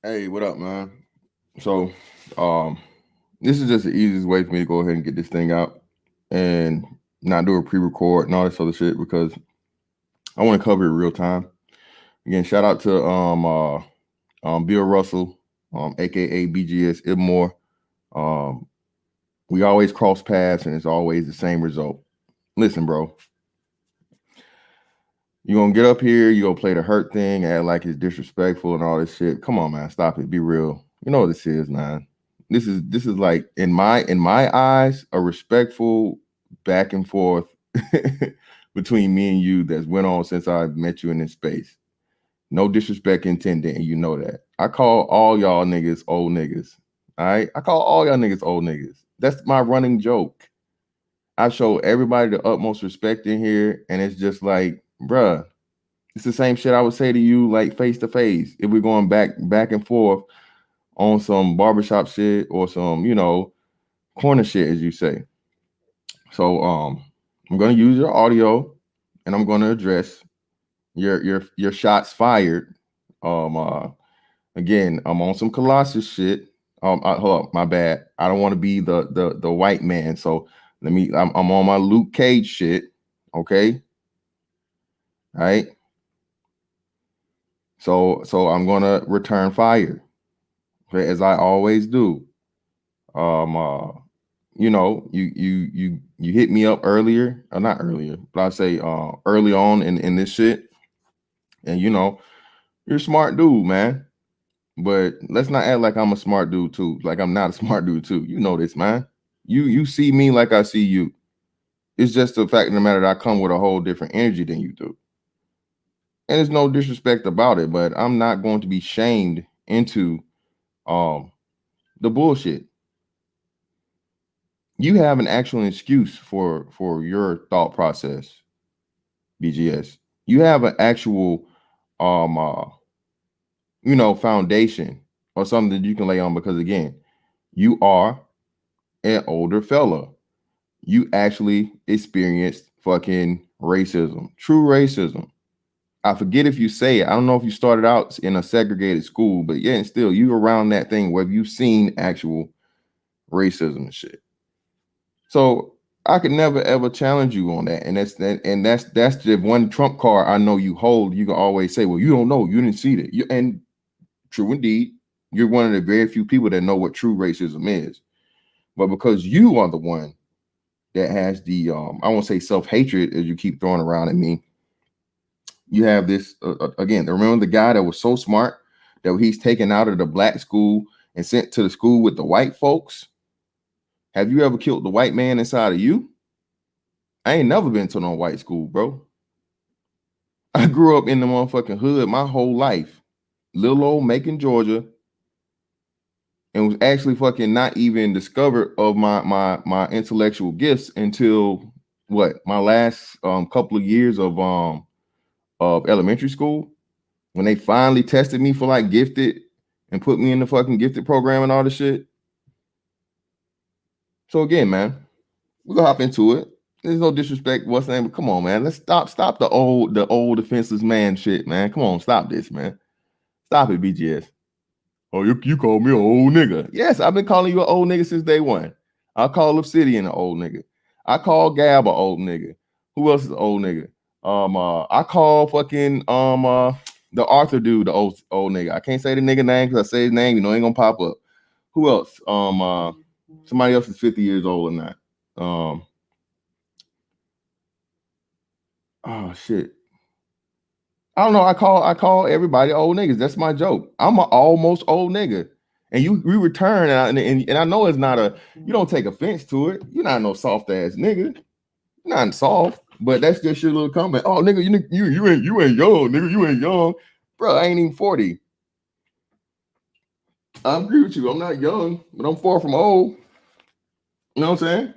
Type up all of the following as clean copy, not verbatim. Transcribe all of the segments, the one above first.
Hey, what up, man? So, um, this is just the easiest way for me to go ahead and get this thing out and not do a pre-record and all this other shit because I want to cover it real time. Again, shout out to Bill Russell, aka BGS Ibmore. Um, we always cross paths and it's always the same result. Listen, bro, you gonna get up here, you gonna play the hurt thing, act like it's disrespectful and all this shit. Come on, man, stop it. Be real. You know what this is, man. This is like in my eyes a respectful back and forth between me and you that's went on since I met you in this space. No disrespect intended, and you know that. I call all y'all niggas old niggas. All right, I call all y'all niggas old niggas. That's my running joke. I show everybody the utmost respect in here, and it's just like, bruh, it's the same shit I would say to you like face to face if we're going back and forth on some barbershop shit or some, corner shit, as you say. So I'm gonna use your audio and I'm gonna address your shots fired. Um uh Again, I'm on some Colossus shit. Hold up, my bad. I don't want to be the white man. So I'm on my Luke Cage shit. Okay. All right. So I'm gonna return fire. Okay, as I always do. Um you hit me up earlier, or not earlier, but I say early on in this shit. And you're a smart dude, man. But let's not act like I'm a smart dude too. Like I'm not a smart dude too. You know this, man. You see me like I see you. It's just the fact of the matter that I come with a whole different energy than you do. And there's no disrespect about it, but I'm not going to be shamed into um the bullshit. You have an actual excuse for your thought process, BGS. You have an actual um uh foundation or something that you can lay on because again, you are an older fella. You actually experienced fucking racism, true racism. I forget if you say it. I don't know if you started out in a segregated school, but yeah, and still you around that thing where you've seen actual racism and shit. So I could never ever challenge you on that. And that's the one trump card I know you hold. You can always say, well, you don't know, you didn't see that. And true indeed, you're one of the very few people that know what true racism is. But because you are the one that has the I won't say self-hatred as you keep throwing around at me, you have this again, remember the guy that was so smart that he's taken out of the black school and sent to the school with the white folks. Have you ever killed the white man inside of you? I ain't never been to no white school, bro. I grew up in the motherfucking hood my whole life. Little old Macon, Georgia, and was actually fucking not even discovered of my intellectual gifts until what, my last couple of years of elementary school, when they finally tested me for like gifted and put me in the fucking gifted program and all this shit. So again, man, we're gonna hop into it. There's no disrespect what's name, but come on, man. Let's stop the old defenseless man shit, man. Come on, stop this, man. Stop it, BGS. Oh, you call me an old nigga. Yes, I've been calling you an old nigga since day one. I call Obsidian an old nigga. I call Gab an old nigga. Who else is an old nigga? I call fucking the Arthur dude the old nigga. I can't say the nigga name because I say his name, ain't gonna pop up. Who else? Somebody else is 50 years old or not. Oh shit. I don't know. I call everybody old niggas. That's my joke. I'm an almost old nigga. And we return and I know it's not you don't take offense to it. You're not no soft ass nigga. You're not soft, but that's just your little comment. Oh nigga, you ain't young, nigga. You ain't young. Bro, I ain't even 40. I agree with you. I'm not young, but I'm far from old. You know what I'm saying?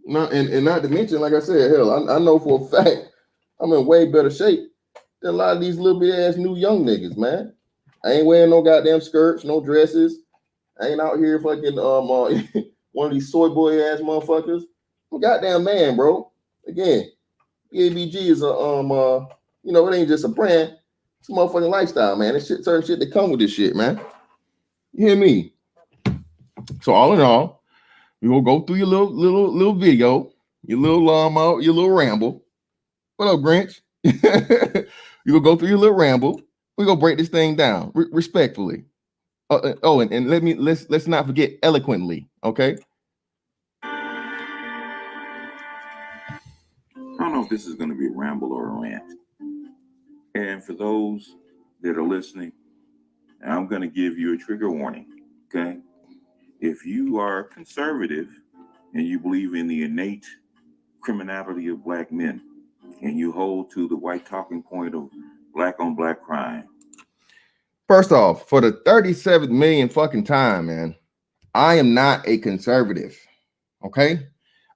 No, and not to mention, like I said, hell, I know for a fact I'm in way better shape than a lot of these little bit ass new young niggas, man. I ain't wearing no goddamn skirts, no dresses. I ain't out here fucking one of these soy boy ass motherfuckers. I'm a goddamn man, bro. Again, BABG is it ain't just a brand. It's a motherfucking lifestyle, man. It's shit, certain shit that come with this shit, man. You hear me? So all in all, we will go through your little video, your little your little ramble. What up, Grinch? You will go through your little ramble. We gonna break this thing down respectfully. And let's not forget eloquently. Okay. I don't know if this is going to be a ramble or a rant. And for those that are listening, I'm going to give you a trigger warning. Okay. If you are conservative and you believe in the innate criminality of black men and you hold to the white talking point of black on black crime. First off, for the 37 million fucking time, man, I am not a conservative. Okay.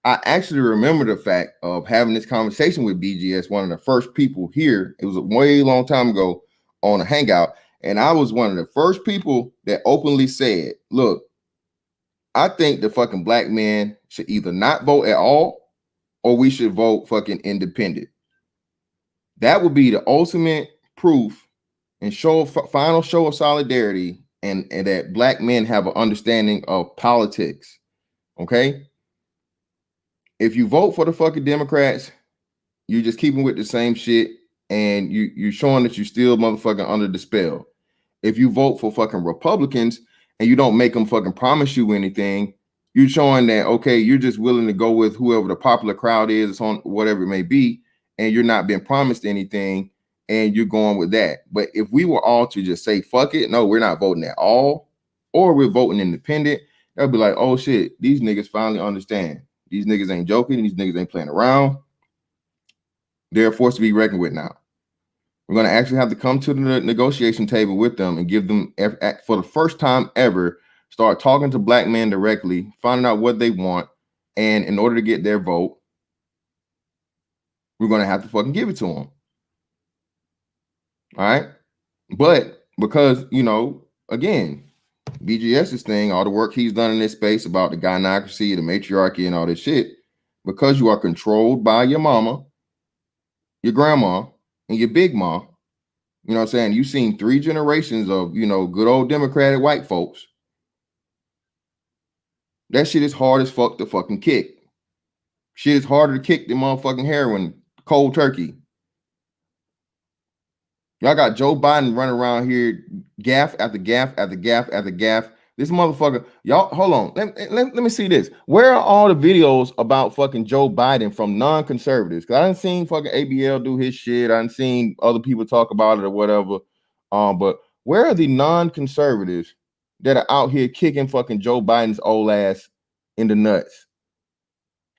I actually remember the fact of having this conversation with BGS, one of the first people here. It was a way long time ago on a hangout. And I was one of the first people that openly said, look, I think the fucking black men should either not vote at all or we should vote fucking independent. That would be the ultimate proof and final show of solidarity and that black men have an understanding of politics. Okay. If you vote for the fucking Democrats, you're just keeping with the same shit and you're showing that you still motherfucking under the spell. If you vote for fucking Republicans and you don't make them fucking promise you anything, you're showing that, okay, you're just willing to go with whoever the popular crowd is on whatever it may be, and you're not being promised anything and you're going with that. But if we were all to just say, fuck it, no, we're not voting at all, or we're voting independent, they'll be like, oh shit, these niggas finally understand. These niggas ain't joking. These niggas ain't playing around. They're a force to be reckoned with now. We're going to actually have to come to the negotiation table with them and give them, for the first time ever, start talking to black men directly, finding out what they want. And in order to get their vote, we're going to have to fucking give it to them. All right. But because, you know, again, BGS's thing, all the work he's done in this space about the gynocracy, the matriarchy, and all this shit, because you are controlled by your mama, your grandma, and your big mom, you know what I'm saying? You've seen 3 generations of, you know, good old Democratic white folks. That shit is hard as fuck to fucking kick. Shit is harder to kick than motherfucking heroin, cold turkey. Y'all got Joe Biden running around here, gaff after gaff after gaff after gaff. This motherfucker, y'all, hold on. Let me see this. Where are all the videos about fucking Joe Biden from non-conservatives? Because I done seen fucking ABL do his shit. I done seen other people talk about it or whatever. But where are the non-conservatives that are out here kicking fucking Joe Biden's old ass in the nuts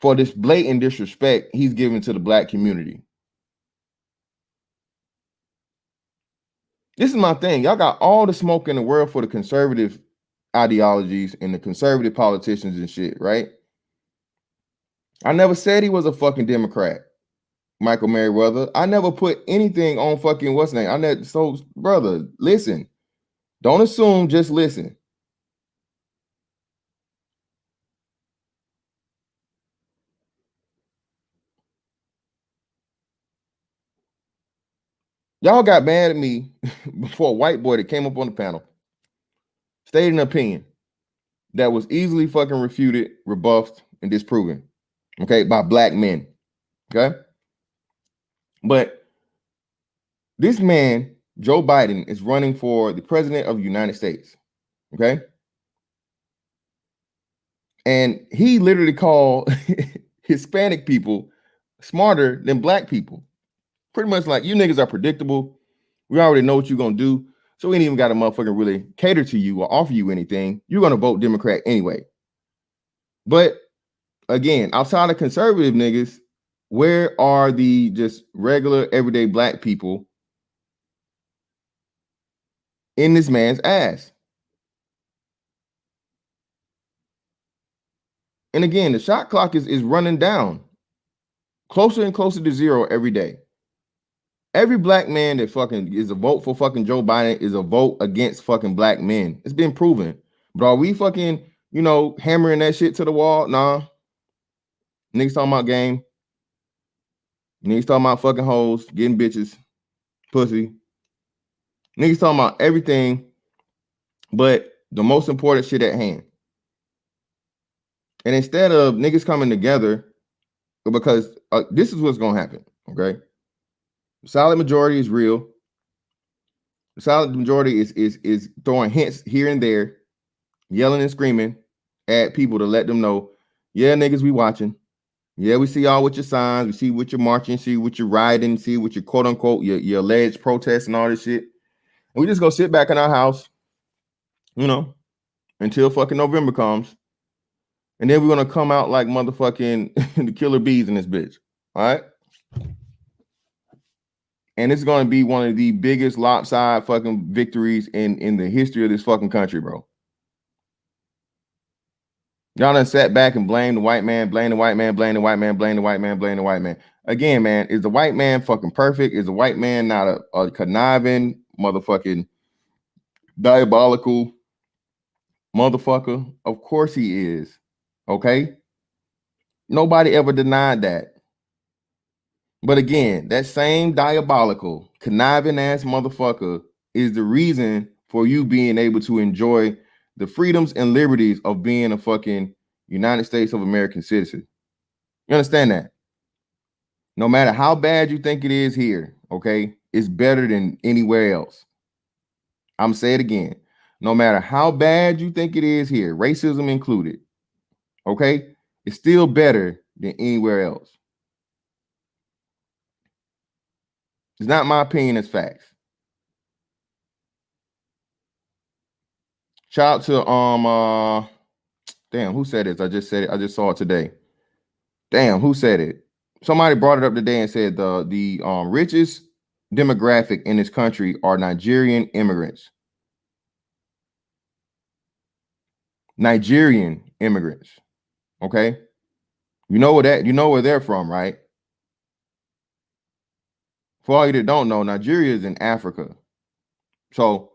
for this blatant disrespect he's giving to the black community? This is my thing. Y'all got all the smoke in the world for the conservative ideologies and the conservative politicians and shit, right? I never said he was a fucking Democrat, Michael Merriweather. I never put anything on fucking what's name. So brother, listen. Don't assume, just listen. Y'all got mad at me before a white boy that came up on the panel stated an opinion that was easily fucking refuted, rebuffed, and disproven, okay, by black men, okay? But this man, Joe Biden, is running for the president of the United States, okay? And he literally called Hispanic people smarter than black people. Pretty much like, you niggas are predictable. We already know what you're going to do. So we ain't even got to motherfucking really cater to you or offer you anything. You're going to vote Democrat anyway. But again, outside of conservative niggas, where are the just regular everyday black people in this man's ass? And again, the shot clock is running down closer and closer to zero every day. Every black man that fucking is a vote for fucking Joe Biden is a vote against fucking black men. It's been proven. But are we fucking, you know, hammering that shit to the wall? Nah. Niggas talking about game. Niggas talking about fucking hoes, getting bitches, pussy. Niggas talking about everything but The most important shit at hand. And instead of niggas coming together, because this is what's gonna happen. Okay, the solid majority is real. The solid majority is throwing hints here and there, yelling and screaming at people to let them know, yeah, niggas, we watching. Yeah, we see all with your signs, we see what you're marching, see what you're riding, see what your quote unquote your alleged protests and all this shit. And we just gonna sit back in our house, you know, until fucking November comes. And then we're gonna come out like motherfucking the killer bees in this bitch. All right. And it's gonna be one of the biggest lopsided fucking victories in the history of this fucking country, bro. Y'all done sat back and blame the white man, blame the white man, blame the white man, blame the white man, blame the white man. Again, man, is the white man fucking perfect? Is the white man not a conniving, motherfucking diabolical motherfucker? Of course he is. Okay? Nobody ever denied that. But again, that same diabolical, conniving ass motherfucker is the reason for you being able to enjoy the freedoms and liberties of being a fucking United States of American citizen. You understand that? No matter how bad you think it is here, okay, it's better than anywhere else. I'm saying it again. No matter how bad you think it is here, racism included, okay, it's still better than anywhere else. It's not my opinion, it's facts. Shout out to damn, who said this? I just said it. I just saw it today. Damn, who said it? Somebody brought it up today and said the richest demographic in this country are Nigerian immigrants. Nigerian immigrants. Okay. You know where they're from, right? For all you that don't know, Nigeria is in Africa. So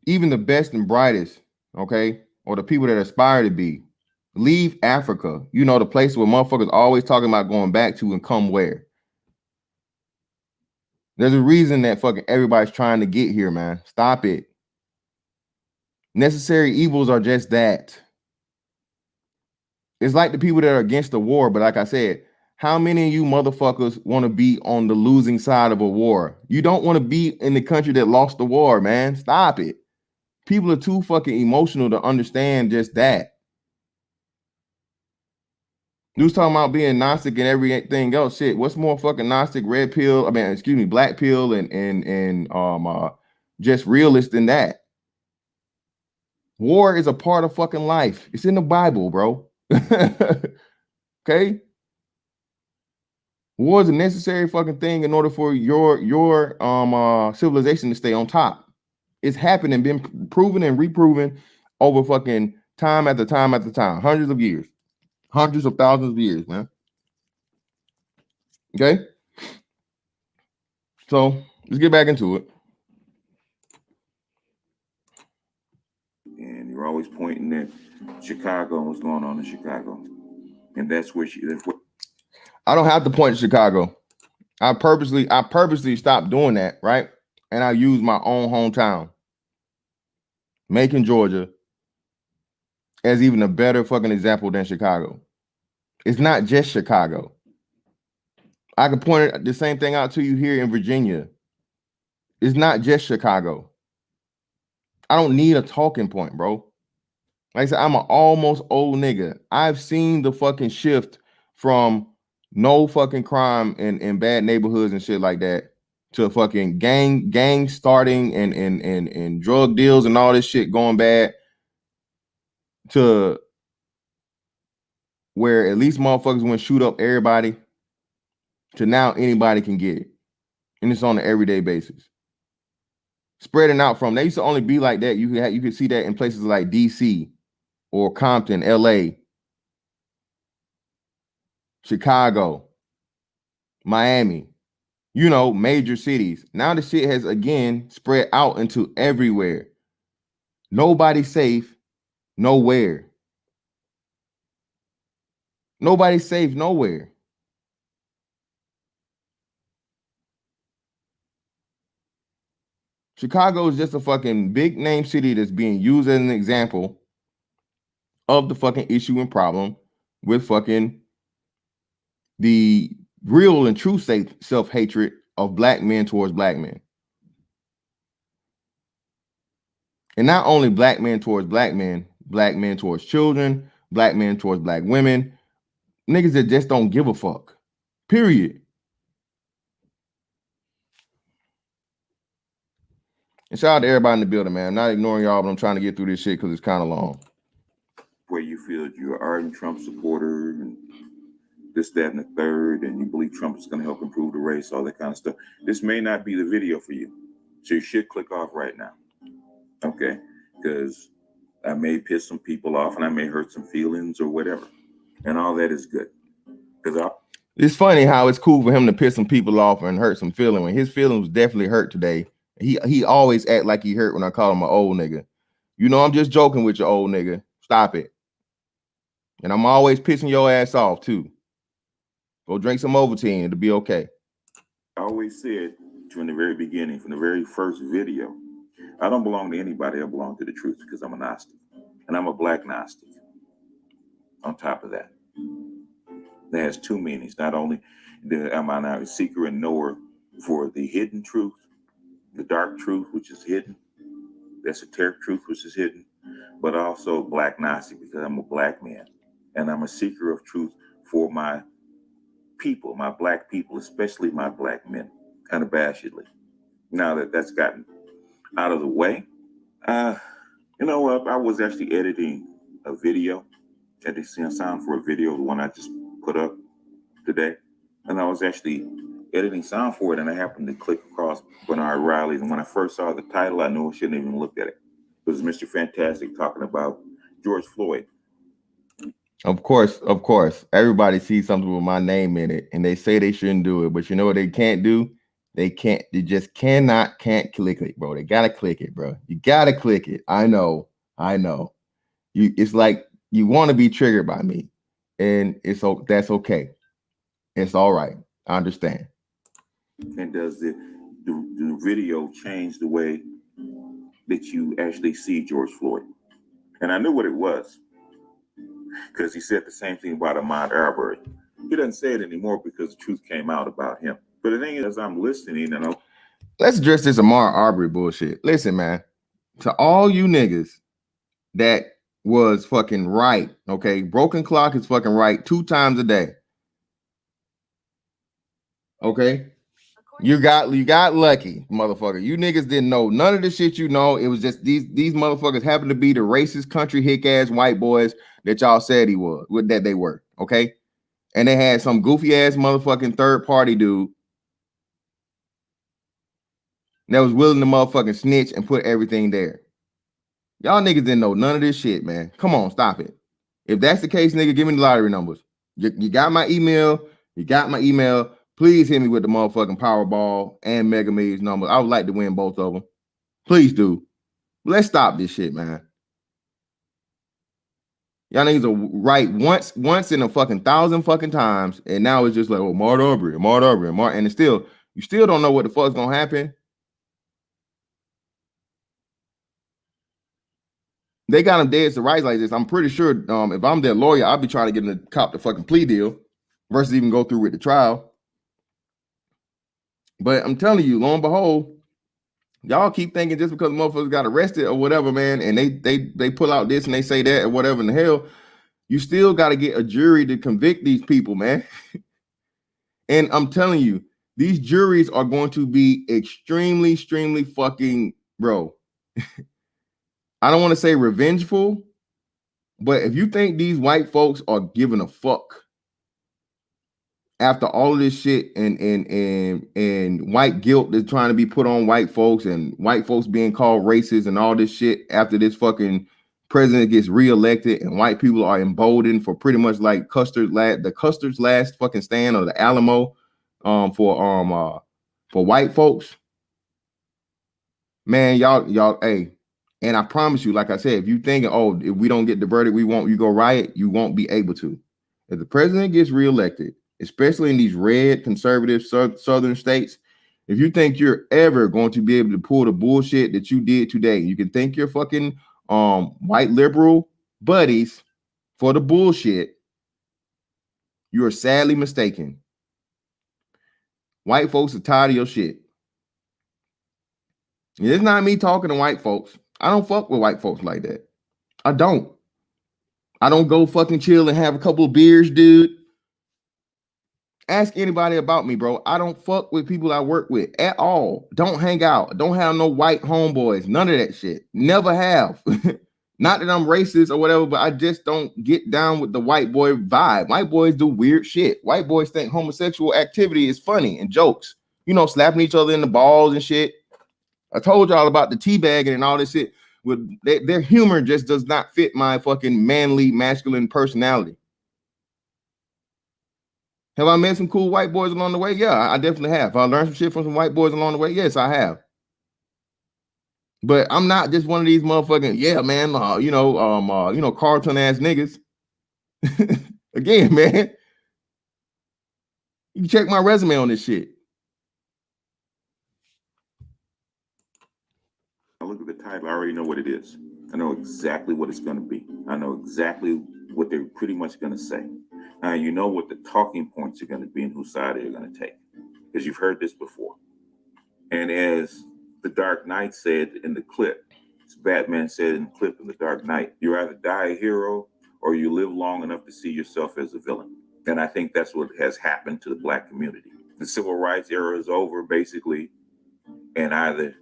even the best and brightest, okay, or the people that aspire to be, leave Africa. You know, the place where motherfuckers always talking about going back to and come where. There's a reason that fucking everybody's trying to get here, man. Stop it. Necessary evils are just that. It's like the people that are against the war, but like I said, how many of you motherfuckers want to be on the losing side of a war? You don't want to be in the country that lost the war, man. Stop it. People are too fucking emotional to understand just that. You was talking about being Gnostic and everything else. Shit, what's more fucking Gnostic, red pill? I mean, excuse me, black pill and just realist than that. War is a part of fucking life. It's in the Bible, bro. Okay. War is a necessary fucking thing in order for your civilization to stay on top. It's happened and been proven and reproven over fucking time after time after time, hundreds of years, hundreds of thousands of years, man. Okay, so let's get back into it. And you're always pointing at Chicago and what's going on in Chicago, and that's where I don't have to point to Chicago. I purposely stopped doing that, right? And I use my own hometown, Macon, Georgia, as even a better fucking example than Chicago. It's not just Chicago. I can point the same thing out to you here in Virginia. It's not just Chicago. I don't need a talking point, bro. Like I said, I'm an almost old nigga. I've seen the fucking shift from no fucking crime in bad neighborhoods and shit like that to fucking gang starting and drug deals and all this shit going bad to where at least motherfuckers want to shoot up everybody to now anybody can get it. And it's on an everyday basis. Spreading out from, they used to only be like that. You could see that in places like DC or Compton, LA, Chicago, Miami, you know, major cities. Now the shit has again spread out into everywhere. Nobody's safe nowhere. Nobody's safe nowhere. Chicago is just a fucking big name city that's being used as an example of the fucking issue and problem with fucking the real and true self-hatred of black men towards black men. And not only black men towards black men towards children, black men towards black women, niggas that just don't give a fuck. Period. And shout out to everybody in the building, man. I'm not ignoring y'all, but I'm trying to get through this shit because it's kind of long. Where you feel you're an ardent Trump supporter and this, that, and the third, and you believe Trump is going to help improve the race, all that kind of stuff. This may not be the video for you. So you should click off right now. Okay? Because I may piss some people off and I may hurt some feelings or whatever. And all that is good. Because it's funny how it's cool for him to piss some people off and hurt some feelings when his feelings was definitely hurt today. He always act like he hurt when I call him an old nigga. You know, I'm just joking with you, old nigga. Stop it. And I'm always pissing your ass off too. Go drink some Ovaltine. It'll be okay. I always said from the very beginning, from the very first video, I don't belong to anybody. I belong to the truth because I'm a Gnostic. And I'm a black Gnostic. On top of that. That has two meanings. Not only am I now a seeker and knower for the hidden truth, the dark truth, which is hidden, the esoteric truth, which is hidden, but also black Gnostic because I'm a black man. And I'm a seeker of truth for my people, my black people, especially my black men, kind of bashedly. Now that that's gotten out of the way, you know what? I was actually editing a video, editing sound for a video, the one I just put up today. And I was actually editing sound for it, and I happened to click across Bernard Riley's. And when I first saw the title, I knew I shouldn't even looked at it. It was Mr. Fantastic talking about George Floyd. Of course. Everybody sees something with my name in it, and they say they shouldn't do it. But you know what they can't do? They just can't click it, bro. They gotta click it, bro. You gotta click it. I know. It's like you want to be triggered by me, and that's okay. It's all right. I understand. And does the video change the way that you actually see George Floyd? And I knew what it was because he said the same thing about Ahmaud Arbery. He doesn't say it anymore because the truth came out about him. But the thing is, I'm listening and let's address this Ahmaud Arbery bullshit. Listen, man, to all you niggas that was fucking right, okay? Broken clock is fucking right 2 times a day. Okay? You got lucky, motherfucker. You niggas didn't know none of the shit you know. It was just these motherfuckers happened to be the racist country hick ass white boys that y'all said that they were, okay? And they had some goofy ass motherfucking third party dude that was willing to motherfucking snitch and put everything there. Y'all niggas didn't know none of this shit, man. Come on, stop it. If that's the case, nigga, give me the lottery numbers. You got my email. Please hit me with the motherfucking Powerball and Mega Millions numbers. I would like to win both of them. Please do. Let's stop this shit, man. Y'all niggas are right once in a fucking 1,000 fucking times, and now it's just like, oh, Ahmaud Arbery, and it's still, you still don't know what the fuck's gonna happen. They got him dead to rights like this. I'm pretty sure if I'm their lawyer, I'll be trying to get him to cop the fucking plea deal versus even go through with the trial. But I'm telling you, lo and behold, y'all keep thinking just because motherfuckers got arrested or whatever, man, and they pull out this and they say that or whatever in the hell, you still got to get a jury to convict these people, man. And I'm telling you, these juries are going to be extremely fucking, bro. I don't want to say revengeful, but if you think these white folks are giving a fuck after all of this shit and white guilt that's trying to be put on white folks and white folks being called racist and all this shit after this fucking president gets reelected and white people are emboldened for pretty much like Custer's last fucking stand or the Alamo for white folks, man, y'all, hey. And I promise you, like I said, if you thinking, oh, if we don't get the verdict we want, you go riot, you won't be able to. If the president gets reelected, especially in these red conservative southern states, If you think you're ever going to be able to pull the bullshit that you did today, you can thank your fucking white liberal buddies for the bullshit. You are sadly mistaken. White folks are tired of your shit. It's not me talking to white folks. I don't fuck with white folks like that. I don't go fucking chill and have a couple of beers, dude. Ask anybody about me, bro. I don't fuck with people I work with at all. Don't hang out. Don't have no white homeboys. None of that shit. Never have. Not that I'm racist or whatever, but I just don't get down with the white boy vibe. White boys do weird shit. White boys think homosexual activity is funny and jokes. You know, slapping each other in the balls and shit. I told y'all about the teabagging and all this shit. With their humor just does not fit my fucking manly, masculine personality. Have I met some cool white boys along the way? Yeah, I definitely have. Have I learned some shit from some white boys along the way? Yes, I have. But I'm not just one of these motherfucking, yeah, man, cartoon ass niggas. Again, man, you can check my resume on this shit. I look at the title, I already know what it is. I know exactly what it's going to be. I know exactly what they're pretty much going to say. Now, you know what the talking points are going to be and whose side they're going to take, because you've heard this before. And as the Dark Knight said in the clip, as Batman said in the clip in the Dark Knight, you either die a hero or you live long enough to see yourself as a villain. And I think that's what has happened to the Black community. The civil rights era is over, basically, and either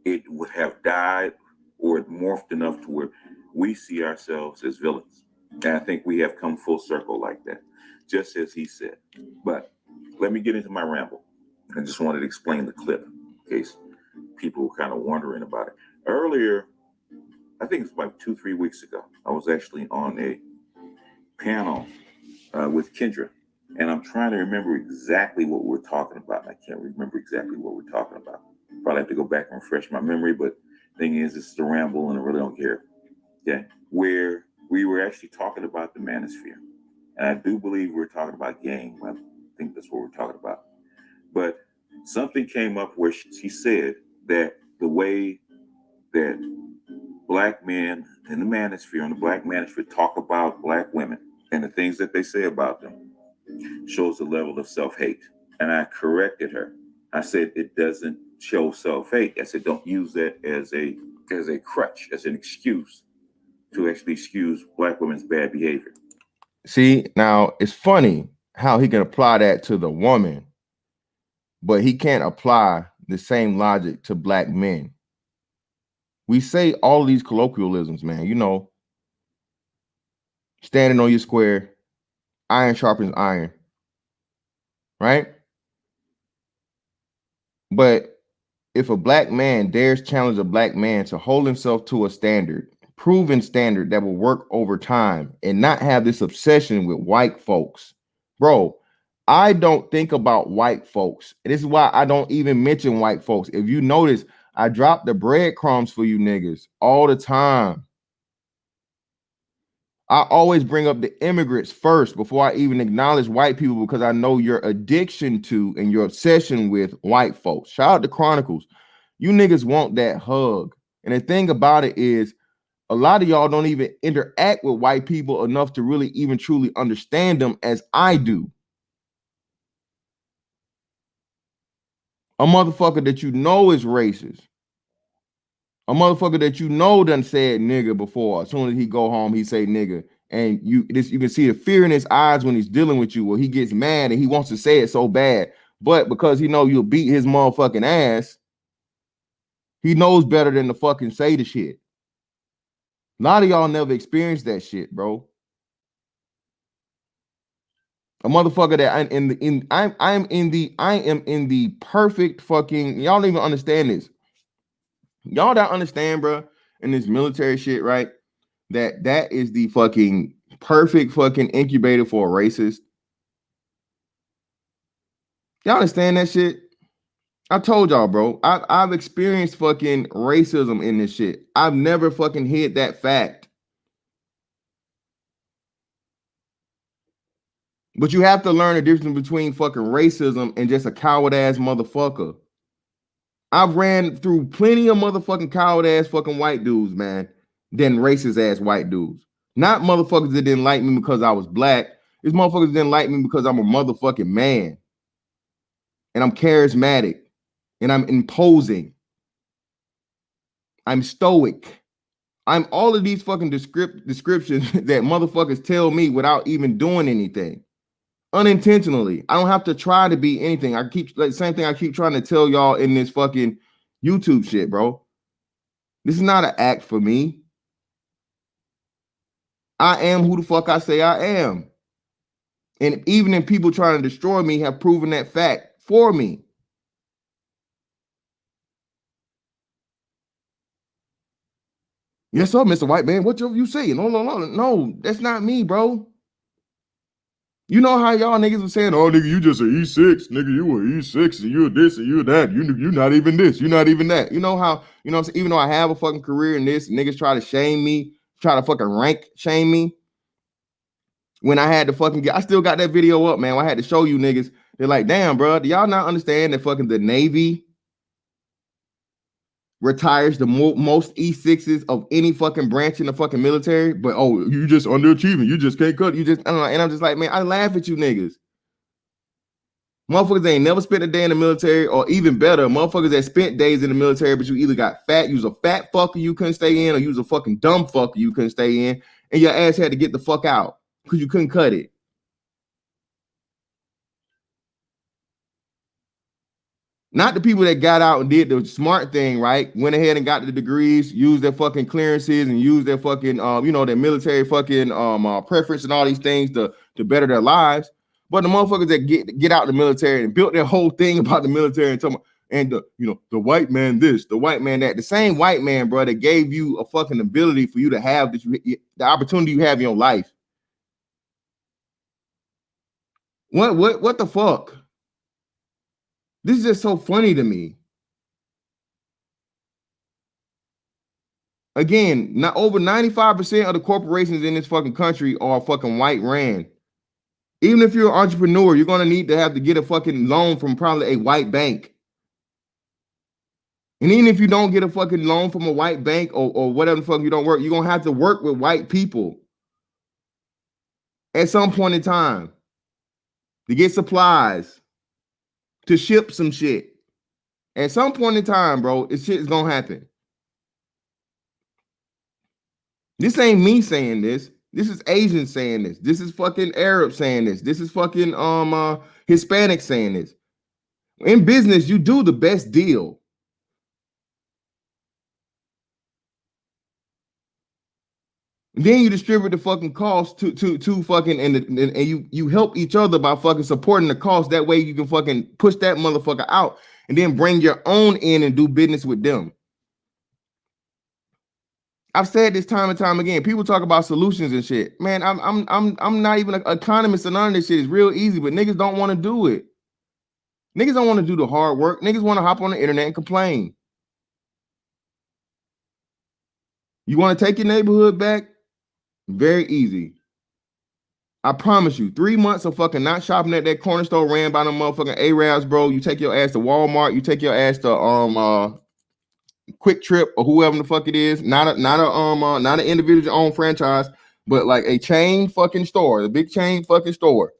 it would have died or it morphed enough to where we see ourselves as villains. And I think we have come full circle like that, just as he said. But let me get into my ramble. I just wanted to explain the clip in case people were kind of wondering about it. Earlier, I think it's about 2-3 weeks ago, I was actually on a panel with Kendra, and I'm trying to remember exactly what we're talking about. I can't remember exactly what we're talking about. Probably have to go back and refresh my memory, but the thing is, this is a ramble and I really don't care. Okay, where we were actually talking about the manosphere. And I do believe we're talking about game. I think that's what we're talking about. But something came up where she said that the way that Black men in the manosphere, on the Black manosphere, talk about Black women and the things that they say about them shows a level of self-hate. And I corrected her. I said it doesn't show self-hate. I said don't use that as a crutch, as an excuse to actually excuse Black women's bad behavior. See, now it's funny how he can apply that to the woman, but he can't apply the same logic to Black men. We say all these colloquialisms, man, you know, standing on your square, iron sharpens iron, right? But if a Black man dares challenge a Black man to hold himself to a standard, proven standard that will work over time and not have this obsession with white folks, bro, I don't think about white folks. This is why I don't even mention white folks. If you notice, I drop the breadcrumbs for you niggas all the time. I always bring up the immigrants first before I even acknowledge white people, because I know your addiction to and your obsession with white folks. Shout out to Chronicles. You niggas want that hug. And the thing about it is, a lot of y'all don't even interact with white people enough to really even truly understand them as I do. A motherfucker that you know is racist. A motherfucker that you know done said nigga before. As soon as he go home, he say nigga. And you can see the fear in his eyes when he's dealing with you, where he gets mad and he wants to say it so bad. But because he know you'll beat his motherfucking ass, he knows better than to fucking say the shit. A lot of y'all never experienced that shit, bro. A motherfucker that I am in the perfect fucking, y'all don't even understand this. Y'all don't understand, bro, in this military shit, right? That is the fucking perfect fucking incubator for a racist. Y'all understand that shit? I told y'all, bro. I've experienced fucking racism in this shit. I've never fucking hid that fact. But you have to learn the difference between fucking racism and just a coward ass motherfucker. I've ran through plenty of motherfucking coward ass fucking white dudes, man, than racist ass white dudes. Not motherfuckers that didn't like me because I was black. It's motherfuckers that didn't like me because I'm a motherfucking man. And I'm charismatic. And I'm imposing. I'm stoic. I'm all of these fucking descriptions that motherfuckers tell me without even doing anything. Unintentionally. I don't have to try to be anything. I keep like same thing I keep trying to tell y'all in this fucking YouTube shit, bro. This is not an act for me. I am who the fuck I say I am. And even if people trying to destroy me have proven that fact for me. Yes, sir, Mr. White Man. What you saying? No, that's not me, bro. You know how y'all niggas was saying, oh, nigga, you just an E6, nigga, you an E6, and you're this, and you're that, you're not even this, you're not even that. You know how, you know what I'm saying? Even though I have a fucking career in this, niggas try to shame me, try to fucking rank shame me. When I had to fucking I still got that video up, man. I had to show you niggas. They're like, damn, bro, do y'all not understand that fucking the Navy retires the most E6s of any fucking branch in the fucking military? But oh, you just underachieving. You just can't cut. You just, I don't know. And I'm just like, man, I laugh at you niggas. Motherfuckers ain't never spent a day in the military, or even better, motherfuckers that spent days in the military, but you either got fat, you was a fat fucker you couldn't stay in, or you was a fucking dumb fucker you couldn't stay in, and your ass had to get the fuck out because you couldn't cut it. Not the people that got out and did the smart thing, right? Went ahead and got the degrees, used their fucking clearances, and used their fucking, their military fucking preference and all these things to better their lives. But the motherfuckers that get out the military and built their whole thing about the military and talking, and the white man this, the white man that, the same white man, bro, that gave you a fucking ability for you to have this, the opportunity you have in your life. What the fuck? This is just so funny to me. Again, not over 95% of the corporations in this fucking country are fucking white ran. Even if you're an entrepreneur, you're gonna need to have to get a fucking loan from probably a white bank. And even if you don't get a fucking loan from a white bank or whatever the fuck you don't work, you're gonna have to work with white people at some point in time to get supplies, to ship some shit. At some point in time, bro, this shit is gonna happen. This ain't me saying this. This is Asian saying this. This is fucking Arab saying this. This is fucking Hispanic saying this. In business, you do the best deal. And then you distribute the fucking cost to fucking and you help each other by fucking supporting the cost. That way you can fucking push that motherfucker out and then bring your own in and do business with them. I've said this time and time again. People talk about solutions and shit. Man, I'm not even an economist, and none of this shit is real easy, but niggas don't want to do it. Niggas don't want to do the hard work. Niggas want to hop on the internet and complain. You want to take your neighborhood back? Very easy. I promise you, 3 months of fucking not shopping at that corner store ran by them motherfucking Arabs, bro. You take your ass to Walmart. You take your ass to Quick Trip or whoever the fuck it is. Not an individual owned franchise, but like a chain fucking store, a big chain fucking store.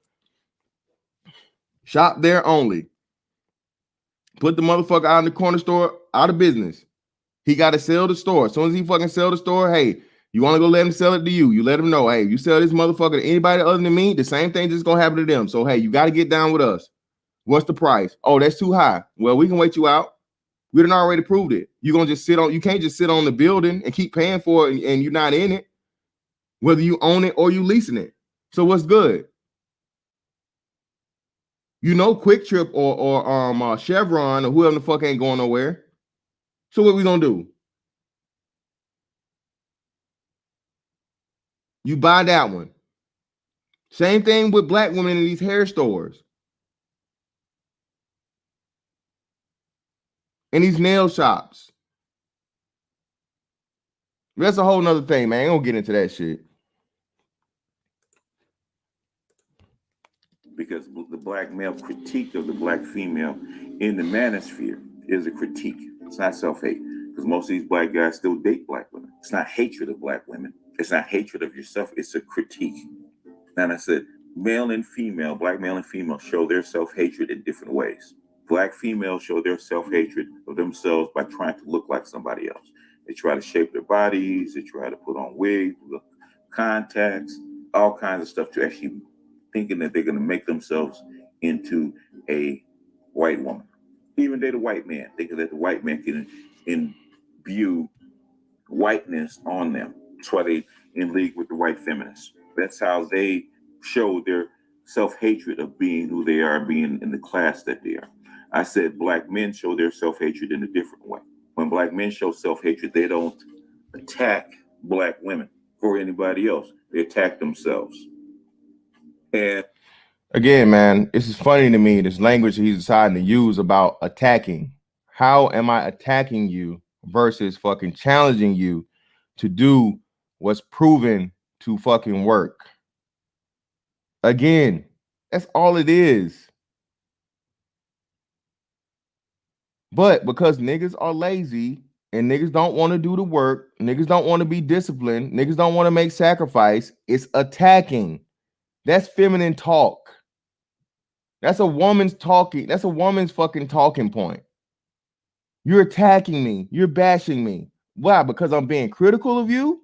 Shop there only. Put the motherfucker out in the corner store out of business. He got to sell the store. As soon as he fucking sell the store, hey, you want to go let him sell it to you? You let him know, hey, you sell this motherfucker to anybody other than me, the same thing just gonna happen to them. So hey, you got to get down with us. What's the price? Oh, that's too high. Well, we can wait you out. We done already proved it. You gonna just sit on? You can't just sit on the building and keep paying for it, and you're not in it, whether you own it or you leasing it. So what's good? You know, Quick Trip or Chevron or whoever the fuck ain't going nowhere. So what we gonna do? You buy that one. Same thing with black women in these hair stores. In these nail shops. That's a whole nother thing, man. I ain't gonna get into that shit. Because the black male critique of the black female in the manosphere is a critique. It's not self-hate, because most of these black guys still date black women. It's not hatred of black women. It's not hatred of yourself. It's a critique. And I said, male and female, black male and female, show their self-hatred in different ways. Black females show their self-hatred of themselves by trying to look like somebody else. They try to shape their bodies. They try to put on wigs, contacts, all kinds of stuff to actually thinking that they're going to make themselves into a white woman. Even date a white man, thinking that the white man can imbue whiteness on them. That's why they in league with the white feminists. That's how they show their self-hatred of being who they are, being in the class that they are. I said black men show their self-hatred in a different way. When black men show self-hatred, they don't attack black women or anybody else. They attack themselves. And again, man, this is funny to me, this language he's deciding to use about attacking. How am I attacking you versus fucking challenging you to do what's proven to fucking work? Again, that's all it is. But because niggas are lazy and niggas don't want to do the work, niggas don't want to be disciplined, niggas don't want to make sacrifice, it's attacking. That's feminine talk. That's a woman's talking. That's a woman's fucking talking point. You're attacking me. You're bashing me. Why? Because I'm being critical of you?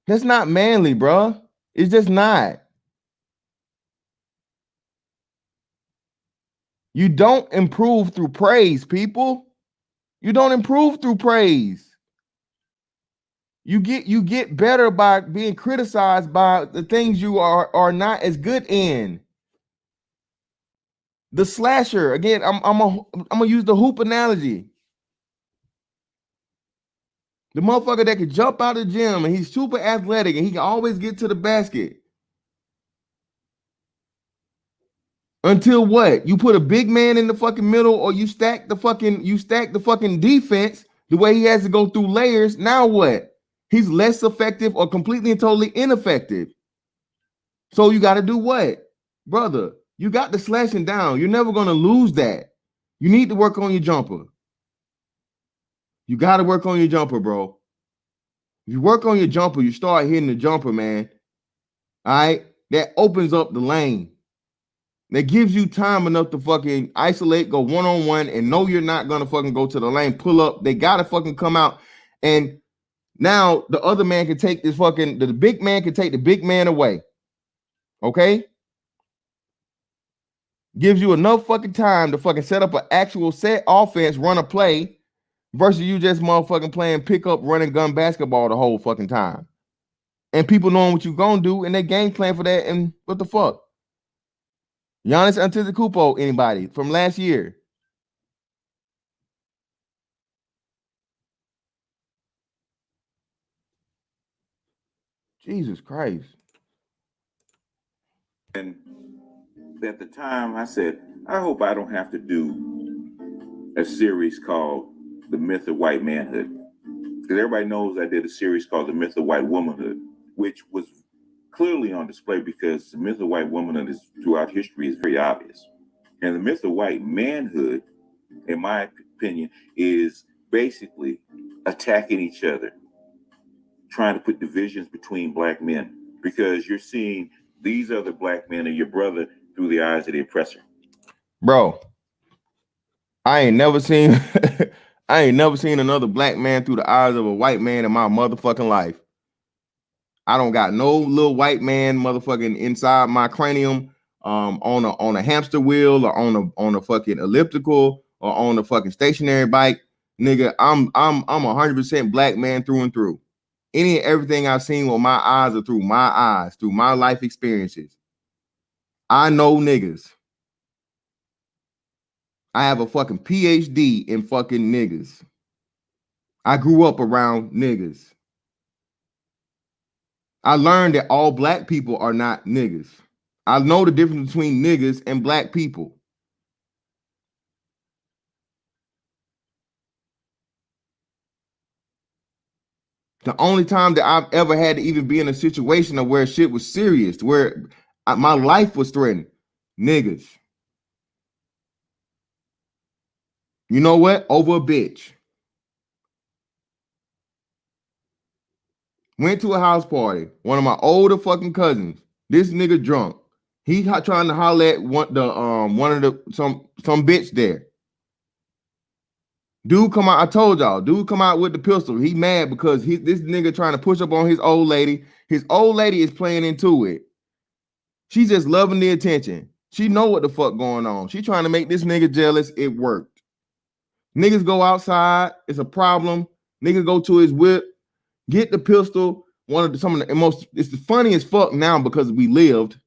That's not manly, bro. It's just not. You don't improve through praise, people. You don't improve through praise. You get better by being criticized by the things you are not as good in. The slasher, again, I'm gonna use the hoop analogy. The motherfucker that can jump out of the gym and he's super athletic and he can always get to the basket. Until what? You put a big man in the fucking middle, or you stack the fucking defense the way he has to go through layers. Now what? He's less effective or completely and totally ineffective. So you got to do what? Brother, you got the slashing down. You're never going to lose that. You need to work on your jumper. You got to work on your jumper, bro. If you work on your jumper, you start hitting the jumper, man. All right? That opens up the lane. That gives you time enough to fucking isolate, go one-on-one, and know you're not going to fucking go to the lane, pull up. They got to fucking come out. And now the other man can take this fucking, the big man can take the big man away. Okay? Gives you enough fucking time to fucking set up an actual set offense, run a play, versus you just motherfucking playing pickup, running gun basketball the whole fucking time. And people knowing what you're going to do, and they game plan for that, and what the fuck? Giannis Antetokounmpo, anybody from last year? Jesus Christ. And at the time, I said, I hope I don't have to do a series called The Myth of White Manhood. Because everybody knows I did a series called The Myth of White Womanhood, which was clearly on display because the myth of white womanhood is throughout history is very obvious. And the myth of white manhood, in my opinion, is basically attacking each other, trying to put divisions between black men, because you're seeing these other black men and your brother through the eyes of the oppressor. Bro, I ain't never seen I ain't never seen another black man through the eyes of a white man in my motherfucking life. I don't got no little white man motherfucking inside my cranium on a hamster wheel or on a fucking elliptical or on a fucking stationary bike. Nigga, I'm 100% black man through and through. Any and everything I've seen with my eyes are through my eyes, through my life experiences. I know niggas. I have a fucking PhD in fucking niggas. I grew up around niggas. I learned that all black people are not niggas. I know the difference between niggas and black people. The only time that I've ever had to even be in a situation of where shit was serious, where my life was threatened, niggas. You know what? Over a bitch. Went to a house party. One of my older fucking cousins. This nigga drunk. He trying to holler at one of the some bitch there. Dude come out. I told y'all. Dude come out with the pistol. He mad because this nigga trying to push up on his old lady. His old lady is playing into it. She just loving the attention. She know what the fuck going on. She trying to make this nigga jealous. It worked. Niggas go outside. It's a problem. Nigga go to his whip. Get the pistol. Some of the most. It's the funniest fuck now because we lived.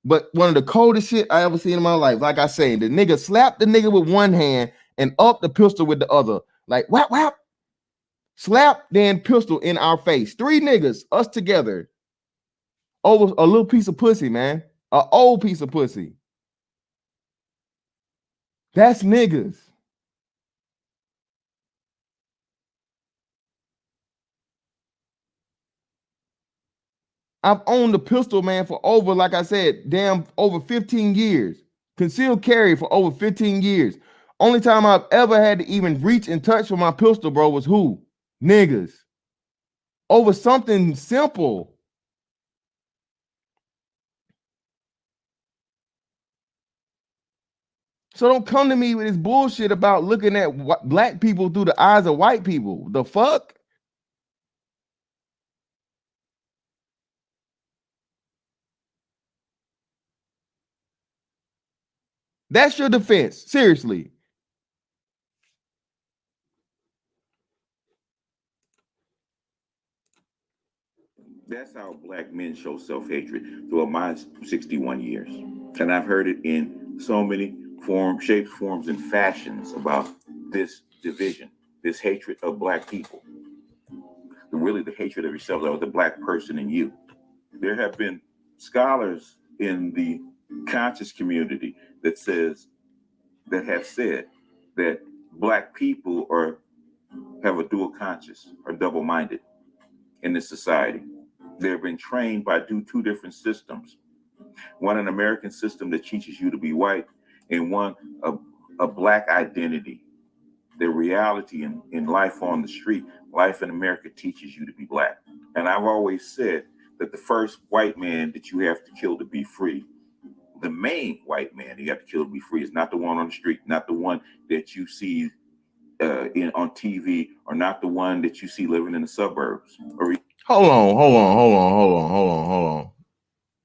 But one of the coldest shit I ever seen in my life. Like I say, the nigga slapped the nigga with one hand and up the pistol with the other. Like whap whap. Slap then pistol in our face. 3 niggas, us together. Over a little piece of pussy, man. An old piece of pussy. That's niggas. I've owned the pistol, man, for over, like I said, damn, over 15 years. Concealed carry for over 15 years. Only time I've ever had to even reach and touch for my pistol, bro, was who? Niggas. Over something simple. So don't come to me with this bullshit about looking at black people through the eyes of white people. The fuck? That's your defense. Seriously. That's how black men show self-hatred throughout my 61 years. And I've heard it in so many forms, shapes, forms, and fashions about this division, this hatred of black people. Really the hatred of yourself, or the black person in you. There have been scholars in the conscious community that have said that black people have a dual conscious or double-minded in this society. They've been trained by two different systems. One, an American system that teaches you to be white, and one, a black identity. The reality in life on the street, life in America teaches you to be black. And I've always said that the first white man that you have to kill to be free, the main white man you have to kill to be free, is not the one on the street, not the one that you see on TV, or not the one that you see living in the suburbs. Hold on.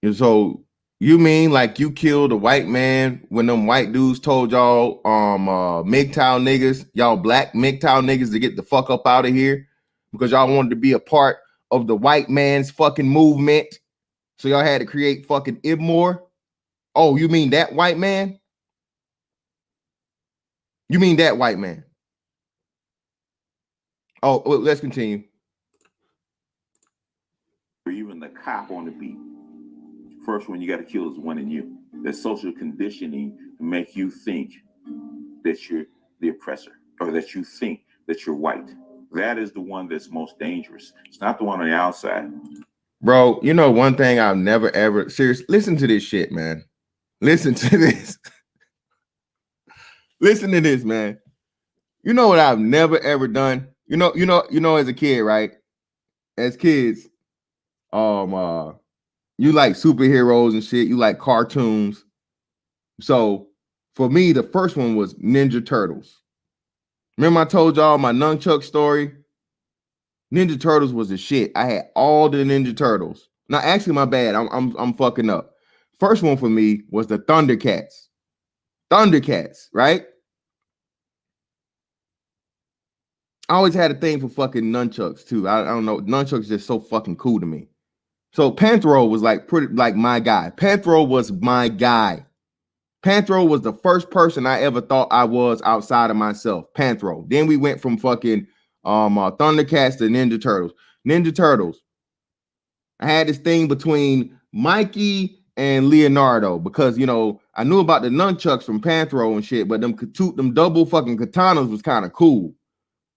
And so you mean like you killed a white man when them white dudes told y'all MGTOW niggas, y'all black MGTOW niggas, to get the fuck up out of here because y'all wanted to be a part of the white man's fucking movement? So y'all had to create fucking Ibmore? Oh, you mean that white man? You mean that white man? Oh, well, let's continue. Or even the cop on the beat. First one you got to kill is one in you. That social conditioning to make you think that you're the oppressor, or that you think that you're white. That is the one that's most dangerous. It's not the one on the outside. Bro, you know one thing I've never ever seriously listen to this shit, man. Listen to this. Listen to this, man. You know what I've never ever done? You know, as a kid, right? As kids, you like superheroes and shit, you like cartoons. So for me, the first one was Ninja Turtles. Remember I told y'all my nunchuck story? Ninja Turtles was the shit. I had all the Ninja Turtles. Now, actually, my bad. I'm fucking up. First one for me was the Thundercats. Thundercats, right? I always had a thing for fucking nunchucks too. I don't know. Nunchucks just so fucking cool to me. So Panthro was like pretty like my guy. Panthro was my guy. Panthro was the first person I ever thought I was outside of myself. Panthro. Then we went from fucking Thundercats to Ninja Turtles. Ninja Turtles. I had this thing between Mikey and Leonardo because I knew about the nunchucks from Panthro and shit, but them double fucking katanas was kind of cool.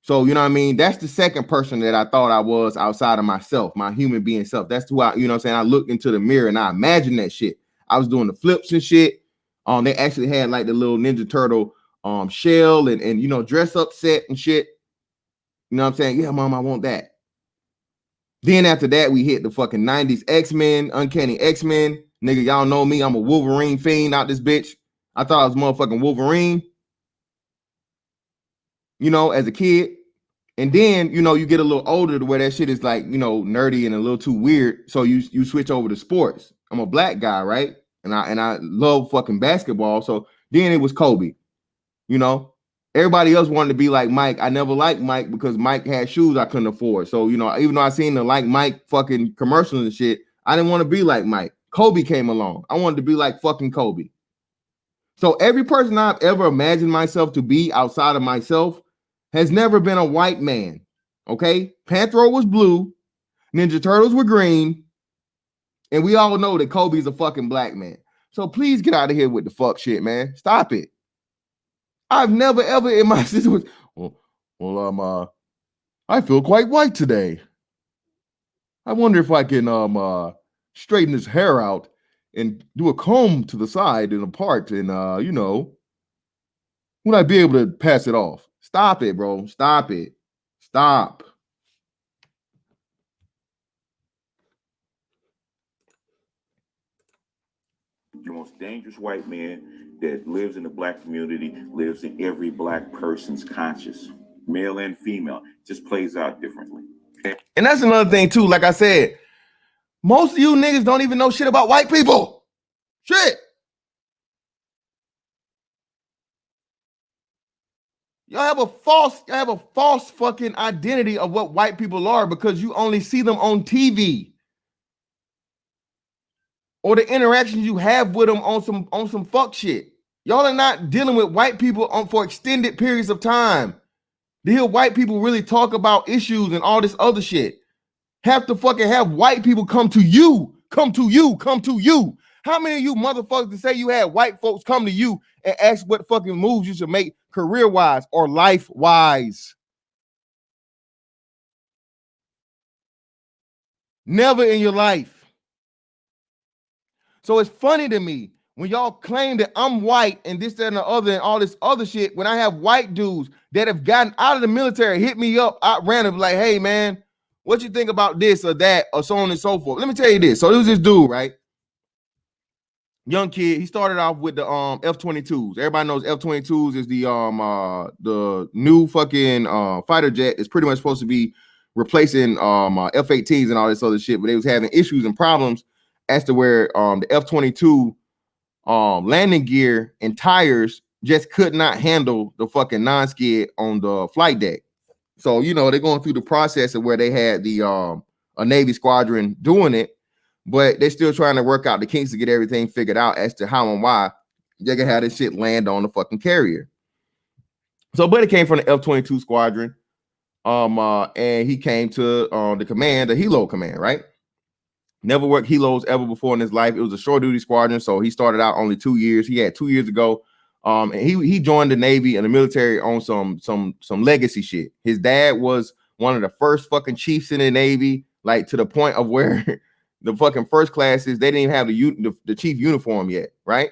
So you know what I mean? That's the second person that I thought I was outside of myself, my human being self. That's who I, you know what I'm saying? I looked into the mirror and I imagined that shit. I was doing the flips and shit. They actually had like the little Ninja Turtle shell and you know, dress up set and shit. You know what I'm saying? Yeah, mom, I want that. Then after that, we hit the fucking 90s X-Men, Uncanny X-Men. Nigga, y'all know me. I'm a Wolverine fiend out this bitch. I thought I was motherfucking Wolverine, you know, as a kid. And then, you know, you get a little older to where that shit is like, you know, nerdy and a little too weird. So you switch over to sports. I'm a black guy, right? And I love fucking basketball. So then it was Kobe, you know. Everybody else wanted to be like Mike. I never liked Mike because Mike had shoes I couldn't afford. So, you know, even though I seen the like Mike fucking commercials and shit, I didn't want to be like Mike. Kobe came along. I wanted to be like fucking Kobe. So every person I've ever imagined myself to be outside of myself has never been a white man. Okay? Panthro was blue, Ninja Turtles were green, and we all know that Kobe's a fucking black man. So please get out of here with the fuck shit, man. Stop it. I've never ever in my situation. I feel quite white today. I wonder if I can straighten his hair out and do a comb to the side and apart, and you know, would I be able to pass it off? Stop it, bro. Stop it. Stop. The most dangerous white man that lives in the black community lives in every black person's conscious, male and female, just plays out differently. And that's another thing too. Like I said, most of you niggas don't even know shit about white people. Shit. Y'all have a false fucking identity of what white people are because you only see them on TV. Or the interactions you have with them on some fuck shit. Y'all are not dealing with white people for extended periods of time. To hear white people really talk about issues and all this other shit. Have to fucking have white people come to you. Come to you. Come to you. How many of you motherfuckers to say you had white folks come to you and ask what fucking moves you should make career-wise or life-wise? Never in your life. So it's funny to me when y'all claim that I'm white and this, that, and the other, and all this other shit, when I have white dudes that have gotten out of the military, hit me up out random, like, hey, man, what you think about this or that or so on and so forth? Let me tell you this. So there was this dude, right? Young kid. He started off with the F-22s. Everybody knows F-22s is the new fucking fighter jet. It's pretty much supposed to be replacing F-18s and all this other shit, but they was having issues and problems as to where the F-22 landing gear and tires just could not handle the fucking non-skid on the flight deck. So, you know, they're going through the process of where they had the a Navy squadron doing it, but they're still trying to work out the kinks to get everything figured out as to how and why they can have this shit land on the fucking carrier. So Buddy came from the F-22 squadron, and he came to the command, the Helo command, right? Never worked helos ever before in his life. It was a short duty squadron, so he started out only 2 years. He had 2 years to go. And he joined the Navy and the military on some legacy shit. His dad was one of the first fucking chiefs in the Navy, like to the point of where the fucking first classes, they didn't even have the chief uniform yet, right?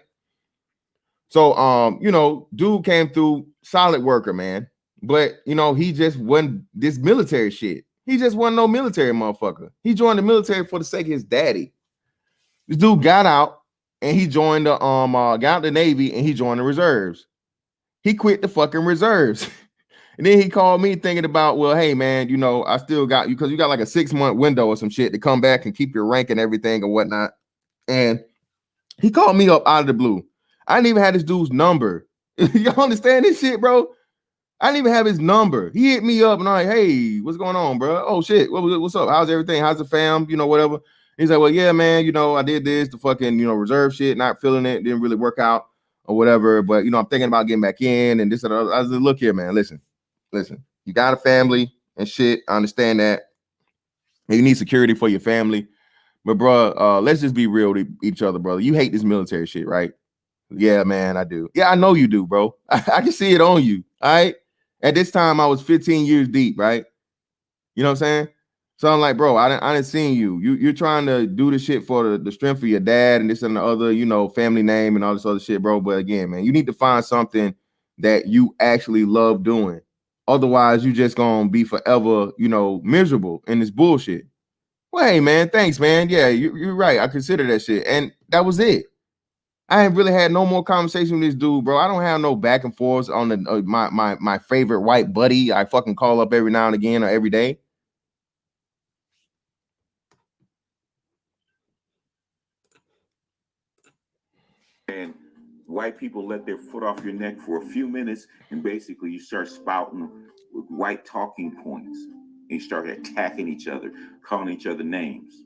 So you know, dude came through, solid worker, man. But you know, he just wasn't this military shit. He just wasn't no military motherfucker. He joined the military for the sake of his daddy. This dude got out and he joined the got out the Navy and he joined the reserves. He quit the fucking reserves. And then he called me thinking about, well, hey man, you know, I still got you because you got like a 6-month window or some shit to come back and keep your rank and everything and whatnot. And he called me up out of the blue. I didn't even have this dude's number. Y'all understand this shit, bro? I didn't even have his number. He hit me up and I'm like, hey, what's going on, bro? Oh shit, what's up? How's everything? How's the fam? You know, whatever. He's like, well, yeah, man, you know, I did this, the fucking, you know, reserve shit, not feeling it, didn't really work out or whatever. But you know, I'm thinking about getting back in and this and that. I was like, look here, man, listen, you got a family and shit. I understand that. And you need security for your family. But bro, let's just be real to each other, brother. You hate this military shit, right? Yeah, man, I do. Yeah, I know you do, bro. I can see it on you. All right. At this time, I was 15 years deep, right? You know what I'm saying? So I'm like, bro, I didn't see you. You're trying to do the shit for the strength of your dad and this and the other, you know, family name and all this other shit, bro. But again, man, you need to find something that you actually love doing. Otherwise, you just gonna be forever, miserable in this bullshit. Well, hey man, thanks, man. Yeah, you're right. I consider that shit, and that was it. I ain't really had no more conversation with this dude, bro. I don't have no back and forth on the my favorite white buddy. I fucking call up every now and again or every day. And white people let their foot off your neck for a few minutes, and basically you start spouting with white talking points, and you start attacking each other, calling each other names.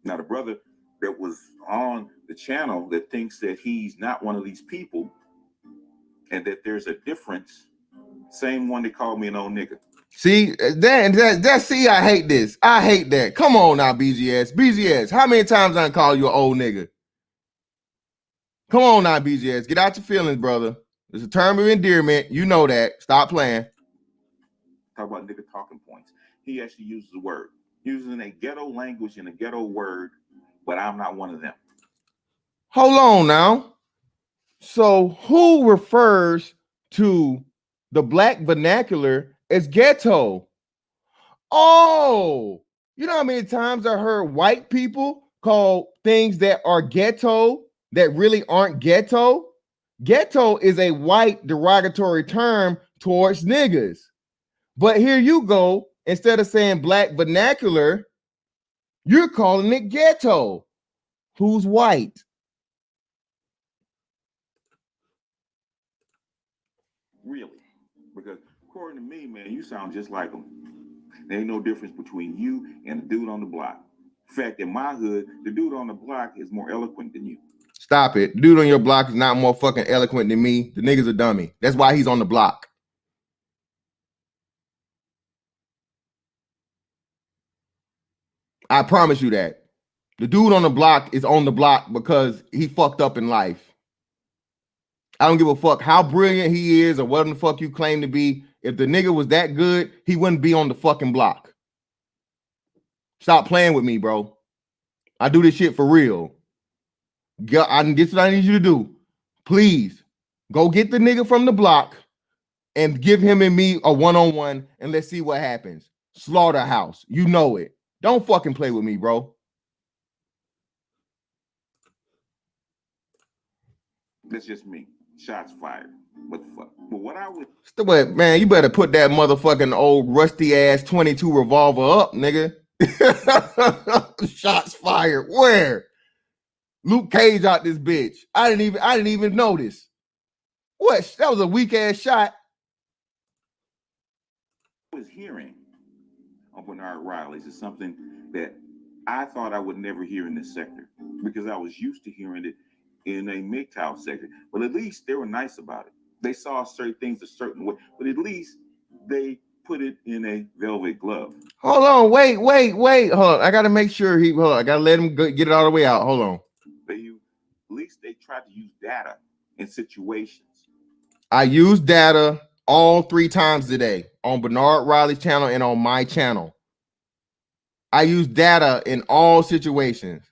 Now, the brother that was on the channel that thinks that he's not one of these people and that there's a difference, same one that called me an old nigga. See, see, I hate this. I hate that. Come on now, BGS. BGS, how many times I call you an old nigga? Come on now, BGS. Get out your feelings, brother. It's a term of endearment. You know that. Stop playing. Talk about nigga talking points. He actually uses the word, using a ghetto language and a ghetto word, but I'm not one of them. Hold on now. So who refers to the black vernacular as ghetto? Oh, you know how many times I heard white people call things that are ghetto that really aren't ghetto? Ghetto is a white derogatory term towards niggas. But here you go, instead of saying black vernacular, you're calling it ghetto. Who's white? Really? Because according to me, man, you sound just like them. There ain't no difference between you and the dude on the block. In fact, in my hood, the dude on the block is more eloquent than you. Stop it. Dude on your block is not more fucking eloquent than me. The nigga's a dummy. That's why he's on the block. I promise you that. The dude on the block is on the block because he fucked up in life. I don't give a fuck how brilliant he is or what the fuck you claim to be. If the nigga was that good, he wouldn't be on the fucking block. Stop playing with me, bro. I do this shit for real. This is what I need you to do. Please, go get the nigga from the block and give him and me a one-on-one and let's see what happens. Slaughterhouse. You know it. Don't fucking play with me, bro. That's just me. Shots fired. What the fuck? But what I would... Man, you better put that motherfucking old rusty-ass 22 revolver up, nigga. Shots fired. Where? Luke Cage out this bitch. I didn't even notice. What? That was a weak-ass shot. I was hearing on Bernard Riley's is something that I thought I would never hear in this sector because I was used to hearing it in a MGTOW sector. But at least they were nice about it. They saw certain things a certain way, but at least they put it in a velvet glove. Hold on, wait. Hold on. I gotta make sure I gotta let him get it all the way out. Hold on. At least they tried to use data in situations. I use data all 3 times today on Bernard Riley's channel and on my channel. I use data in all situations.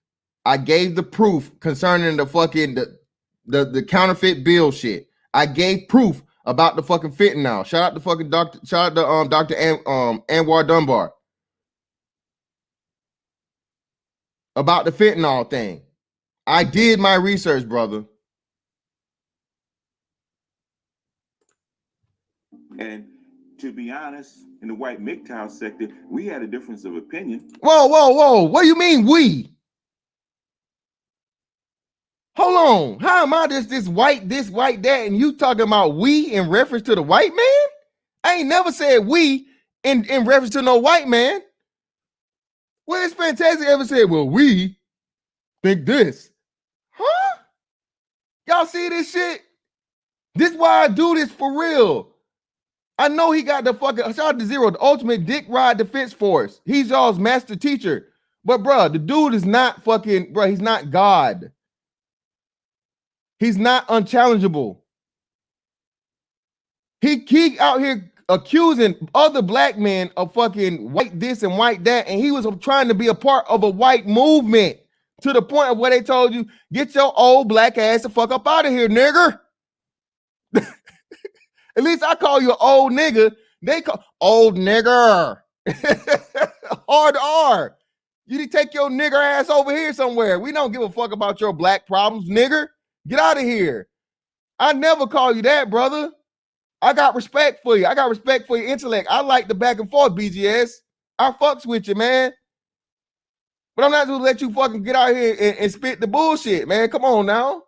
I gave the proof concerning the fucking the counterfeit bill shit. I gave proof about the fucking fentanyl. Shout out to fucking Dr. Anwar Dunbar about the fentanyl thing. I did my research, brother. And to be honest, in the white MGTOW sector, we had a difference of opinion. Whoa. What do you mean we? Hold on. How am I this white, that, and you talking about we in reference to the white man? I ain't never said we in reference to no white man. Where's Fantastic ever said, well, we think this? Huh? Y'all see this shit? This is why I do this for real. I know he got the fucking, shout out to Zero, the ultimate dick ride defense force. He's y'all's master teacher. But bro, the dude is not fucking, bro, he's not God. He's not unchallengeable. He out here accusing other black men of fucking white this and white that, and he was trying to be a part of a white movement to the point of where they told you, get your old black ass the fuck up out of here, nigger. At least I call you an old nigga. They call old nigger. Hard R. You need to take your nigger ass over here somewhere. We don't give a fuck about your black problems, nigger. Get out of here. I never call you that, brother. I got respect for you. I got respect for your intellect. I like the back and forth, BGS. I fucks with you, man. But I'm not gonna let you fucking get out here and spit the bullshit, man. Come on now.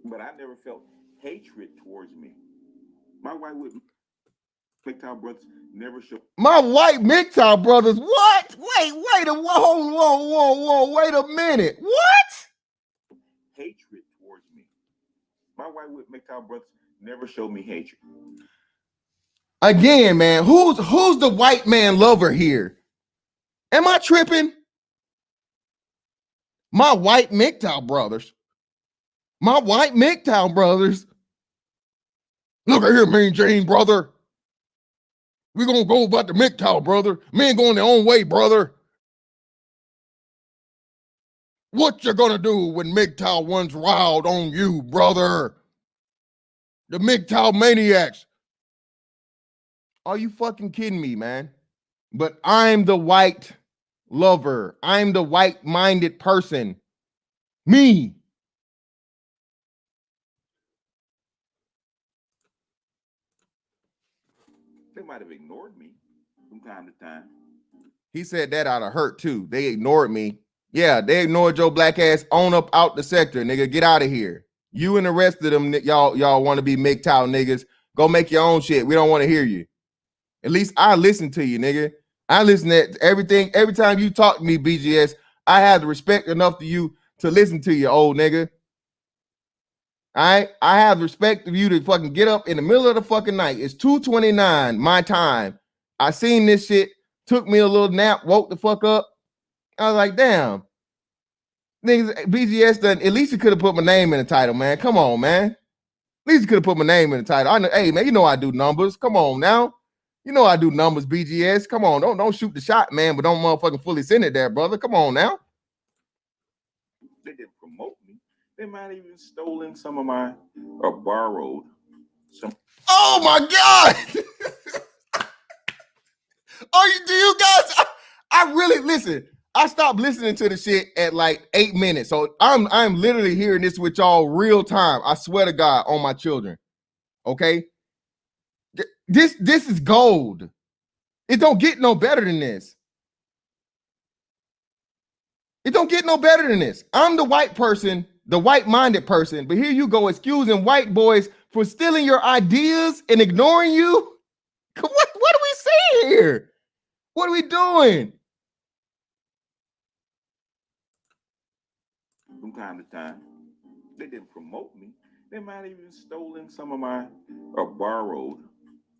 But I never felt hatred towards me. My white MGTOW brothers never show. My white MGTOW brothers, what? Wait a minute. What? Hatred towards me. My white MGTOW brothers never showed me hatred. Again, man, who's the white man lover here? Am I tripping? My white MGTOW brothers. My white MGTOW brothers. Look at here, Mean Jane, brother. We're going to go about the MGTOW, brother. Men going their own way, brother. What you going to do when MGTOW runs wild on you, brother? The MGTOW maniacs. Are you fucking kidding me, man? But I'm the white lover. I'm the white-minded person. Me. They might have ignored me from time to time. He said that out of hurt too. They ignored me. Yeah, they ignored your black ass on up out the sector, nigga. Get out of here. You and the rest of them, y'all want to be MGTOW niggas. Go make your own shit. We don't want to hear you. At least I listen to you, nigga. I listen to everything. Every time you talk to me, BGS, I have the respect enough to you to listen to you, old nigga. All right? I have respect of you to fucking get up in the middle of the fucking night. It's 2:29 my time. I seen this shit, took me a little nap, woke the fuck up. I was like, damn. Niggas, BGS done, at least you could have put my name in the title, man. Come on, man. At least you could have put my name in the title. I know, hey, man, you know I do numbers. Come on now. You know I do numbers, BGS. Come on, don't shoot the shot, man, but don't motherfucking fully send it there, brother. Come on now. They didn't promote me. They might have even stolen some of my, or borrowed some. Oh my God. Do you guys? I really listen. I stopped listening to the shit at like 8 minutes. So I'm literally hearing this with y'all real time. I swear to God on my children. Okay. This is gold. It don't get no better than this. It don't get no better than this. I'm the white person, the white-minded person, but here you go excusing white boys for stealing your ideas and ignoring you. What are we saying here? What are we doing? From time to time, they didn't promote me. They might have even stolen some of my, or borrowed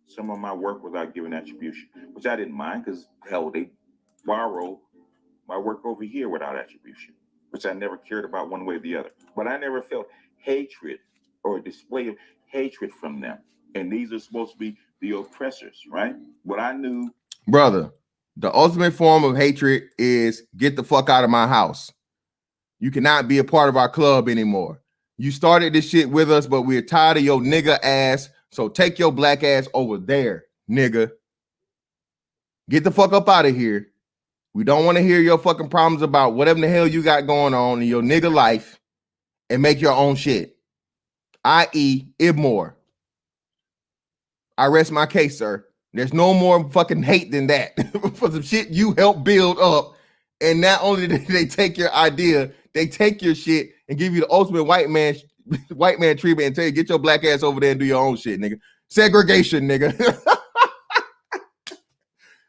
some of my work without giving attribution, which I didn't mind because, hell, they borrow my work over here without attribution, which I never cared about one way or the other. But I never felt hatred or a display of hatred from them. And these are supposed to be the oppressors, right? What I knew. Brother, the ultimate form of hatred is get the fuck out of my house. You cannot be a part of our club anymore. You started this shit with us, but we're tired of your nigga ass. So take your black ass over there, nigga. Get the fuck up out of here. We don't want to hear your fucking problems about whatever the hell you got going on in your nigga life and make your own shit. I.e. Ibmore. I rest my case, sir. There's no more fucking hate than that for some shit you helped build up. And not only did they take your idea, they take your shit and give you the ultimate white man treatment and tell you, get your black ass over there and do your own shit, nigga. Segregation, nigga.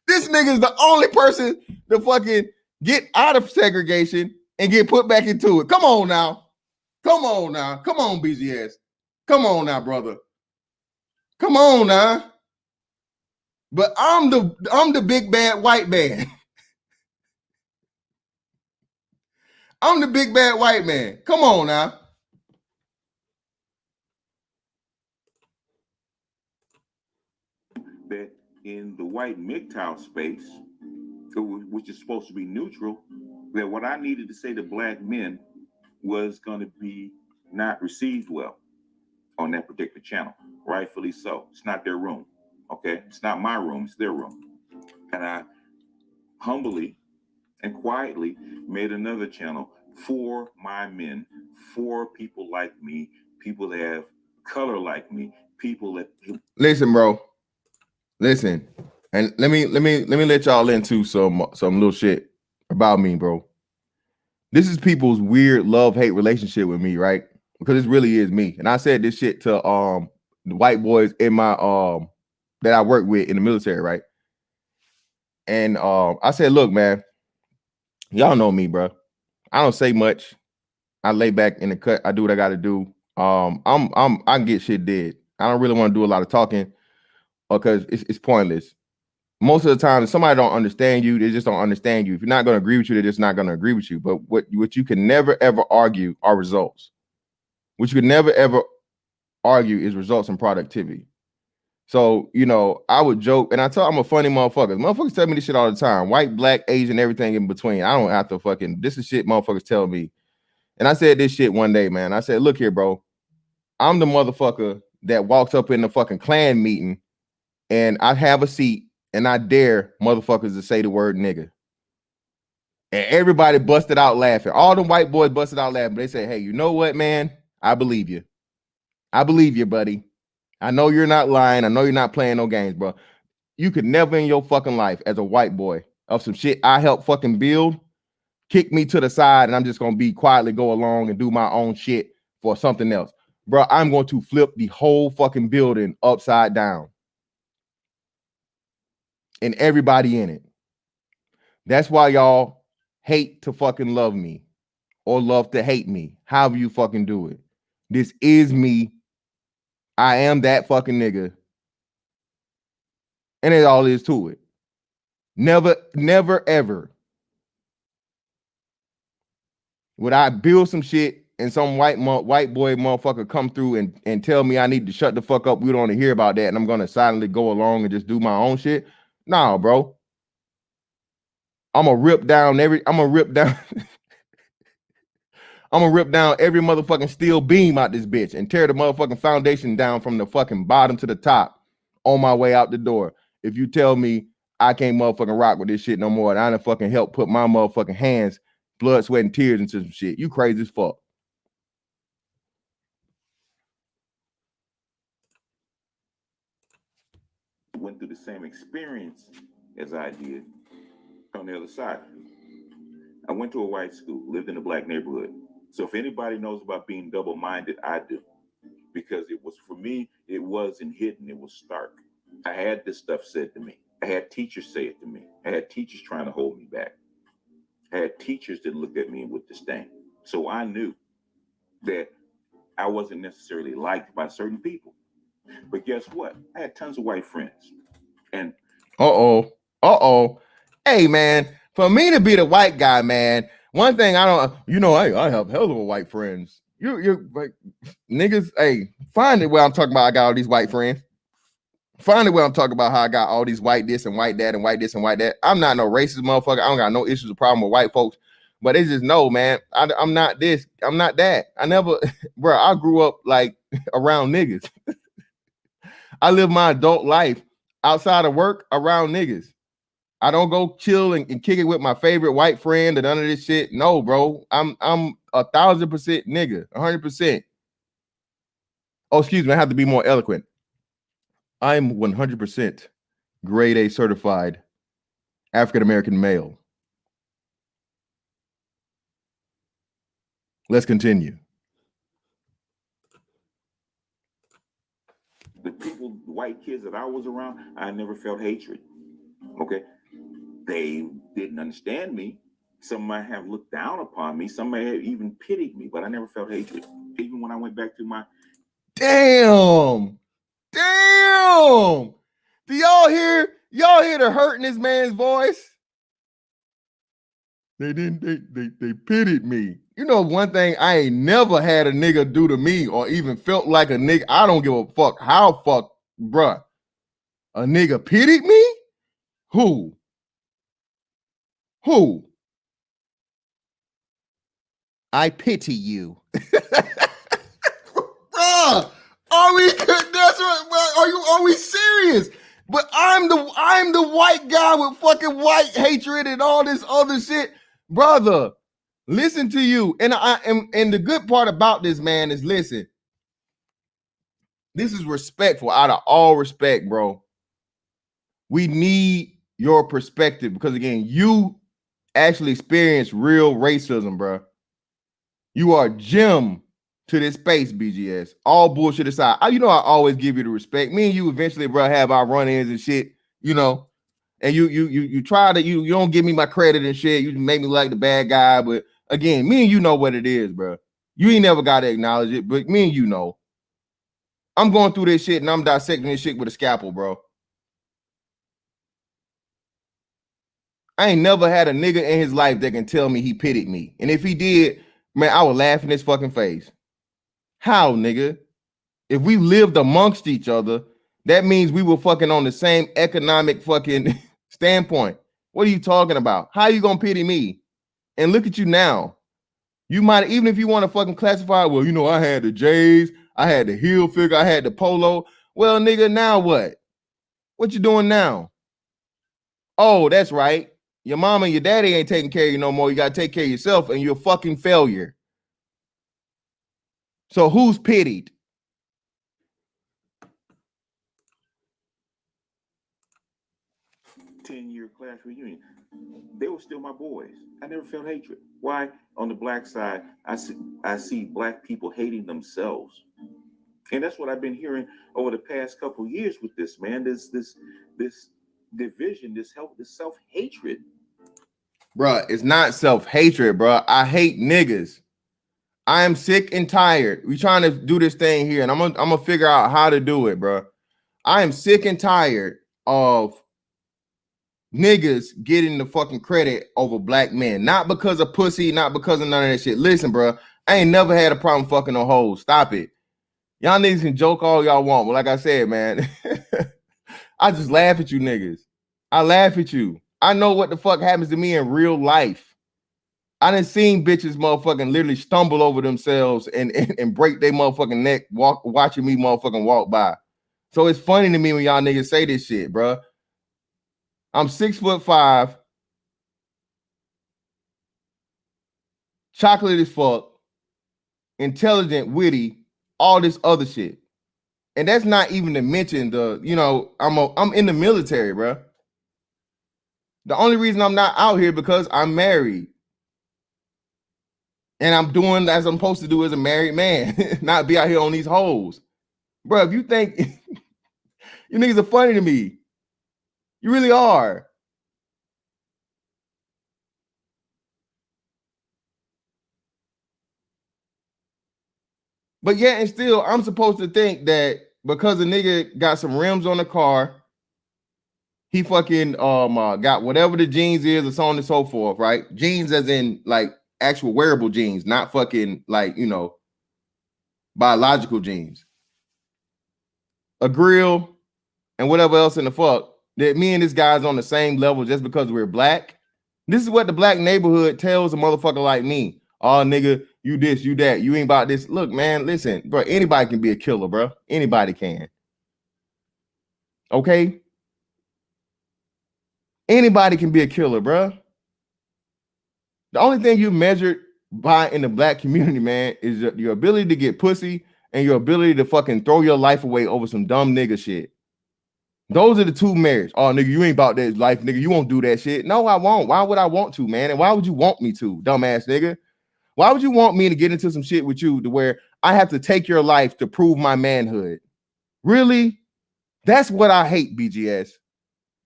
This nigga is the only person to fucking get out of segregation and get put back into it. Come on now. Come on now. Come on, BGS. Come on now, brother. Come on now. But I'm the big bad white man. I'm the big bad white man. Come on now. That in the white MGTOW space, which is supposed to be neutral, that what I needed to say to black men was going to be not received well on that particular channel. Rightfully so. It's not their room. Okay. It's not my room. It's their room. And I humbly and quietly made another channel for my men, for people like me, people that have color like me, people that listen, bro. Listen, and let me let y'all into some little shit about me, bro. This is people's weird love-hate relationship with me, right? Because it really is me. And I said this shit to the white boys in my that I work with in the military, right? And I said, look, man, y'all know me, bro. I don't say much. I lay back in the cut. I do what I got to do. I can get shit dead. I don't really want to do a lot of talking because it's pointless. Most of the time, if somebody don't understand you, they just don't understand you. If you're not going to agree with you, they're just not going to agree with you. But what you can never ever argue are results. What you can never ever argue is results and productivity. So, you know, I would joke, and I'm a funny motherfucker. Motherfuckers tell me this shit all the time. White, black, Asian, everything in between. I don't have to this is shit motherfuckers tell me. And I said this shit one day, man. I said, look here, bro. I'm the motherfucker that walks up in the fucking Klan meeting and I have a seat and I dare motherfuckers to say the word nigga. And everybody busted out laughing. All the white boys busted out laughing. But they say, hey, you know what, man? I believe you. I believe you, buddy. I know you're not lying. I know you're not playing no games, bro. You could never in your fucking life as a white boy of some shit I helped fucking build, kick me to the side and I'm just going to be quietly go along and do my own shit for something else. Bro, I'm going to flip the whole fucking building upside down. And everybody in it. That's why y'all hate to fucking love me or love to hate me. However you fucking do it. This is me. I am that fucking nigga. And it all is to it. Never, ever would I build some shit and some white boy motherfucker come through and tell me I need to shut the fuck up. We don't want to hear about that. And I'm going to silently go along and just do my own shit. Nah, bro. I'm going to rip down every motherfucking steel beam out this bitch and tear the motherfucking foundation down from the fucking bottom to the top on my way out the door. If you tell me I can't motherfucking rock with this shit no more and I done fucking help put my motherfucking hands, blood, sweat, and tears into some shit, you crazy as fuck. went through the same experience as I did on the other side. I went to a white school, lived in a black neighborhood. So if anybody knows about being double-minded, I do. Because it was, for me, it wasn't hidden, it was stark. I had this stuff said to me. I had teachers say it to me. I had teachers trying to hold me back. I had teachers that looked at me with disdain. So I knew that I wasn't necessarily liked by certain people. But guess what? I had tons of white friends. And hey, man, for me to be the white guy, man, one thing I don't, you know, I have hell of a white friends. You're like niggas. Hey, find it where I'm talking about. I got all these white friends. Find it where I'm talking about how I got all these white this and white that and white this and white that. I'm not no racist motherfucker. I don't got no issues or problem with white folks. But they just know, man, I'm not this. I'm not that. I never, bro. I grew up like around niggas. I live my adult life outside of work around niggas. I don't go chill and kick it with my favorite white friend and none of this shit. No, bro. I'm 1,000% nigga, 100%. Oh, excuse me. I have to be more eloquent. I'm 100% grade A certified African-American male. Let's continue. The people, white kids that I was around, I never felt hatred. Okay. They didn't understand me. Some might have looked down upon me. Some may have even pitied me, but I never felt hatred. Even when I went back to my damn. Do y'all hear the hurt in this man's voice? They pitied me. You know, one thing I ain't never had a nigga do to me or even felt like a nigga. I don't give a fuck how bruh. A nigga pitied me? Who? I pity you. Bruh, are we that's right, are we serious? But I'm the white guy with fucking white hatred and all this other shit. Brother, listen to you. And and the good part about this, man, is listen. This is respectful out of all respect, bro. We need your perspective because again, you actually experience real racism, bro. You are a gem to this space, BGS. All bullshit aside, you know I always give you the respect. Me and you eventually, bro, have our run-ins and shit, you know. And you try to you don't give me my credit and shit. You make me like the bad guy, but again, me and you know what it is, bro. You ain't never got to acknowledge it, but me and you know. I'm going through this shit and I'm dissecting this shit with a scalpel, bro. I ain't never had a nigga in his life that can tell me he pitied me. And if he did, man, I would laugh in his fucking face. How, nigga? If we lived amongst each other, that means we were fucking on the same economic fucking standpoint. What are you talking about? How are you gonna pity me? And look at you now. You might, even if you want to fucking classify, well, you know, I had the J's, I had the heel figure, I had the polo. Well, nigga, now what? What you doing now? Oh, that's right. Your mama and your daddy ain't taking care of you no more. You got to take care of yourself, and you're a fucking failure. So who's pitied? Ten-year class reunion. They were still my boys. I never felt hatred. Why? On the black side, I see black people hating themselves. And that's what I've been hearing over the past couple of years with this, man. This division, this self-hatred. Bruh, it's not self-hatred, bruh. I hate niggas. I am sick and tired. We trying to do this thing here, and I'm gonna figure out how to do it, bruh. I am sick and tired of niggas getting the fucking credit over black men. Not because of pussy, not because of none of that shit. Listen, bruh, I ain't never had a problem fucking no hoes. Stop it. Y'all niggas can joke all y'all want, but like I said, man, I just laugh at you niggas. I laugh at you. I know what the fuck happens to me in real life. I done seen bitches motherfucking literally stumble over themselves and break their motherfucking neck watching me motherfucking walk by. So it's funny to me when y'all niggas say this shit, bro. I'm 6'5", chocolate as fuck, intelligent, witty, all this other shit. And that's not even to mention the, you know, I'm in the military, bro. The only reason I'm not out here because I'm married. And I'm doing as I'm supposed to do as a married man, not be out here on these hoes. Bro, if you think you niggas are funny to me, you really are. But yet and still, I'm supposed to think that because a nigga got some rims on the car, he fucking got whatever the jeans is or so on and so forth, right? Jeans as in like actual wearable jeans, not fucking like, you know, biological jeans. A grill and whatever else in the fuck, that me and this guy's on the same level just because we're black. This is what the black neighborhood tells a motherfucker like me. Oh, nigga, you this, you that. You ain't about this. Look, man, listen, bro, anybody can be a killer, bro. Anybody can. Okay? Anybody can be a killer, bro. The only thing you measured by in the black community, man, is your ability to get pussy and your ability to fucking throw your life away over some dumb nigga shit. Those are the two marriages. Oh, nigga, you ain't about that life, nigga. You won't do that shit. No, I won't. Why would I want to, man? And why would you want me to, dumbass nigga? Why would you want me to get into some shit with you to where I have to take your life to prove my manhood? Really? That's what I hate, BGS.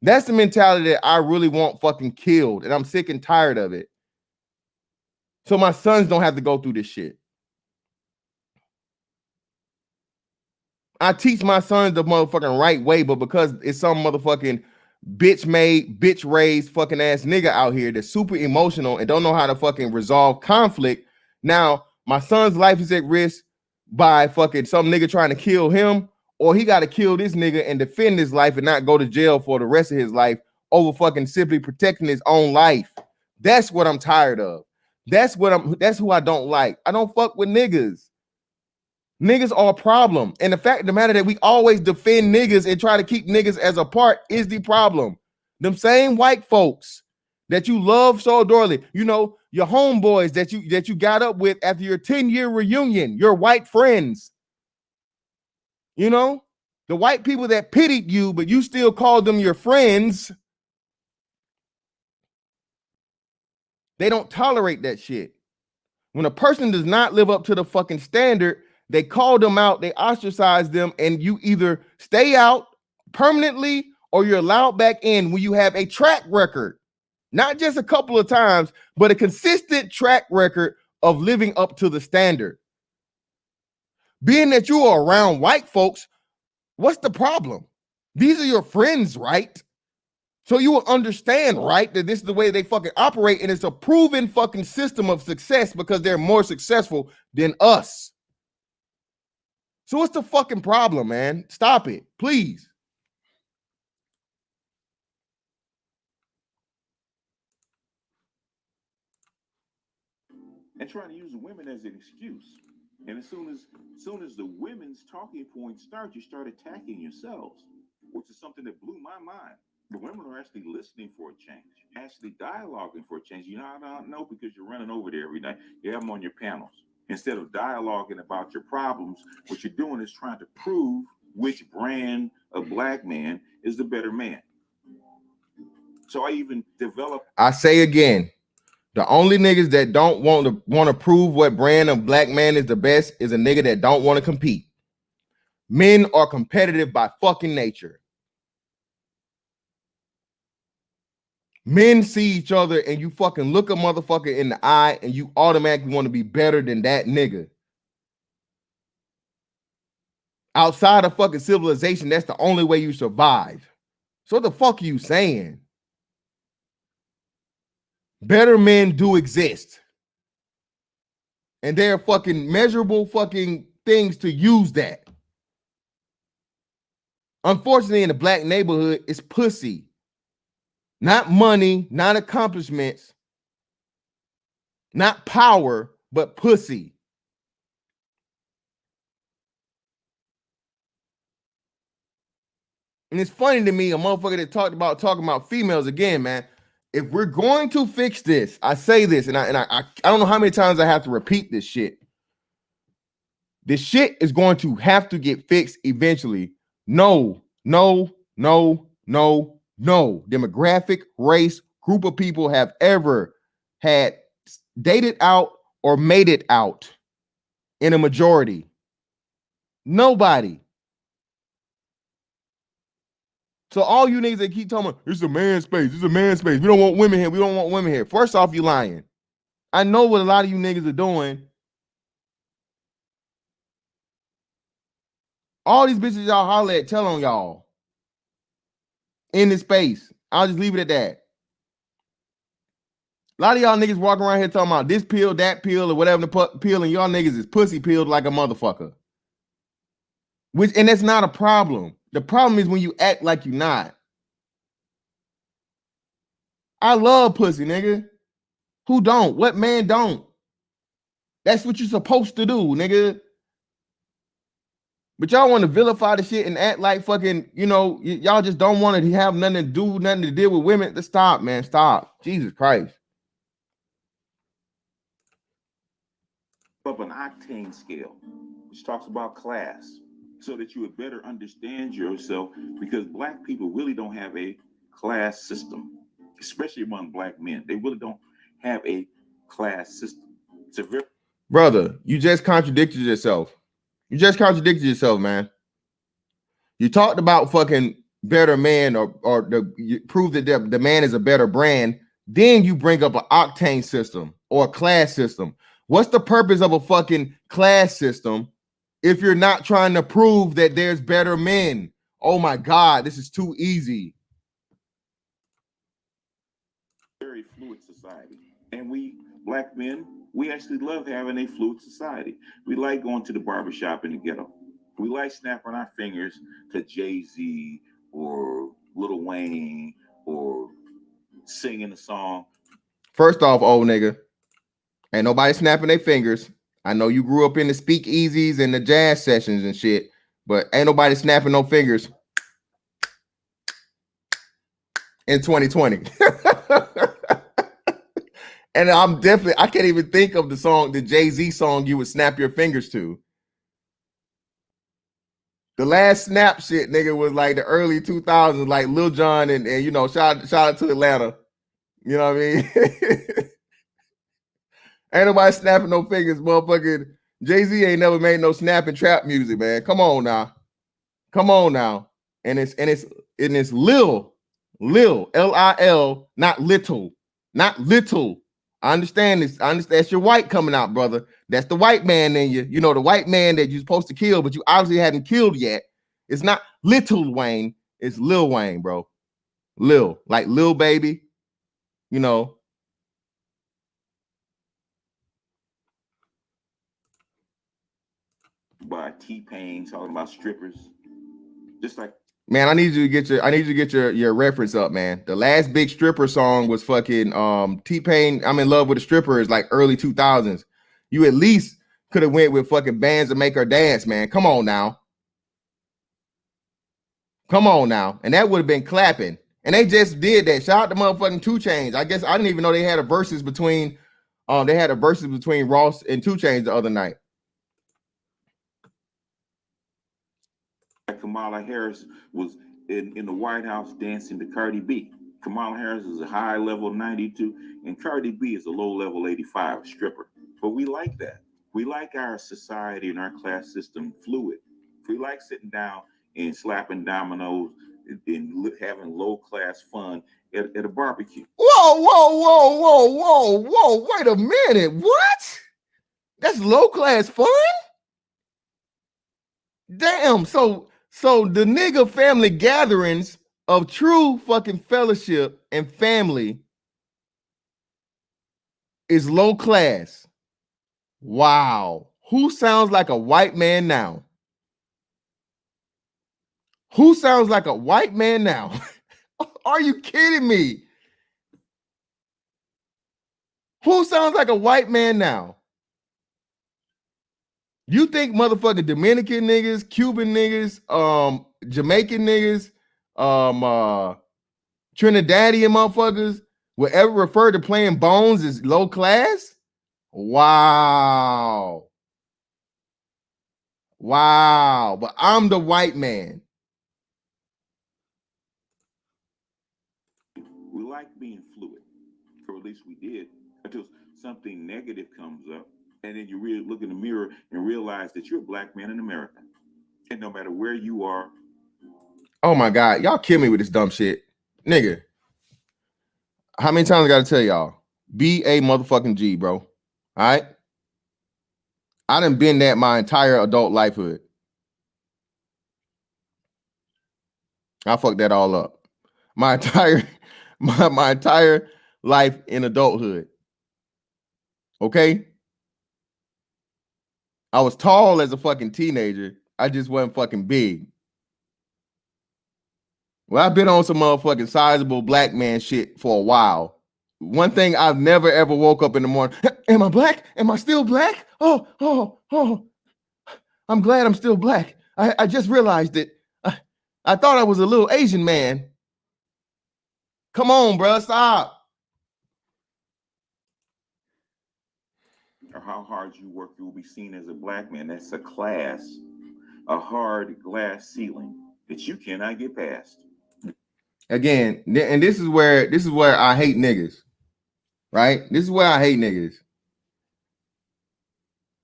That's the mentality that I really want fucking killed, and I'm sick and tired of it. So my sons don't have to go through this shit. I teach my sons the motherfucking right way, but because it's some motherfucking bitch made, bitch raised fucking ass nigga out here that's super emotional and don't know how to fucking resolve conflict. Now my son's life is at risk by fucking some nigga trying to kill him, or he got to kill this nigga and defend his life and not go to jail for the rest of his life over fucking simply protecting his own life. That's what I'm tired of. That's who I don't like. I don't fuck with niggas. Niggas are a problem. And the fact of the matter that we always defend niggas and try to keep niggas as a part is the problem. Them same white folks that you love so adorably, you know, your homeboys that you got up with after your 10-year reunion, your white friends, you know, the white people that pitied you, but you still called them your friends. They don't tolerate that shit. When a person does not live up to the fucking standard, they call them out, they ostracize them, and you either stay out permanently or you're allowed back in when you have a track record. Not just a couple of times, but a consistent track record of living up to the standard. Being that you are around white folks, what's the problem? These are your friends, right? So you will understand, right, that this is the way they fucking operate, and it's a proven fucking system of success because they're more successful than us. So what's the fucking problem, man? Stop it, please. And trying to use women as an excuse. And as soon as the women's talking points start, you start attacking yourselves, which is something that blew my mind. The women are actually listening for a change, actually dialoguing for a change. You know, I don't know because you're running over there every night. You have them on your panels. Instead of dialoguing about your problems, what you're doing is trying to prove which brand of black man is the better man. So I even developed. I say again, the only niggas that don't want to prove what brand of black man is the best is a nigga that don't want to compete. Men are competitive by fucking nature. Men see each other and you fucking look a motherfucker in the eye and you automatically want to be better than that nigga. Outside of fucking civilization, that's the only way you survive. So what the fuck are you saying? Better men do exist. And there are fucking measurable fucking things to use that. Unfortunately, in the black neighborhood, it's pussy. Not money, not accomplishments, not power, but pussy. And it's funny to me, a motherfucker that talking about females again, man. If we're going to fix this, I say this, and I don't know how many times I have to repeat this shit. This shit is going to have to get fixed eventually. No demographic, race, group of people have ever had dated out or made it out in a majority. Nobody. So all you niggas that keep talking about, it's a man space, it's a man space. We don't want women here. We don't want women here. First off, you lying. I know what a lot of you niggas are doing. All these bitches y'all holler at, tell on y'all. In this space. I'll just leave it at that. A lot of y'all niggas walking around here talking about this pill, that pill, or whatever the pill, and y'all niggas is pussy peeled like a motherfucker. And that's not a problem. The problem is when you act like you're not. I love pussy, nigga. Who don't? What man don't? That's what you're supposed to do, nigga. But y'all want to vilify the shit and act like fucking, you know, y'all just don't want to have nothing to do, nothing to deal with women. Stop, man. Stop. Jesus Christ. Up an octane scale, which talks about class, so that you would better understand yourself, because black people really don't have a class system, especially among black men. They really don't have a class system. It's a very brother, you just contradicted yourself. You just contradicted yourself, man. You talked about fucking better man or you prove that the man is a better brand. Then you bring up an octane system or a class system. What's the purpose of a fucking class system if you're not trying to prove that there's better men? Oh my God, this is too easy. Very fluid society. And we, black men, we actually love having a fluid society. We like going to the barbershop in the ghetto. We like snapping our fingers to Jay-Z or Lil Wayne or singing a song. First off, old nigga, Ain't nobody snapping their fingers. I know you grew up in the speakeasies and the jazz sessions and shit, but ain't nobody snapping no fingers in 2020. And I can't even think of the Jay-Z song you would snap your fingers to. The last snap shit, nigga, was like the early 2000s, like Lil Jon and you know, shout out to Atlanta. You know what I mean? Ain't nobody snapping no fingers, motherfucking Jay-Z ain't never made no snapping trap music, man. Come on now. And it's Lil, Lil, not little, not little. I understand this. I understand that's your white coming out, brother. That's the white man in you. You know, the white man that you're supposed to kill, but you obviously hadn't killed yet. It's not Little Wayne, it's Lil Wayne, bro. Lil, like Lil Baby, you know. By T-Pain talking about strippers. Just like, man, I need you to get your reference up, man. The last big stripper song was fucking T-Pain. I'm in love with a stripper is like early 2000s. You at least could have went with fucking bands to make her dance, man. Come on now. And that would have been clapping. And they just did that. Shout out to motherfucking 2 Chainz. I guess I didn't even know they had a versus between Ross and 2 Chainz the other night. Kamala Harris was in the White House dancing to Cardi B. Kamala Harris is a high level 92, and Cardi B is a low level 85 stripper. But we like that. We like our society and our class system fluid. We like sitting down and slapping dominoes and having low class fun at a barbecue. Whoa. Wait a minute. What? That's low class fun? Damn. So the nigga family gatherings of true fucking fellowship and family is low class. Wow. Who sounds like a white man now? Who sounds like a white man now? Are you kidding me? Who sounds like a white man now? You think motherfucking Dominican niggas, Cuban niggas, Jamaican niggas, Trinidadian motherfuckers will ever refer to playing bones as low class? Wow. But I'm the white man. We like being fluid, or at least we did, until something negative comes up, and then you really look in the mirror and realize that you're a black man in America. And no matter where you are. Oh my God, y'all kill me with this dumb shit. Nigga. How many times I gotta tell y'all? Be a motherfucking G, bro. All right? I done been that my entire adult lifehood. I fucked that all up. My entire life in adulthood. Okay? I was tall as a fucking teenager. I just wasn't fucking big. Well, I've been on some motherfucking sizable black man shit for a while. One thing I've never ever woke up in the morning. Am I black? Am I still black? Oh. I'm glad I'm still black. I just realized it. I thought I was a little Asian man. Come on, bro, stop. Or how hard you work, you will be seen as a black man. That's a class, a hard glass ceiling that you cannot get past. Again, and this is where I hate niggas, right? This is where I hate niggas.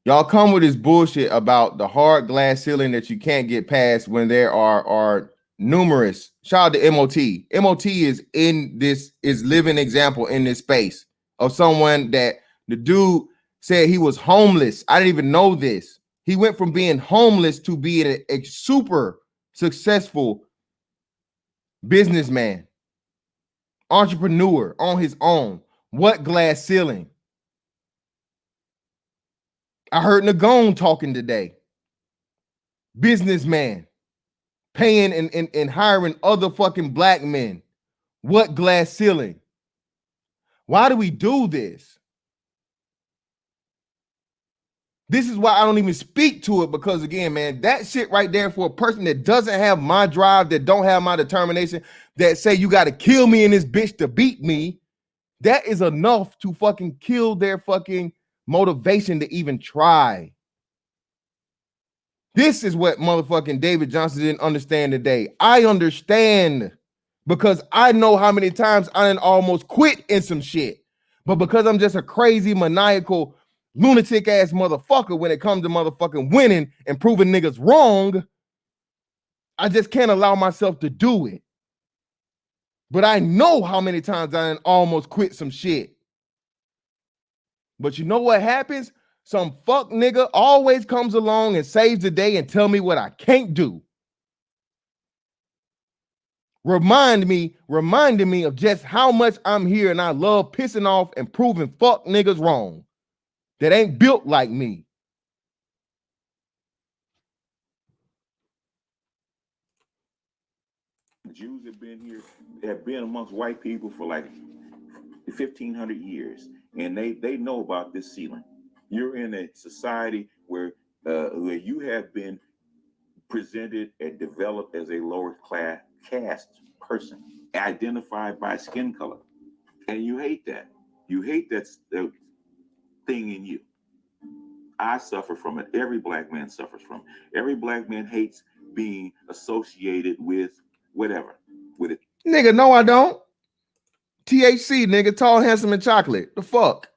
Y'all come with this bullshit about the hard glass ceiling that you can't get past when there are numerous. Shout out to MOT. MOT is living example in this space of someone that the dude said he was homeless. I didn't even know this. He went from being homeless to being a super successful businessman, entrepreneur on his own. What glass ceiling? I heard Nagone talking today. Businessman, paying and hiring other fucking black men. What glass ceiling? Why do we do this? This is why I don't even speak to it, because again, man, that shit right there, for a person that doesn't have my drive, that don't have my determination, that say you got to kill me in this bitch to beat me, that is enough to fucking kill their fucking motivation to even try. This is what motherfucking David Johnson didn't understand today. I understand, because I know how many times I done almost quit in some shit. But because I'm just a crazy, maniacal, lunatic ass motherfucker when it comes to motherfucking winning and proving niggas wrong, I just can't allow myself to do it. But I know how many times I done almost quit some shit. But you know what happens? Some fuck nigga always comes along and saves the day and tell me what I can't do. Reminding me of just how much I'm here and I love pissing off and proving fuck niggas wrong that ain't built like me. Jews have been amongst white people for like 1,500 years, and they know about this ceiling. You're in a society where you have been presented and developed as a lower class caste person, identified by skin color, and you hate that. You hate that thing in you. I suffer from it. Every black man suffers from it. Every black man hates being associated with whatever. With it. Nigga, no, I don't. THC, nigga, tall, handsome, and chocolate. The fuck?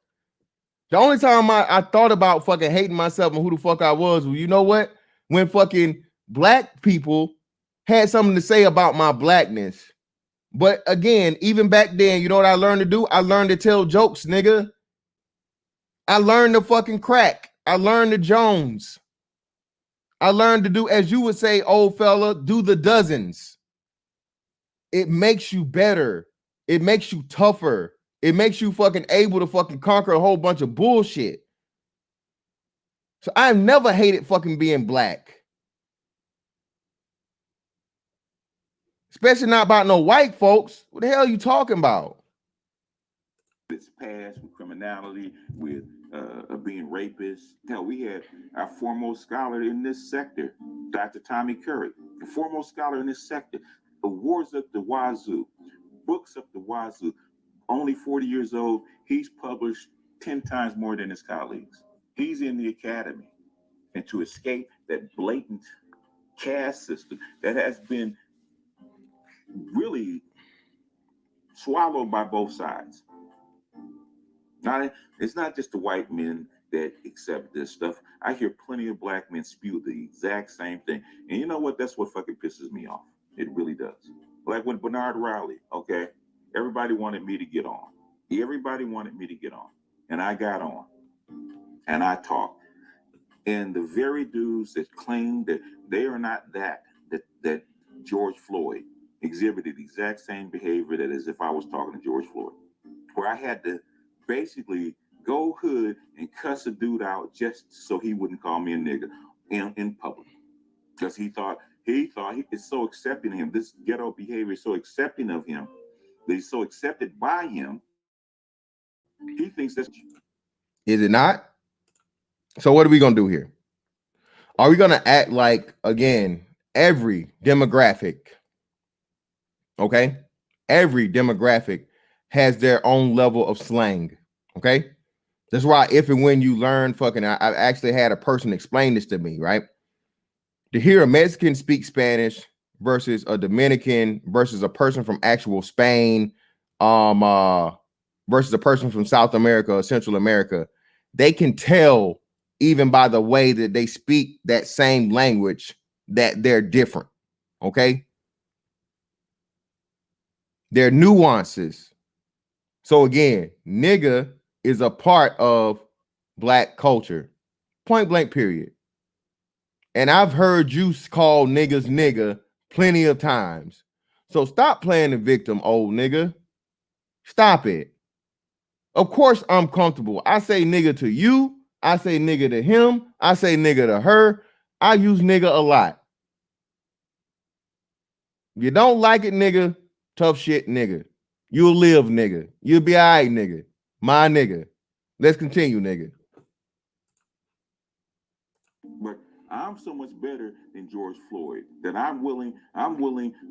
The only time I thought about fucking hating myself and who the fuck I was, well, you know what? When fucking black people had something to say about my blackness. But again, even back then, you know what I learned to do? I learned to tell jokes, nigga. I learned to fucking crack. I learned to Jones. I learned to do, as you would say, old fella, do the dozens. It makes you better. It makes you tougher. It makes you fucking able to fucking conquer a whole bunch of bullshit. So I've never hated fucking being black. Especially not about no white folks. What the hell are you talking about? Its past with criminality, with being rapists. Hell, we had our foremost scholar in this sector, Dr. Tommy Curry, the foremost scholar in this sector. Awards up the wazoo, books up the wazoo. Only 40 years old, he's published 10 times more than his colleagues. He's in the academy. And to escape that blatant caste system that has been really swallowed by both sides. Now, it's not just the white men that accept this stuff. I hear plenty of black men spew the exact same thing. And you know what? That's what fucking pisses me off. It really does. Like when Bernard Riley, okay, everybody wanted me to get on. Everybody wanted me to get on. And I got on. And I talked. And the very dudes that claim that they are not that George Floyd exhibited the exact same behavior that as if I was talking to George Floyd, where I had to basically go hood and cuss a dude out just so he wouldn't call me a nigga in public, because he thought he is so accepting of him. This ghetto behavior is so accepting of him that he's so accepted by him. He thinks that's. Is it not? So what are we gonna do here? Are we gonna act like, again, every demographic, okay? Every demographic has their own level of slang, okay? That's why if and when you learn fucking, I actually had a person explain this to me, right? To hear a Mexican speak Spanish versus a Dominican versus a person from actual Spain, versus a person from South America or Central America, they can tell even by the way that they speak that same language that they're different, okay? There are nuances. So again, nigga is a part of black culture, point blank period. And I've heard you call niggas nigga plenty of times. So stop playing the victim, old nigga. Stop it. Of course I'm comfortable. I say nigga to you. I say nigga to him. I say nigga to her. I use nigga a lot. If you don't like it, nigga, tough shit, nigga. You'll live, nigga. You'll be all right, nigga. My nigga. Let's continue, nigga. I'm so much better than George Floyd that I'm willing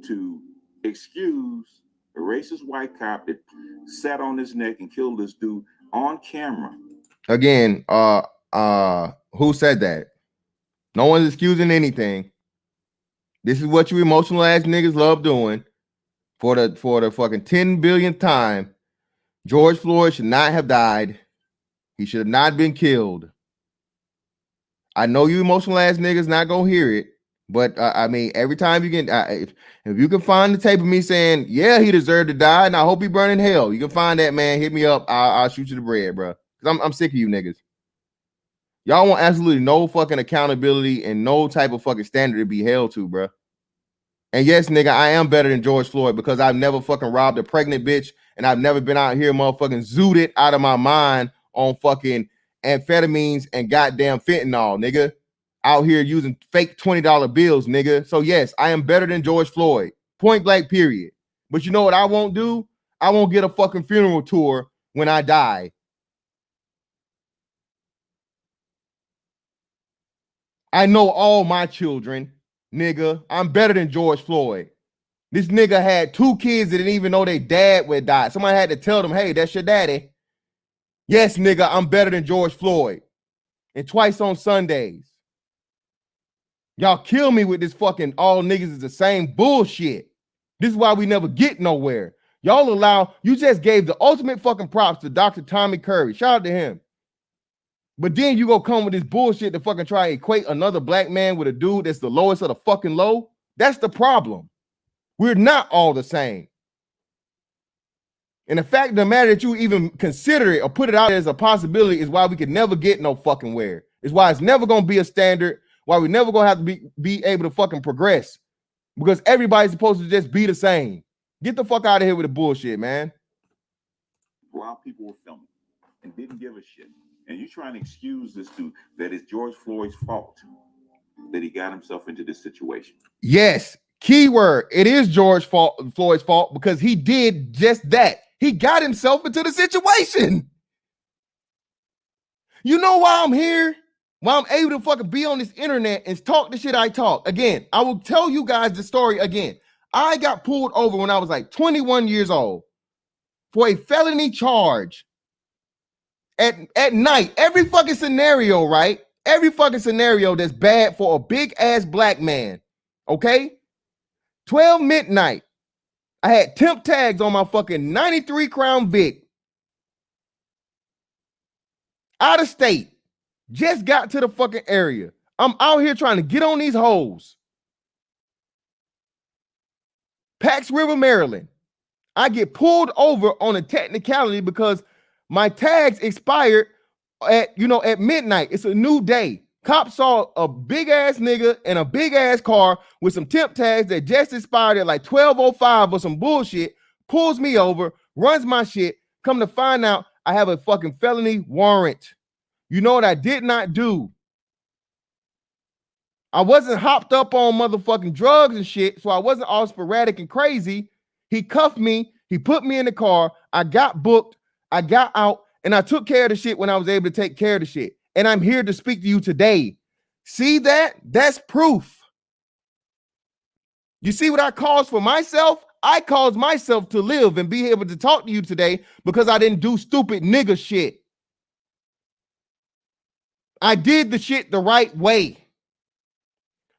to excuse a racist white cop that sat on his neck and killed this dude on camera. Again, who said that? No one's excusing anything. This is what you emotional ass niggas love doing for the fucking 10 billionth time. George Floyd should not have died. He should have not been killed. I know you emotional ass niggas not gonna hear it, but I mean, every time you can, if you can find the tape of me saying, yeah, he deserved to die, and I hope he burn in hell, you can find that, man. Hit me up. I'll shoot you the bread, bro. Because I'm sick of you niggas. Y'all want absolutely no fucking accountability and no type of fucking standard to be held to, bro. And yes, nigga, I am better than George Floyd because I've never fucking robbed a pregnant bitch, and I've never been out here motherfucking zooted out of my mind on fucking amphetamines and goddamn fentanyl, nigga. Out here using fake $20 bills, nigga. So yes, I am better than George Floyd. Point blank, period. But you know what I won't do? I won't get a fucking funeral tour when I die. I know all my children, nigga. I'm better than George Floyd. This nigga had 2 kids that didn't even know their dad would die. Somebody had to tell them, hey, that's your daddy. Yes, nigga, I'm better than George Floyd. And twice on Sundays. Y'all kill me with this fucking all niggas is the same bullshit. This is why we never get nowhere. Y'all you just gave the ultimate fucking props to Dr. Tommy Curry. Shout out to him. But then you go come with this bullshit to fucking try to equate another black man with a dude that's the lowest of the fucking low. That's the problem. We're not all the same. And the fact of the matter that you even consider it or put it out as a possibility is why we could never get no fucking where. It's why it's never going to be a standard, why we never going to have to be able to fucking progress. Because everybody's supposed to just be the same. Get the fuck out of here with the bullshit, man. While people were filming and didn't give a shit. And you trying to excuse this dude that it's George Floyd's fault that he got himself into this situation. Yes. Keyword, it is George Floyd's fault because he did just that. He got himself into the situation. You know why I'm here? Why I'm able to fucking be on this internet and talk the shit I talk. Again, I will tell you guys the story again. I got pulled over when I was like 21 years old for a felony charge at night. Every fucking scenario, right? Every fucking scenario that's bad for a big ass black man. Okay? 12 midnight. I had temp tags on my fucking 93 Crown Vic. Out of state. Just got to the fucking area. I'm out here trying to get on these hoes. Pax River, Maryland. I get pulled over on a technicality because my tags expired at midnight. It's a new day. Cops saw a big ass nigga in a big ass car with some temp tags that just expired at like 12:05 or some bullshit, pulls me over, runs my shit. Come to find out, I have a fucking felony warrant. You know what I did not do? I wasn't hopped up on motherfucking drugs and shit, so I wasn't all sporadic and crazy. He cuffed me. He put me in the car. I got booked. I got out, and I took care of the shit when I was able to take care of the shit. And I'm here to speak to you today. See that? That's proof. You see what I caused for myself? I caused myself to live and be able to talk to you today because I didn't do stupid nigga shit. I did the shit the right way.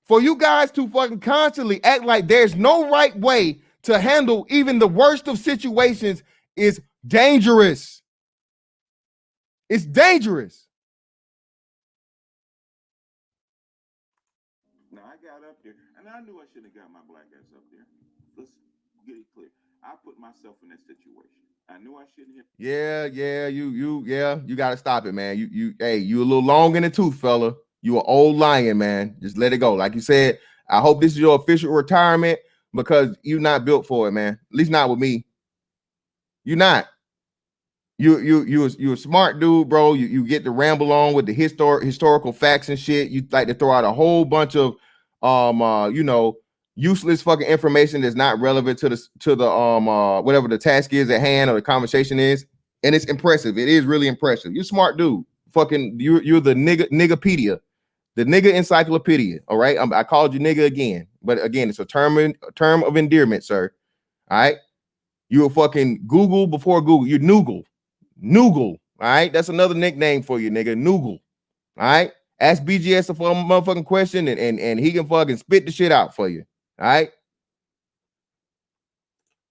For you guys to fucking constantly act like there's no right way to handle even the worst of situations is dangerous. It's dangerous. Now I got up there, and I knew I shouldn't have got my black ass up there. Let's get it clear. I put myself in that situation. I knew I shouldn't have. You gotta stop it, man. You a little long in the tooth, fella. You an old lion, man. Just let it go. Like you said, I hope this is your official retirement because you're not built for it, man. At least not with me. You're not. You a smart dude, bro. You get to ramble on with the historical facts and shit. You like to throw out a whole bunch of useless fucking information that's not relevant to the whatever the task is at hand or the conversation is. And it's impressive. It is really impressive. You're a smart dude. Fucking you're the niggapedia. The nigga encyclopedia. All right. I called you nigga again, but again, it's a term of endearment, sir. All right. You a fucking Google before Google. You're Noogle. Noogle. All right. That's another nickname for you, nigga. Noogle. All right. Ask BGS a motherfucking question and he can fucking spit the shit out for you. All right.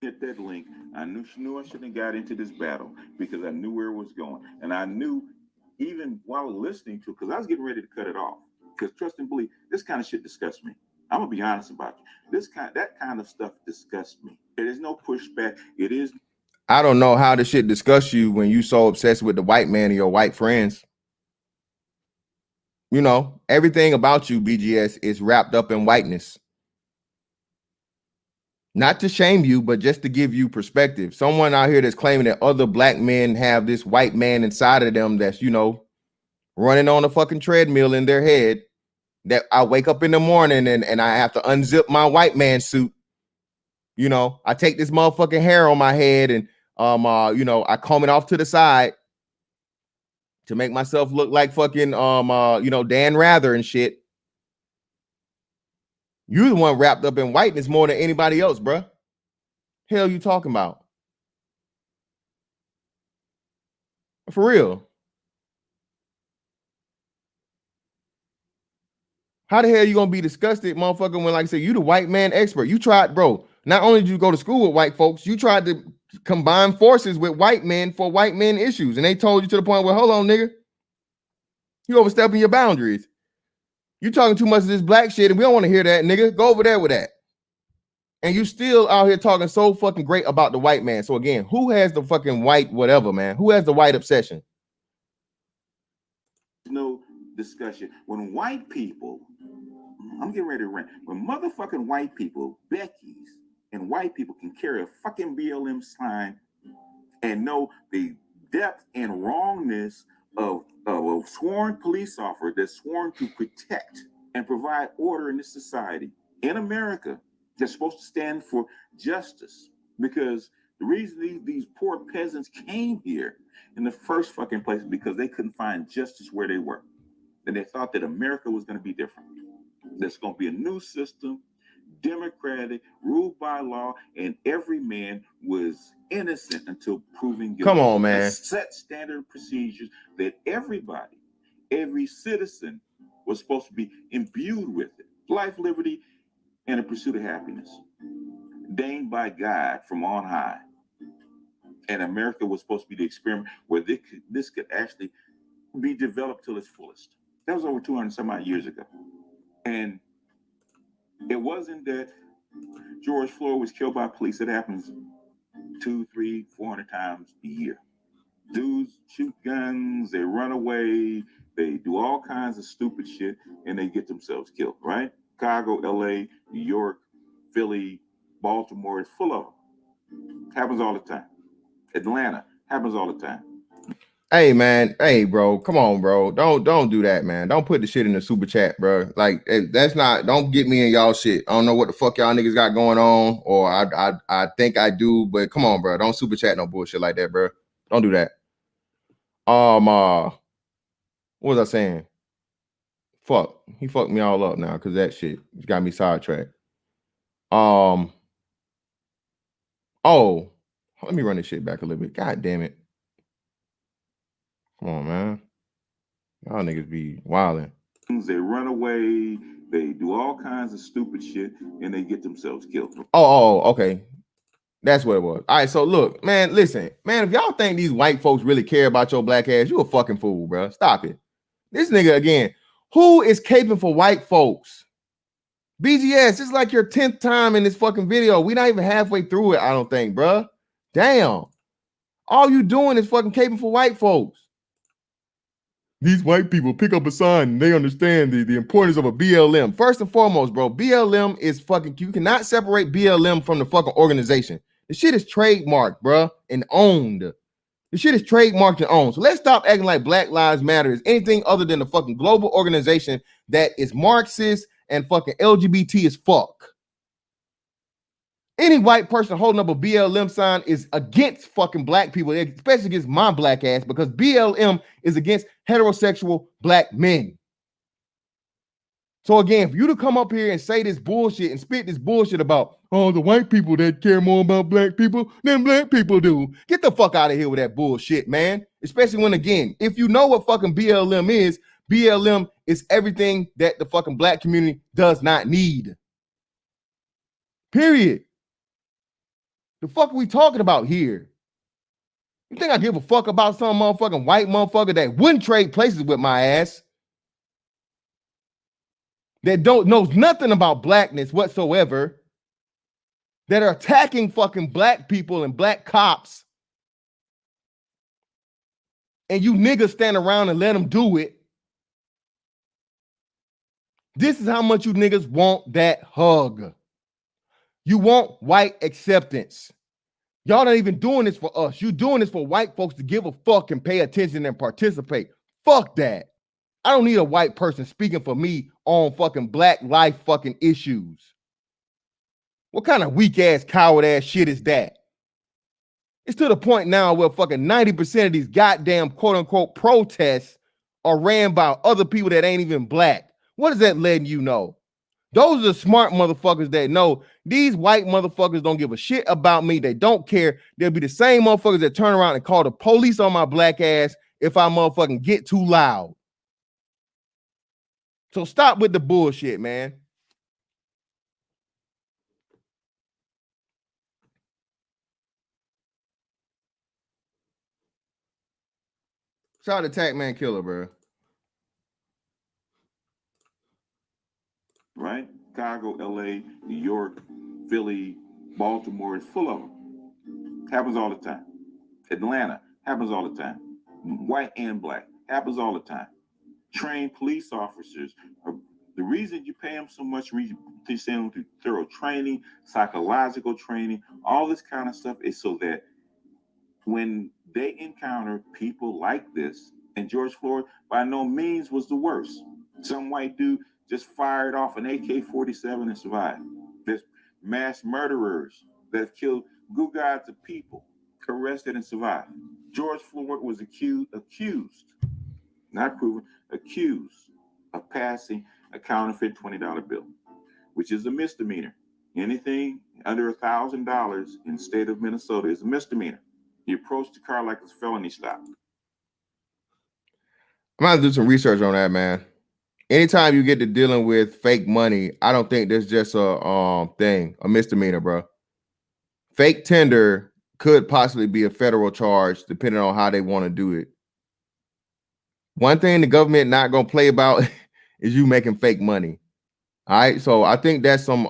Hit that link. I knew I shouldn't have got into this battle because I knew where it was going. And I knew even while listening to it, because I was getting ready to cut it off. Because trust and believe, this kind of shit disgusts me. I'm gonna be honest about you. That kind of stuff disgusts me. There is no pushback. It is. I don't know how this shit disgusts you when you so obsessed with the white man and your white friends. You know, everything about you, BGS, is wrapped up in whiteness. Not to shame you, but just to give you perspective. Someone out here that's claiming that other black men have this white man inside of them that's, you know, running on a fucking treadmill in their head, that I wake up in the morning and I have to unzip my white man suit. You know, I take this motherfucking hair on my head and you know, I comb it off to the side to make myself look like fucking you know, Dan Rather and shit. You the one wrapped up in whiteness more than anybody else, bruh. Hell you talking about? For real. How the hell you gonna be disgusted, motherfucker, when, like I said, you the white man expert? You tried, bro. Not only did you go to school with white folks, you tried to combine forces with white men for white men issues. And they told you to the point where, hold on, nigga, you overstepping your boundaries. You talking too much of this black shit, and we don't want to hear that, nigga. Go over there with that. And you still out here talking so fucking great about the white man. So again, who has the fucking white whatever, man? Who has the white obsession? No discussion. When white people, I'm getting ready to rant. When motherfucking white people, Becky's, and white people can carry a fucking BLM sign and know the depth and wrongness of a sworn police officer that's sworn to protect and provide order in this society in America, that's supposed to stand for justice. Because the reason these poor peasants came here in the first fucking place is because they couldn't find justice where they were. And they thought that America was going to be different. There's going to be a new system, democratic, ruled by law, and every man was innocent until proven guilty. Come on, man. A set standard procedures that everybody, every citizen was supposed to be imbued with it. Life, liberty, and a pursuit of happiness. Deigned by God from on high. And America was supposed to be the experiment where this could actually be developed till its fullest. That was over 200 some odd years ago. And it wasn't that George Floyd was killed by police. It happens 200, 300, 400 times a year. Dudes shoot guns, they run away, they do all kinds of stupid shit, and they get themselves killed, right? Chicago, LA, New York, Philly, Baltimore, it's full of them. Happens all the time. Atlanta, happens all the time. Hey man, hey bro, come on, bro. Don't do that, man. Don't put the shit in the super chat, bro. Like that's not. Don't get me in y'all shit. I don't know what the fuck y'all niggas got going on, or I think I do, but come on, bro. Don't super chat no bullshit like that, bro. Don't do that. What was I saying? Fuck, he fucked me all up now because that shit got me sidetracked. Oh, let me run this shit back a little bit. God damn it. Come on, man. Y'all niggas be wilding. They run away, they do all kinds of stupid shit, and they get themselves killed. Oh, okay. That's what it was. All right, so look, man, listen, man, if y'all think these white folks really care about your black ass, you a fucking fool, bro. Stop it. This nigga, again, who is caping for white folks? BGS, it's like your 10th time in this fucking video. We not even halfway through it, I don't think, bro. Damn. All you doing is fucking caping for white folks. These white people pick up a sign and they understand the importance of a BLM. First and foremost, bro, BLM is fucking, you cannot separate BLM from the fucking organization. The shit is trademarked, bro, and owned. The shit is trademarked and owned. So let's stop acting like Black Lives Matter is anything other than a fucking global organization that is Marxist and fucking LGBT as fuck. Any white person holding up a BLM sign is against fucking black people, especially against my black ass, because BLM is against heterosexual black men. So again, for you to come up here and say this bullshit and spit this bullshit about, oh, the white people that care more about black people than black people do, get the fuck out of here with that bullshit, man. Especially when, again, if you know what fucking BLM is everything that the fucking black community does not need. Period. The fuck are we talking about here? You think I give a fuck about some motherfucking white motherfucker that wouldn't trade places with my ass? That knows nothing about blackness whatsoever, that are attacking fucking black people and black cops, and you niggas stand around and let them do it. This is how much you niggas want that hug. You want white acceptance. Y'all not even doing this for us. You doing this for white folks to give a fuck and pay attention and participate. Fuck that. I don't need a white person speaking for me on fucking black life fucking issues. What kind of weak ass, coward ass shit is that? It's to the point now where fucking 90% of these goddamn quote unquote protests are ran by other people that ain't even black. What is that letting you know? Those are the smart motherfuckers that know these white motherfuckers don't give a shit about me. They don't care. They'll be the same motherfuckers that turn around and call the police on my black ass if I motherfucking get too loud. So stop with the bullshit, man. Shout out to Attack Man Killer, bro. Right? Chicago, LA, New York, Philly, Baltimore is full of them. Happens all the time. Atlanta happens all the time. White and black happens all the time. Trained police officers are the reason you pay them so much, reason to send them through thorough training, psychological training, all this kind of stuff is so that when they encounter people like this, and George Floyd by no means was the worst. Some white dude just fired off an AK-47 and survived. There's mass murderers that have killed good gods of people, arrested and survived. George Floyd was accused, not proven, accused of passing a counterfeit $20 bill, which is a misdemeanor. Anything under $1,000 in the state of Minnesota is a misdemeanor. You approach the car like it's felony stop. I'm gonna have to do some research on that, man. Anytime you get to dealing with fake money, I don't think there's just a misdemeanor, bro. Fake tender could possibly be a federal charge depending on how they want to do it. One thing the government not gonna play about is you making fake money. All right, so I think that's some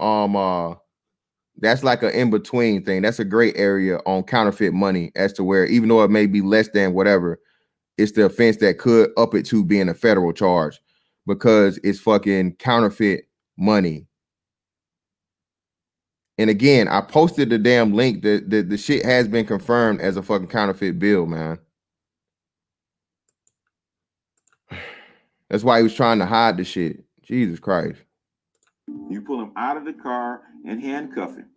that's like an in-between thing. That's a gray area on counterfeit money as to where even though it may be less than whatever, it's the offense that could up it to being a federal charge because it's fucking counterfeit money. And again, I posted the damn link that the shit has been confirmed as a fucking counterfeit bill, man. That's why he was trying to hide the shit. Jesus Christ. You pull him out of the car and handcuff him.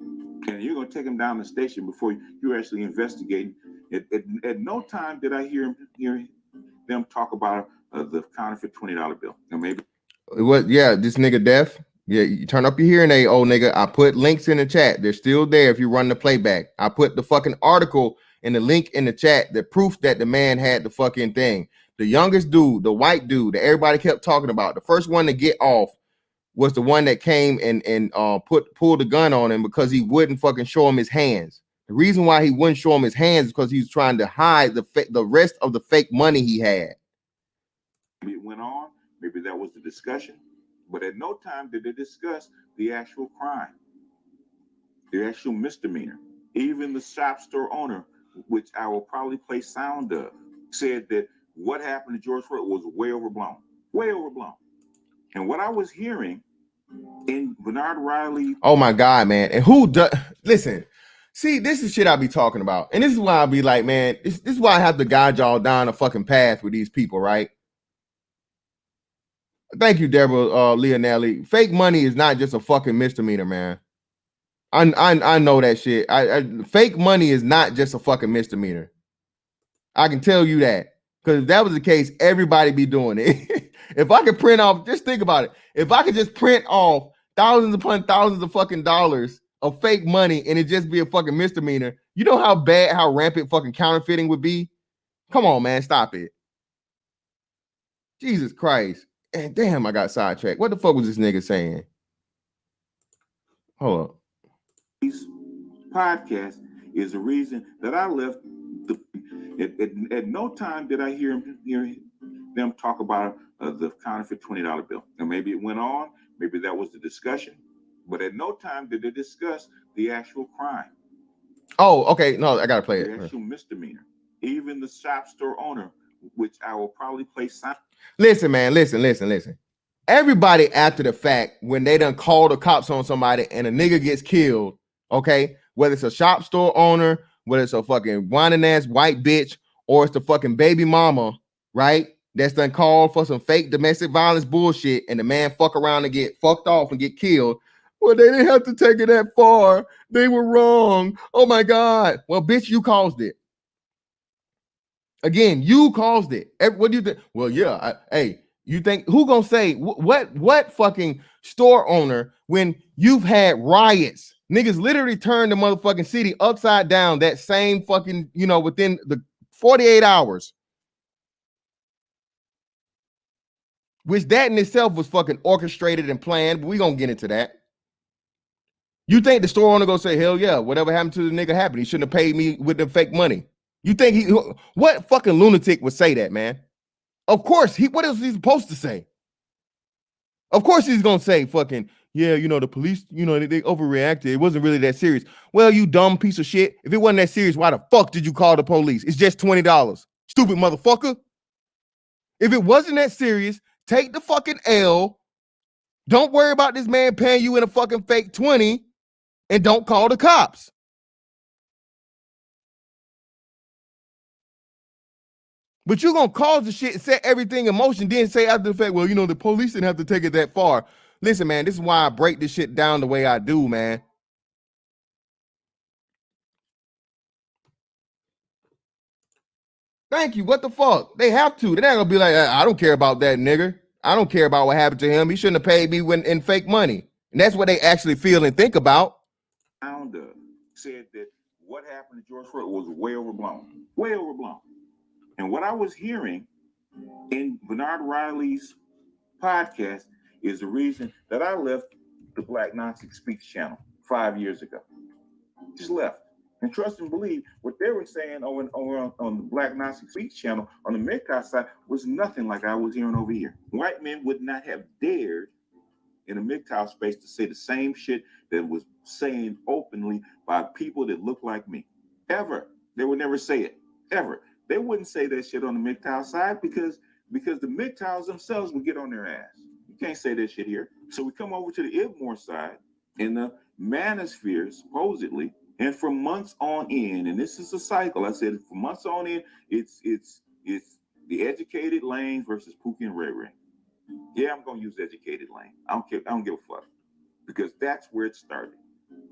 And you're going to take him down the station before you're actually investigating. At no time did I hear them talk about the counterfeit $20 bill. Now maybe it was, yeah, this nigga deaf. Yeah, you turn up your hearing aid, old nigga. I put links in the chat. They're still there if you run the playback. I put the fucking article and the link in the chat, the proof that the man had the fucking thing. The youngest dude, the white dude that everybody kept talking about, the first one to get off was the one that came and pulled the gun on him because he wouldn't fucking show him his hands. The reason why he wouldn't show him his hands is because he was trying to hide the rest of the fake money he had. it went on. Maybe that was the discussion. But at no time did they discuss the actual crime, the actual misdemeanor. Even the shop store owner, which I will probably play sound of, said that what happened to George Floyd was way overblown. Way overblown. And what I was hearing in Bernard Riley. Oh my God, man. And who does listen? See, this is shit I be talking about. And this is why I be like, man, this is why I have to guide y'all down a fucking path with these people, right? Thank you, Deborah Leonelli. Fake money is not just a fucking misdemeanor, man. I know that shit. Fake money is not just a fucking misdemeanor. I can tell you that. Because if that was the case, everybody be doing it. If I could print off, just think about it. If I could just print off thousands upon thousands of fucking dollars of fake money and it just be a fucking misdemeanor, you know how bad, how rampant fucking counterfeiting would be? Come on, man, stop it. Jesus Christ. And damn, I got sidetracked. What the fuck was this nigga saying? Hold up. These podcasts is the reason that I left. At no time did I hear them talk about the counterfeit $20 bill. And maybe it went on, maybe that was the discussion, but at no time did they discuss the actual crime. Oh, okay. No, I gotta play the it. actual misdemeanor. Even the shop store owner, which I will probably play. Listen, man, listen. Everybody after the fact, when they done call the cops on somebody and a nigga gets killed, okay, whether it's a shop store owner, whether it's a fucking whining ass white bitch, or it's the fucking baby mama, right, that's done called for some fake domestic violence bullshit, and the man fuck around and get fucked off and get killed. Well, they didn't have to take it that far. They were wrong. Oh my God. Well, bitch, you caused it. Again, you caused it. What do you think? Well, yeah. Hey, you think who gonna say what fucking store owner when you've had riots? Niggas literally turned the motherfucking city upside down that same fucking, within the 48 hours. Which that in itself was fucking orchestrated and planned, but we gonna get into that. You think the store owner gonna say, hell yeah, whatever happened to the nigga happened. He shouldn't have paid me with the fake money. You think what fucking lunatic would say that, man? Of course, what else is he supposed to say? Of course he's gonna say fucking, yeah, the police, they overreacted. It wasn't really that serious. Well, you dumb piece of shit. If it wasn't that serious, why the fuck did you call the police? It's just $20. Stupid motherfucker. If it wasn't that serious, take the fucking L. Don't worry about this man paying you in a fucking fake 20 and don't call the cops. But you're going to cause the shit and set everything in motion, then say after the fact, well, the police didn't have to take it that far. Listen, man, this is why I break this shit down the way I do, man. Thank you. What the fuck? They have to. They're not going to be like, I don't care about that nigga. I don't care about what happened to him. He shouldn't have paid me in fake money. And that's what they actually feel and think about. Said that what happened to George Floyd was way overblown. Way overblown. And what I was hearing in Bernard Riley's podcast is the reason that I left the Black Nazi Speaks channel 5 years ago. Just left. And trust and believe what they were saying on the Black Nazi Speaks channel on the MGTOW side was nothing like I was hearing over here. White men would not have dared in the MGTOW space to say the same shit that was saying openly by people that look like me. Ever. They would never say it. Ever. They wouldn't say that shit on the MGTOW side because the MGTOWs themselves would get on their ass. You can't say that shit here. So we come over to the Ibmore side in the manosphere, supposedly, and for months on end, and this is a cycle. I said for months on end, it's the educated lanes versus Pookie and Ray Ray. Yeah, I'm gonna use educated lane. I don't care. I don't give a fuck because that's where it started.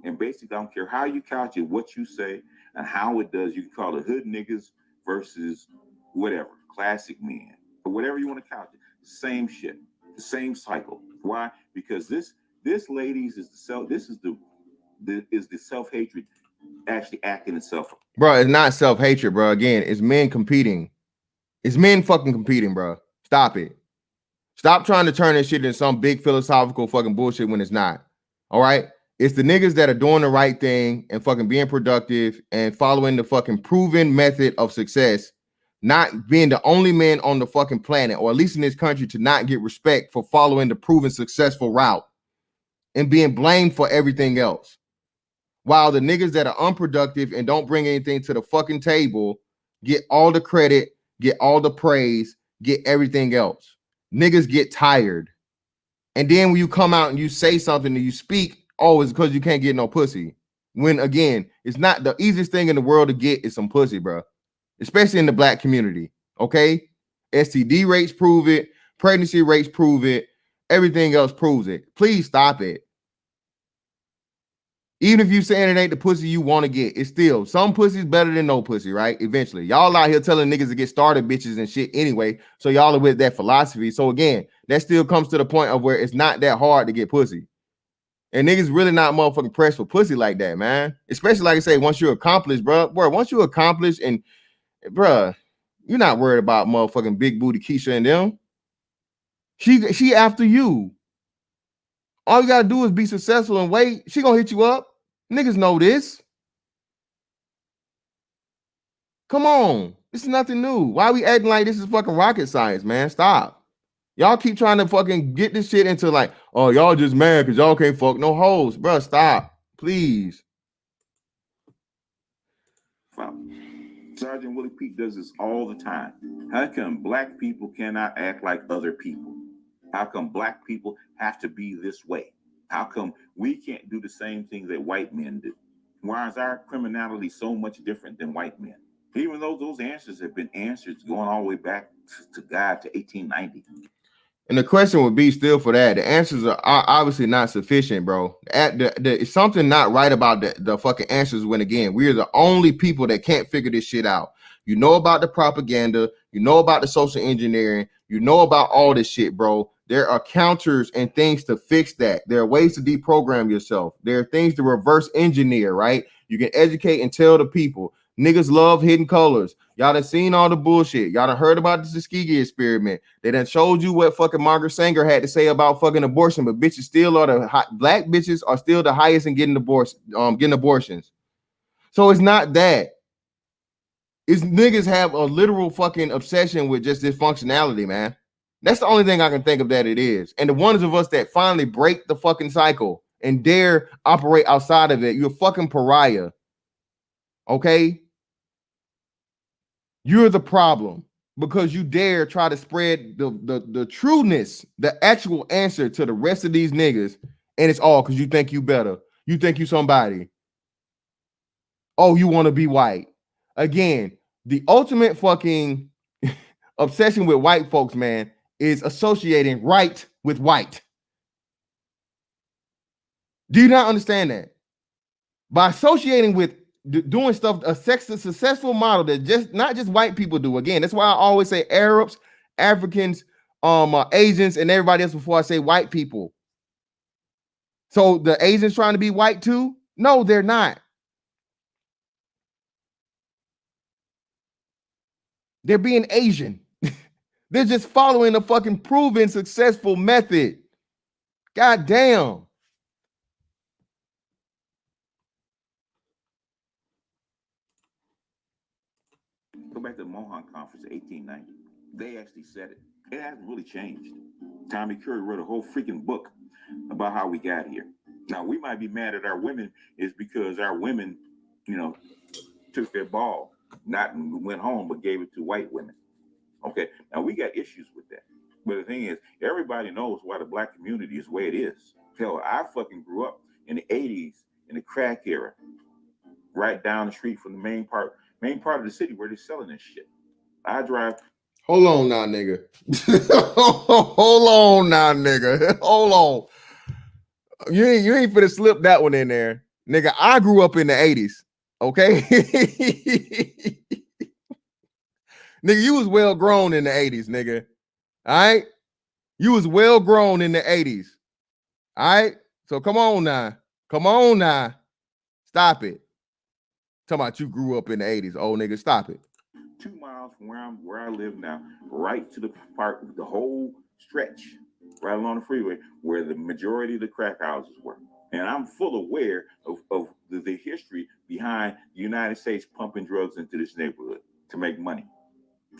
And basically, I don't care how you couch it, what you say, and how it does. You can call it hood niggas versus whatever, classic men, or whatever you want to couch it. Same shit, the same cycle. Why? Because this ladies is the self-hatred actually acting itself. Bro, it's not self-hatred, bro. Again, it's men competing. It's men fucking competing, bro. Stop it. Stop trying to turn this shit into some big philosophical fucking bullshit when it's not. All right? It's the niggas that are doing the right thing and fucking being productive and following the fucking proven method of success, not being the only men on the fucking planet, or at least in this country, to not get respect for following the proven successful route and being blamed for everything else. While the niggas that are unproductive and don't bring anything to the fucking table get all the credit, get all the praise, get everything else. Niggas get tired. And then when you come out and you say something and you speak, oh, it's because you can't get no pussy. When, again, it's not the easiest thing in the world to get is some pussy, bro. Especially in the black community, okay? STD rates prove it. Pregnancy rates prove it. Everything else proves it. Please stop it. Even if you saying it ain't the pussy you want to get, it's still some pussy's better than no pussy, right? Eventually, y'all out here telling niggas to get started bitches and shit anyway. So y'all are with that philosophy. So again, that still comes to the point of where it's not that hard to get pussy. And niggas really not motherfucking pressed for pussy like that, man. Especially like I say, once you're accomplished, bro. Once you're accomplished and bro, you're not worried about motherfucking big booty Keisha and them. She after you. All you gotta do is be successful and wait. She gonna hit you up. Niggas know this. Come on. This is nothing new. Why we acting like this is fucking rocket science, man? Stop. Y'all keep trying to fucking get this shit into like, oh, y'all just mad because y'all can't fuck no hoes. Bro, stop. Please. Sergeant Willie Pete does this all the time. How come black people cannot act like other people? How come black people have to be this way? How come we can't do the same thing that white men do? Why is our criminality so much different than white men? Even though those answers have been answered going all the way back to God to 1890. And the question would be still for that. The answers are obviously not sufficient, bro. It's something not right about the fucking answers when, again, we're the only people that can't figure this shit out. You know about the propaganda. You know about the social engineering. You know about all this shit, bro. There are counters and things to fix that. There are ways to deprogram yourself. There are things to reverse engineer, right? You can educate and tell the people. Niggas love hidden colors. Y'all done seen all the bullshit. Y'all done heard about the Tuskegee experiment. They done showed you what fucking Margaret Sanger had to say about fucking abortion, but bitches still are black bitches are still the highest in getting abortions. So it's not that. It's niggas have a literal fucking obsession with just this functionality, man. That's the only thing I can think of that it is. And the ones of us that finally break the fucking cycle and dare operate outside of it, you're a fucking pariah. Okay? You're the problem because you dare try to spread the trueness, the actual answer to the rest of these niggas, and it's all because you think you better. You think you somebody. Oh, you want to be white. Again, the ultimate fucking obsession with white folks, man, is associating right with white. Do you not understand that? By associating with doing stuff, a successful model that just not just white people do. Again, that's why I always say Arabs, Africans, Asians, and everybody else before I say white people. So the Asians trying to be white too? No, they're not. They're being Asian. They're just following a fucking proven successful method. God damn. Go back to the Mohawk Conference of 1890. They actually said it. It hasn't really changed. Tommy Curry wrote a whole freaking book about how we got here. Now, we might be mad at our women is because our women, took their ball, not went home, but gave it to white women. Okay, now we got issues with that. But the thing is, everybody knows why the black community is the way it is. Hell, I fucking grew up in the 80s, in the crack era, right down the street from the main part of the city where they're selling this shit. I drive. Hold on now, nigga. Hold on now, nigga. Hold on. You ain't finna slip that one in there. Nigga, I grew up in the 80s. Okay? Nigga, you was well grown in the 80s, nigga. All right? You was well grown in the 80s. All right? So come on now. Come on now. Stop it. Talking about you grew up in the 80s. Oh, nigga, stop it. 2 miles from where I live now, right to the park, the whole stretch, right along the freeway, where the majority of the crack houses were. And I'm full aware of the history behind the United States pumping drugs into this neighborhood to make money,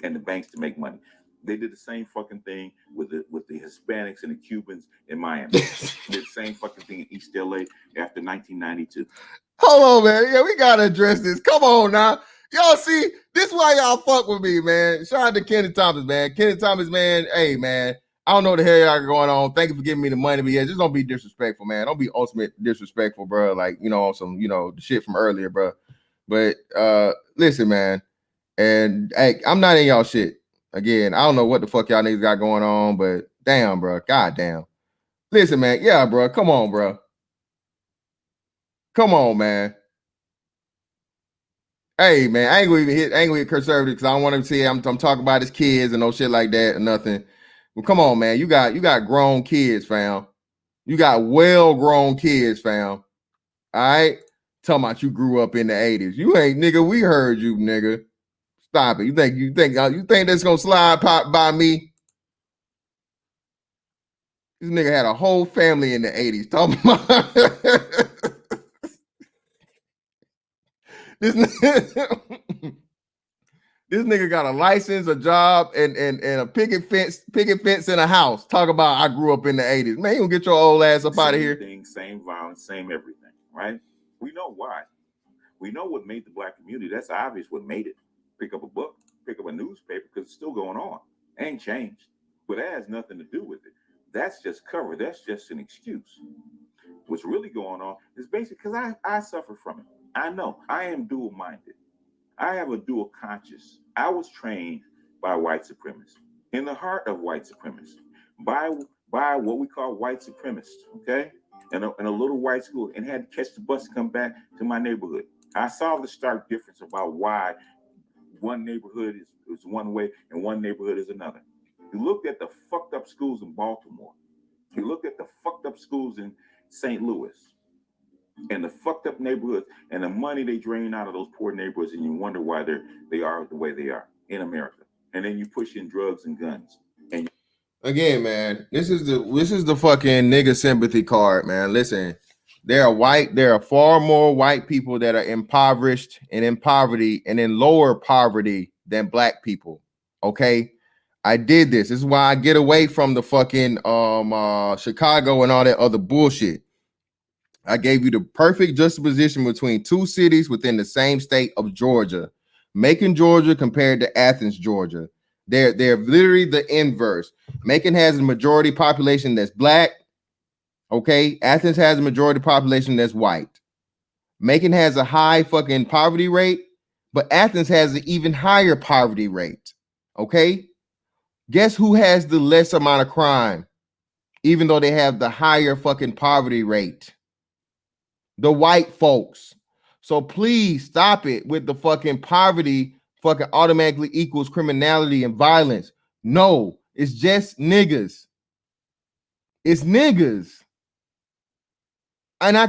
and the banks to make money. They did the same fucking thing with the Hispanics and the Cubans in Miami. They did the same fucking thing in East LA after 1992. Hold on, man. Yeah, we gotta address this. Come on now. Y'all see, this is why y'all fuck with me, man. Shout out to Kenny Thomas, man. Kenny Thomas, man. Hey, man. I don't know what the hell y'all got going on. Thank you for giving me the money, but yeah, just don't be disrespectful, man. Don't be ultimate disrespectful, bro. Like, on some, the shit from earlier, bro. But listen, man. And hey, I'm not in y'all shit. Again, I don't know what the fuck y'all niggas got going on, but damn, bro. God damn. Listen, man. Yeah, bro. Come on, bro. Come on, man. Hey, man, I ain't gonna hit conservative because I don't want him to see I'm talking about his kids and no shit like that or nothing. Well, come on, man. You got grown kids, fam. You got well-grown kids, fam. All right. Talking about you grew up in the 80s. You ain't, nigga. We heard you, nigga. Stop it. You think that's gonna slide pop by me? This nigga had a whole family in the 80s. Talking about this nigga, this nigga got a license, a job, and a picket fence in a house. Talk about I grew up in the 80s. Man, you gonna get your old ass up out of here. Same thing, same violence, same everything, right? We know why. We know what made the black community. That's obvious what made it. Pick up a book, pick up a newspaper, because it's still going on. It ain't changed. But that has nothing to do with it. That's just cover. That's just an excuse. What's really going on is basically because I suffer from it. I know. I am dual-minded. I have a dual conscience. I was trained by white supremacists, in the heart of white supremacists, by what we call white supremacists, okay? In a little white school, and had to catch the bus to come back to my neighborhood. I saw the stark difference about why one neighborhood is one way and one neighborhood is another. You looked at the fucked up schools in Baltimore. You looked at the fucked up schools in St. Louis and the fucked up neighborhoods and the money they drain out of those poor neighborhoods, and you wonder why they are the way they are in America. And then you push in drugs and guns. And again, man, this is the fucking nigga sympathy card, man. Listen, there are far more white people that are impoverished and in poverty and in lower poverty than black people. Okay. I did this. This is why I get away from the fucking Chicago and all that other bullshit. I gave you the perfect juxtaposition between two cities within the same state of Georgia. Macon, Georgia compared to Athens, Georgia. They're literally the inverse. Macon has a majority population that's black. Okay. Athens has a majority population that's white. Macon has a high fucking poverty rate, but Athens has an even higher poverty rate. Okay. Guess who has the less amount of crime, even though they have the higher fucking poverty rate? The white folks. So please stop it with the fucking poverty fucking automatically equals criminality and violence. No, it's just niggas. It's niggas. And I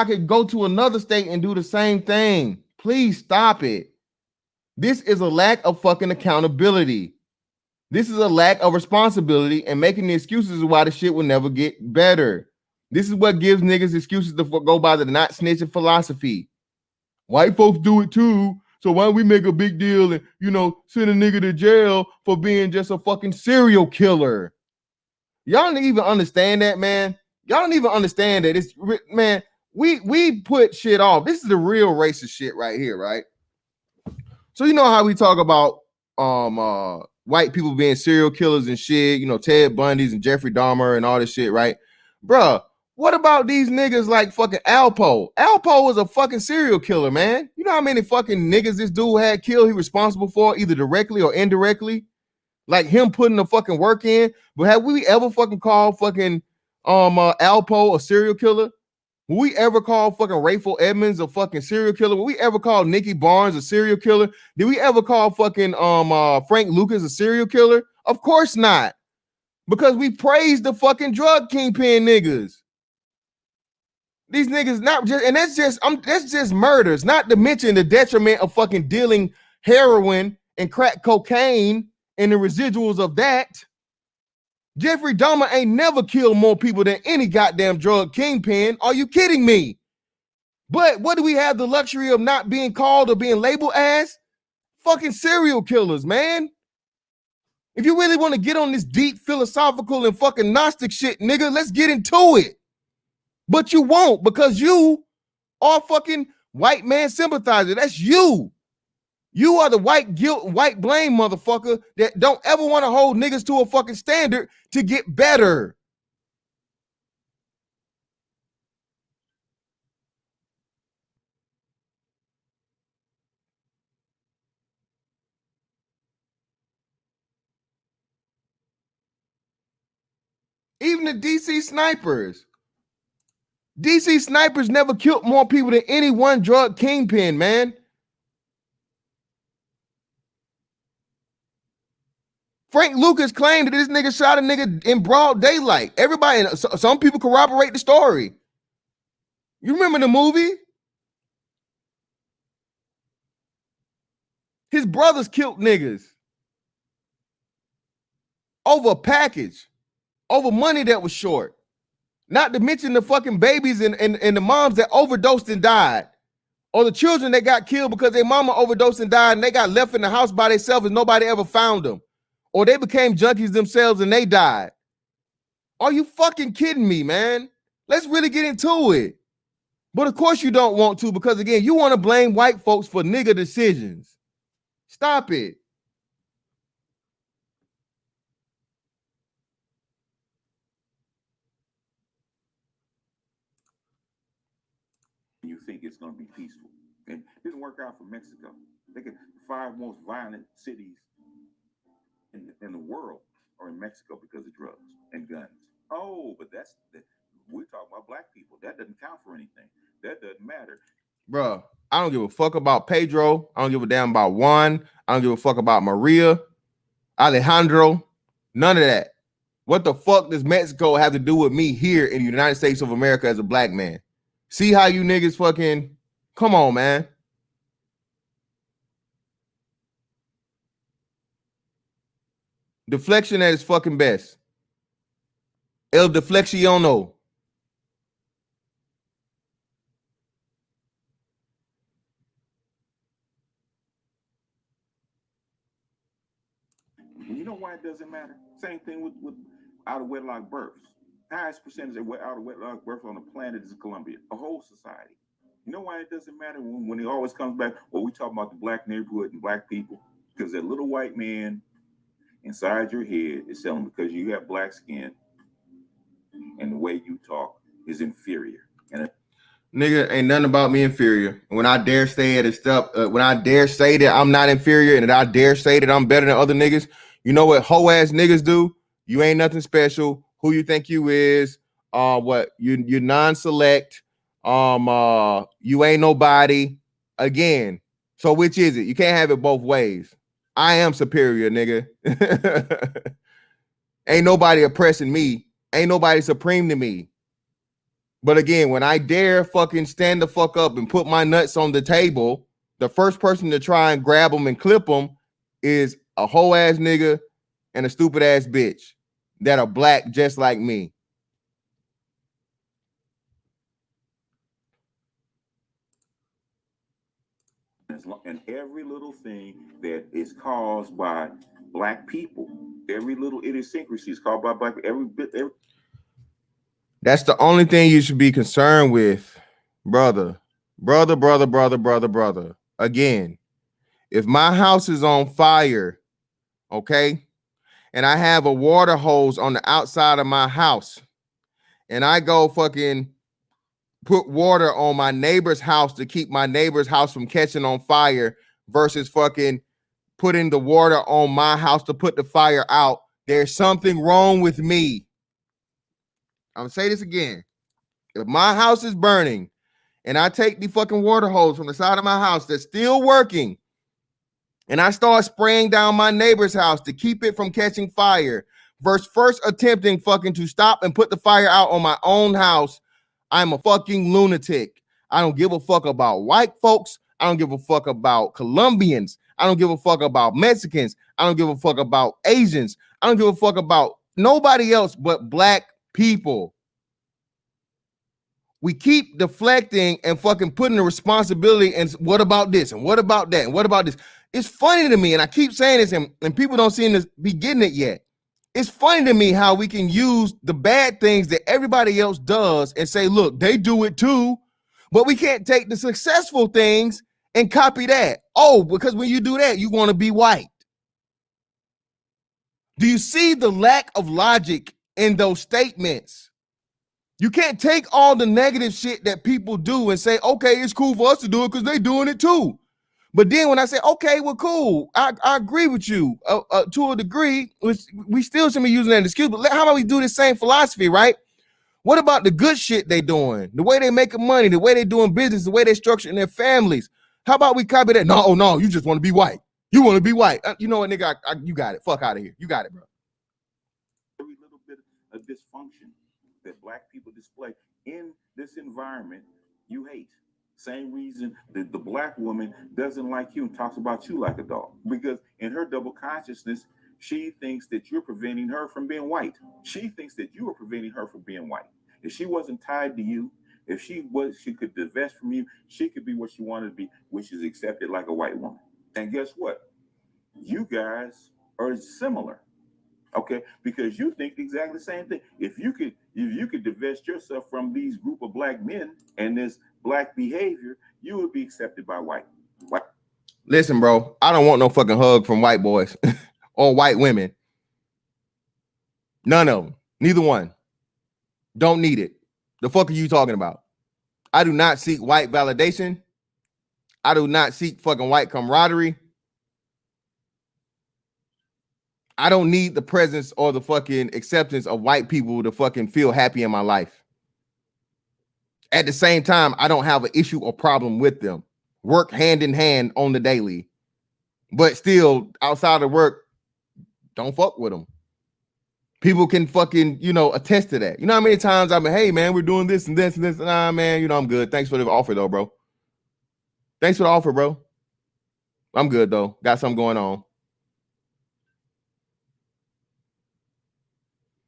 could go to another state and do the same thing. Please stop it. This is a lack of fucking accountability. This is a lack of responsibility, and making the excuses why the shit will never get better. This is what gives niggas excuses to go by the not snitching philosophy. White folks do it too, so why don't we make a big deal and, send a nigga to jail for being just a fucking serial killer? Y'all don't even understand that, man. Y'all don't even understand that it's, man, we put shit off. This is the real racist shit right here, right? So you know how we talk about white people being serial killers and shit, Ted Bundy's and Jeffrey Dahmer and all this shit, right? Bruh, what about these niggas like fucking Alpo? Alpo was a fucking serial killer, man. You know how many fucking niggas this dude had killed he responsible for, either directly or indirectly? Like him putting the fucking work in. But have we ever fucking called fucking Alpo a serial killer? Will we ever call fucking Rayful Edmonds a fucking serial killer? Will we ever call Nikki Barnes a serial killer? Did we ever call fucking Frank Lucas a serial killer? Of course not. Because we praise the fucking drug kingpin niggas. These niggas not just, and that's just murders, not to mention the detriment of fucking dealing heroin and crack cocaine and the residuals of that. Jeffrey Dahmer ain't never killed more people than any goddamn drug kingpin. Are you kidding me? But what do we have the luxury of not being called or being labeled as? Fucking serial killers, man. If you really want to get on this deep philosophical and fucking Gnostic shit, nigga, let's get into it. But you won't, because you are fucking white man sympathizer. That's you. You are the white guilt, white blame motherfucker that don't ever want to hold niggas to a fucking standard to get better. Even the DC snipers. DC snipers never killed more people than any one drug kingpin, man. Frank Lucas claimed that this nigga shot a nigga in broad daylight. Everybody, some people corroborate the story. You remember the movie? His brothers killed niggas over a package, over money that was short. Not to mention the fucking babies and the moms that overdosed and died. Or the children that got killed because their mama overdosed and died and they got left in the house by themselves and nobody ever found them. Or they became junkies themselves and they died. Are you fucking kidding me, man? Let's really get into it. But of course you don't want to, because again, you want to blame white folks for nigga decisions. Stop it. You think it's going to be peaceful. It didn't work out for Mexico. They get the 5 most violent cities in the world are in Mexico because of drugs and guns. Oh, but we're talking about black people. That doesn't count for anything. That doesn't matter. Bruh, I don't give a fuck about Pedro. I don't give a damn about Juan. I don't give a fuck about Maria, Alejandro. None of that. What the fuck does Mexico have to do with me here in the United States of America as a black man? See how you niggas fucking, come on, man. Deflection at its fucking best. El deflexiono. You know why it doesn't matter? Same thing with out of wedlock births. Highest percentage of out of wedlock births on the planet is Colombia, a whole society. You know why it doesn't matter when it always comes back? Well, we talk about the black neighborhood and black people, because that little white man inside your head is telling because you have black skin and the way you talk is inferior. And nigga, ain't nothing about me inferior. When I dare say it and stuff, when I dare say that I'm not inferior and that I dare say that I'm better than other niggas, you know what hoe ass niggas do? You ain't nothing special. Who you think you is? What you non-select? You ain't nobody. Again, so which is it? You can't have it both ways. I am superior, nigga. Ain't nobody oppressing me. Ain't nobody supreme to me. But again, when I dare fucking stand the fuck up and put my nuts on the table, the first person to try and grab them and clip them is a hoe ass nigga and a stupid ass bitch that are black just like me. And every little thing that is caused by black people, every little idiosyncrasy is caused by black people. That's the only thing you should be concerned with, brother. Again, if my house is on fire, okay, and I have a water hose on the outside of my house, and I go fucking put water on my neighbor's house to keep my neighbor's house from catching on fire versus fucking putting the water on my house to put the fire out, there's something wrong with me. I'm gonna say this again. If my house is burning and I take the fucking water hose from the side of my house that's still working and I start spraying down my neighbor's house to keep it from catching fire versus first attempting fucking to stop and put the fire out on my own house, I'm a fucking lunatic. I don't give a fuck about white folks. I don't give a fuck about Colombians. I don't give a fuck about Mexicans. I don't give a fuck about Asians. I don't give a fuck about nobody else but black people. We keep deflecting and fucking putting the responsibility and what about this and what about that and what about this? It's funny to me, and I keep saying this, and people don't seem to be getting it yet. It's funny to me how we can use the bad things that everybody else does and say, look, they do it too, but we can't take the successful things and copy that. Oh, because when you do that, you want to be white. Do you see the lack of logic in those statements? You can't take all the negative shit that people do and say, okay, it's cool for us to do it because they're doing it too. But then when I say, okay, well, cool, I agree with you to a degree, which we still should be using that excuse, but how about we do the same philosophy, right? What about the good shit they doing? The way they making money, the way they doing business, the way they structuring their families. How about we copy that? No, you just want to be white. You want to be white. You know what, nigga? You got it. Fuck out of here. You got it, bro. Every little bit of dysfunction that black people display in this environment, you hate. Same reason that the black woman doesn't like you and talks about you like a dog. Because in her double consciousness, she thinks that you're preventing her from being white. She thinks that you are preventing her from being white. If she wasn't tied to you, if she could divest from you, she could be what she wanted to be, which is accepted like a white woman. And guess what? You guys are similar. Okay, because you think exactly the same thing. If you could divest yourself from these group of black men and this black behavior, you would be accepted by white. Listen, bro, I don't want no fucking hug from white boys or white women. None of them. Neither one. Don't need it. The fuck are you talking about? I do not seek white validation. I do not seek fucking white camaraderie. I don't need the presence or the fucking acceptance of white people to fucking feel happy in my life. At the same time, I don't have an issue or problem with them. Work hand in hand on the daily. But still, outside of work, don't fuck with them. People can fucking, attest to that. You know how many times I've been, hey, man, we're doing this and this and this. Nah, man, I'm good. Thanks for the offer, though, bro. Thanks for the offer, bro. I'm good, though. Got something going on.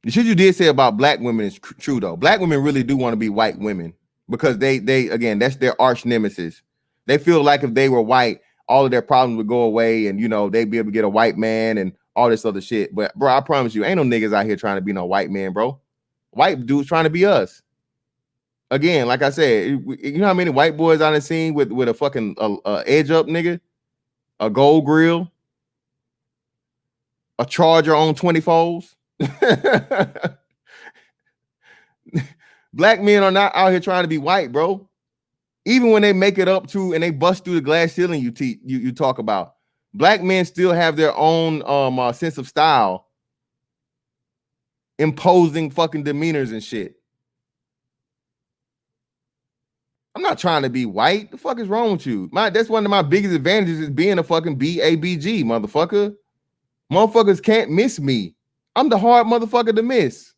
The shit you did say about black women is true, though. Black women really do want to be white women because they again, that's their arch nemesis. They feel like if they were white, all of their problems would go away and, they'd be able to get a white man and all this other shit. But, bro, I promise you, ain't no niggas out here trying to be no white man, bro. White dudes trying to be us. Again, like I said, you know how many white boys I done seen with a fucking edge up nigga? A gold grill? A Charger on 24s? Black men are not out here trying to be white, bro. Even when they make it up to and they bust through the glass ceiling you talk about, black men still have their own sense of style, imposing fucking demeanors and shit. I'm not trying to be white. The fuck is wrong with you? That's one of my biggest advantages is being a fucking BABG, motherfucker. Motherfuckers can't miss me. I'm the hard motherfucker to miss.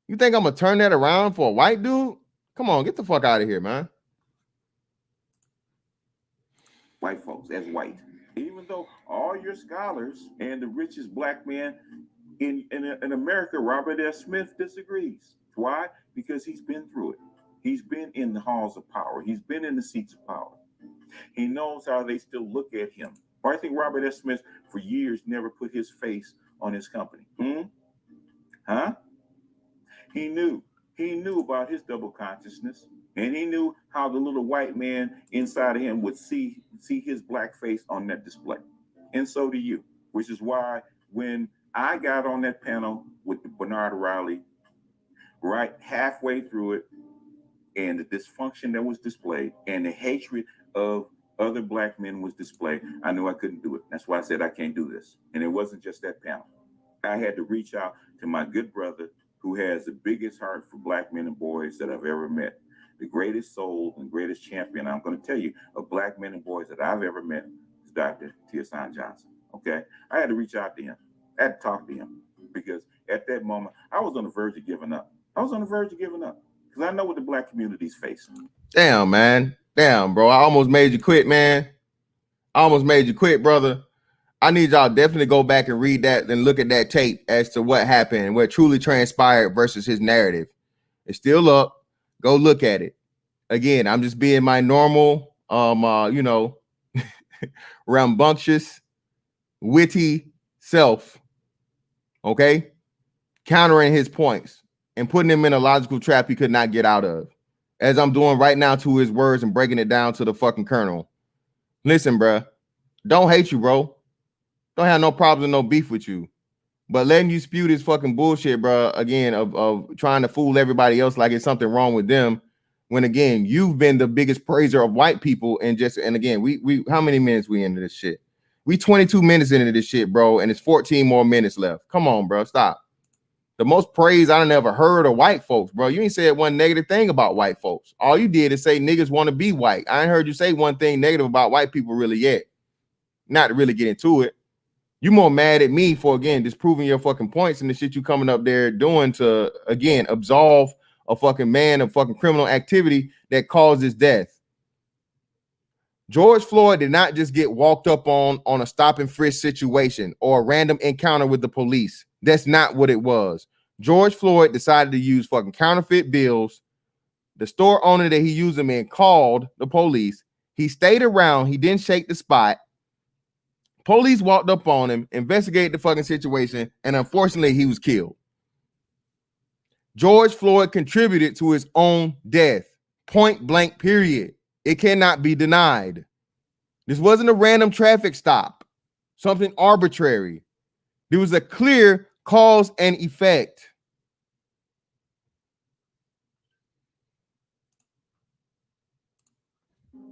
You think I'm gonna turn that around for a white dude? Come on, get the fuck out of here, man. White folks as white. Even though all your scholars and the richest black man in America, Robert S. Smith, disagrees. Why? Because he's been through it. He's been in the halls of power. He's been in the seats of power. He knows how they still look at him. Or I think Robert S. Smith, for years, never put his face on his company. Huh? He knew about his double consciousness, and he knew how the little white man inside of him would see his black face on that display. And so do you, which is why when I got on that panel with Bernard Riley, right halfway through it, and the dysfunction that was displayed and the hatred of other black men was displayed, I knew I couldn't do it. That's why I said I can't do this. And it wasn't just that panel. I had to reach out to my good brother who has the biggest heart for black men and boys that I've ever met. The greatest soul and greatest champion, I'm going to tell you, of black men and boys that I've ever met is Dr. Tiosan Johnson. Okay? I had to reach out to him. I had to talk to him because at that moment, I was on the verge of giving up. Because I know what the black community's facing. Damn, man. Damn, bro. I almost made you quit, man. I almost made you quit, brother. I need y'all definitely go back and read that and look at that tape as to what happened and what truly transpired versus his narrative. It's still up. Go look at it. Again, I'm just being my normal, rambunctious, witty self. Okay? Countering his points and putting him in a logical trap he could not get out of. As I'm doing right now to his words and breaking it down to the fucking kernel. Listen, bro. Don't hate you, bro. Don't have no problems and no beef with you. But letting you spew this fucking bullshit, bro, again, of trying to fool everybody else like it's something wrong with them. When, again, you've been the biggest praiser of white people. And again, we how many minutes we into this shit? We 22 minutes into this shit, bro. And it's 14 more minutes left. Come on, bro. Stop. The most praise I done ever heard of white folks, bro. You ain't said one negative thing about white folks. All you did is say niggas want to be white. I ain't heard you say one thing negative about white people really yet. Not to really get into it. You more mad at me for, again, disproving your fucking points and the shit you coming up there doing to, again, absolve a fucking man of fucking criminal activity that causes death. George Floyd did not just get walked up on a stop and frisk situation or a random encounter with the police. That's not what it was. George Floyd decided to use fucking counterfeit bills. The store owner that he used them in called the police. He stayed around. He didn't shake the spot. Police walked up on him, investigated the fucking situation, and unfortunately, he was killed. George Floyd contributed to his own death. Point blank, period. It cannot be denied. This wasn't a random traffic stop, something arbitrary. There was a clear cause and effect.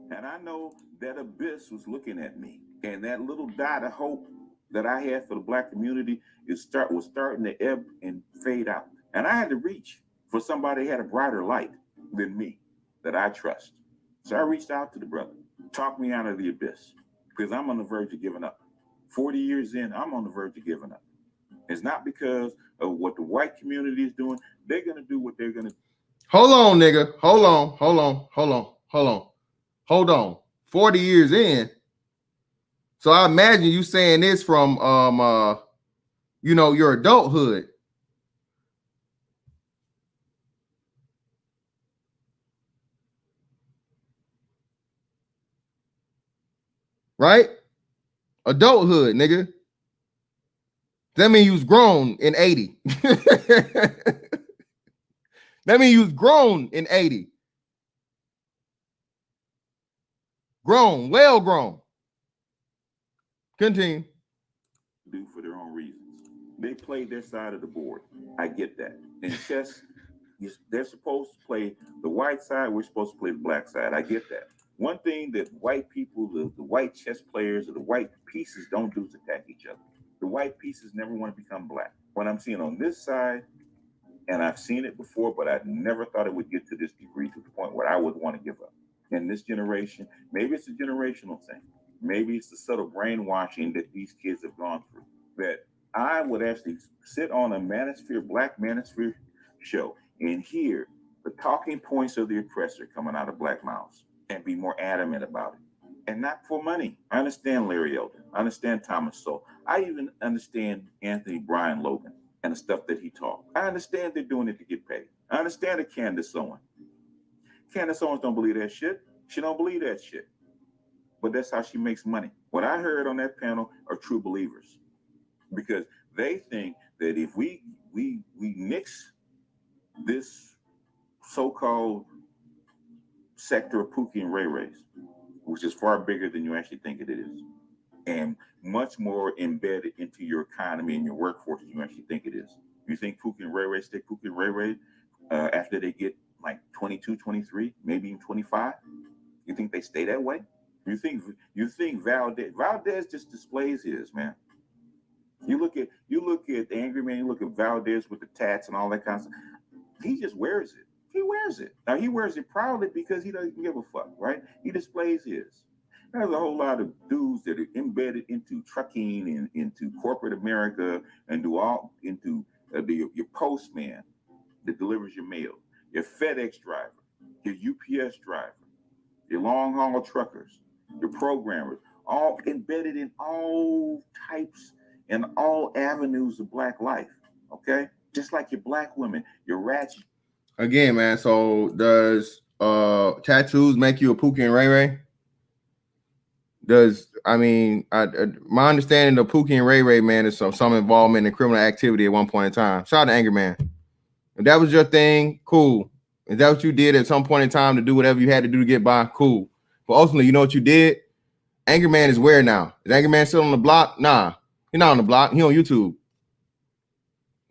And I know that abyss was looking at me. And that little dot of hope that I had for the black community was starting to ebb and fade out. And I had to reach for somebody that had a brighter light than me that I trust. So I reached out to the brother, talked me out of the abyss, because I'm on the verge of giving up. 40 years in, I'm on the verge of giving up. It's not because of what the white community is doing. They're going to do what they're going to do. Hold on, nigga. Hold on. 40 years in. So I imagine you saying this from your adulthood. Right? Adulthood, nigga. That means you was grown in 80. That means you was grown in 80. Grown, well grown. Continue. Do for their own reasons. They played their side of the board. I get that. In chess, they're supposed to play the white side. We're supposed to play the black side. I get that. One thing that white people, the white chess players or the white pieces don't do is attack each other. The white pieces never want to become black. What I'm seeing on this side, and I've seen it before, but I never thought it would get to this degree, to the point where I would want to give up. In this generation, maybe it's a generational thing. Maybe it's the subtle brainwashing that these kids have gone through. That I would actually sit on a black manosphere show and hear the talking points of the oppressor coming out of black mouths and be more adamant about it. And not for money. I understand Larry Elder. I understand Thomas Sowell. I even understand Anthony Brian Logan and the stuff that he taught. I understand they're doing it to get paid. I understand that Candace Owens. Candace Owens don't believe that shit. She don't believe that shit. But that's how she makes money. What I heard on that panel are true believers, because they think that if we nix this so-called sector of Pookie and Ray Rays, which is far bigger than you actually think it is, and much more embedded into your economy and your workforce than you actually think it is. You think Pookie and Ray Ray stay Pookie and Ray Ray after they get like 22, 23, maybe even 25? You think they stay that way? You think Valdez just displays his, man. You look at the Angry Man, you look at Valdez with the tats and all that kind of stuff. He just wears it. He wears it. Now he wears it proudly because he doesn't give a fuck, right? He displays his. There's a whole lot of dudes that are embedded into trucking and into corporate America and into your postman that delivers your mail, your FedEx driver, your UPS driver, your long haul truckers, your programmers, all embedded in all types and all avenues of black life. Okay, just like your black women, your rats. Again, man. So does tattoos make you a Pookie and Ray Ray? My understanding of Pookie and Ray Ray, man, is some involvement in criminal activity at one point in time. Shout out to Angry Man. If that was your thing, cool. If that what you did at some point in time to do whatever you had to do to get by, cool. But ultimately, you know what you did? Angry Man is where now? Is Angry Man still on the block? Nah, he's not on the block. He on YouTube.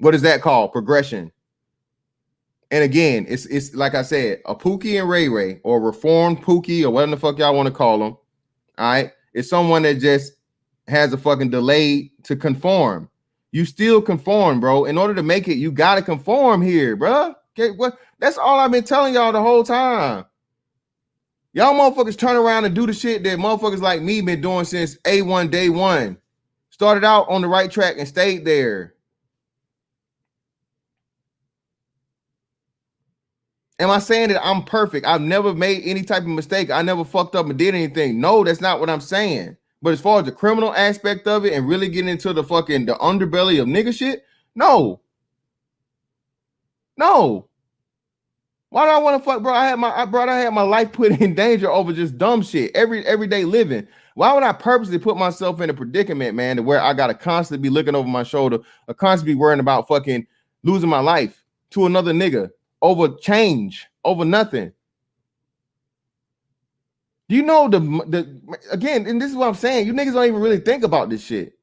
What is that called? Progression. And again, it's like I said, a Pookie and Ray Ray, or reformed Pookie, or whatever the fuck y'all want to call them. All right, it's someone that just has a fucking delay to conform. You still conform, bro. In order to make it, you gotta conform here, bro. Okay, what? That's all I've been telling y'all the whole time. Y'all motherfuckers turn around and do the shit that motherfuckers like me been doing since A1 day one. Started out on the right track and stayed there. Am I saying that I'm perfect? I've never made any type of mistake. I never fucked up and did anything. No, that's not what I'm saying. But as far as the criminal aspect of it and really getting into the fucking the underbelly of nigga shit, no. No. Why do I want to fuck, bro? I had my life put in danger over just dumb shit, everyday living. Why would I purposely put myself in a predicament, man, to where I gotta constantly be looking over my shoulder, or constantly be worrying about fucking losing my life to another nigga over change, over nothing? You know the again, and this is what I'm saying. You niggas don't even really think about this shit.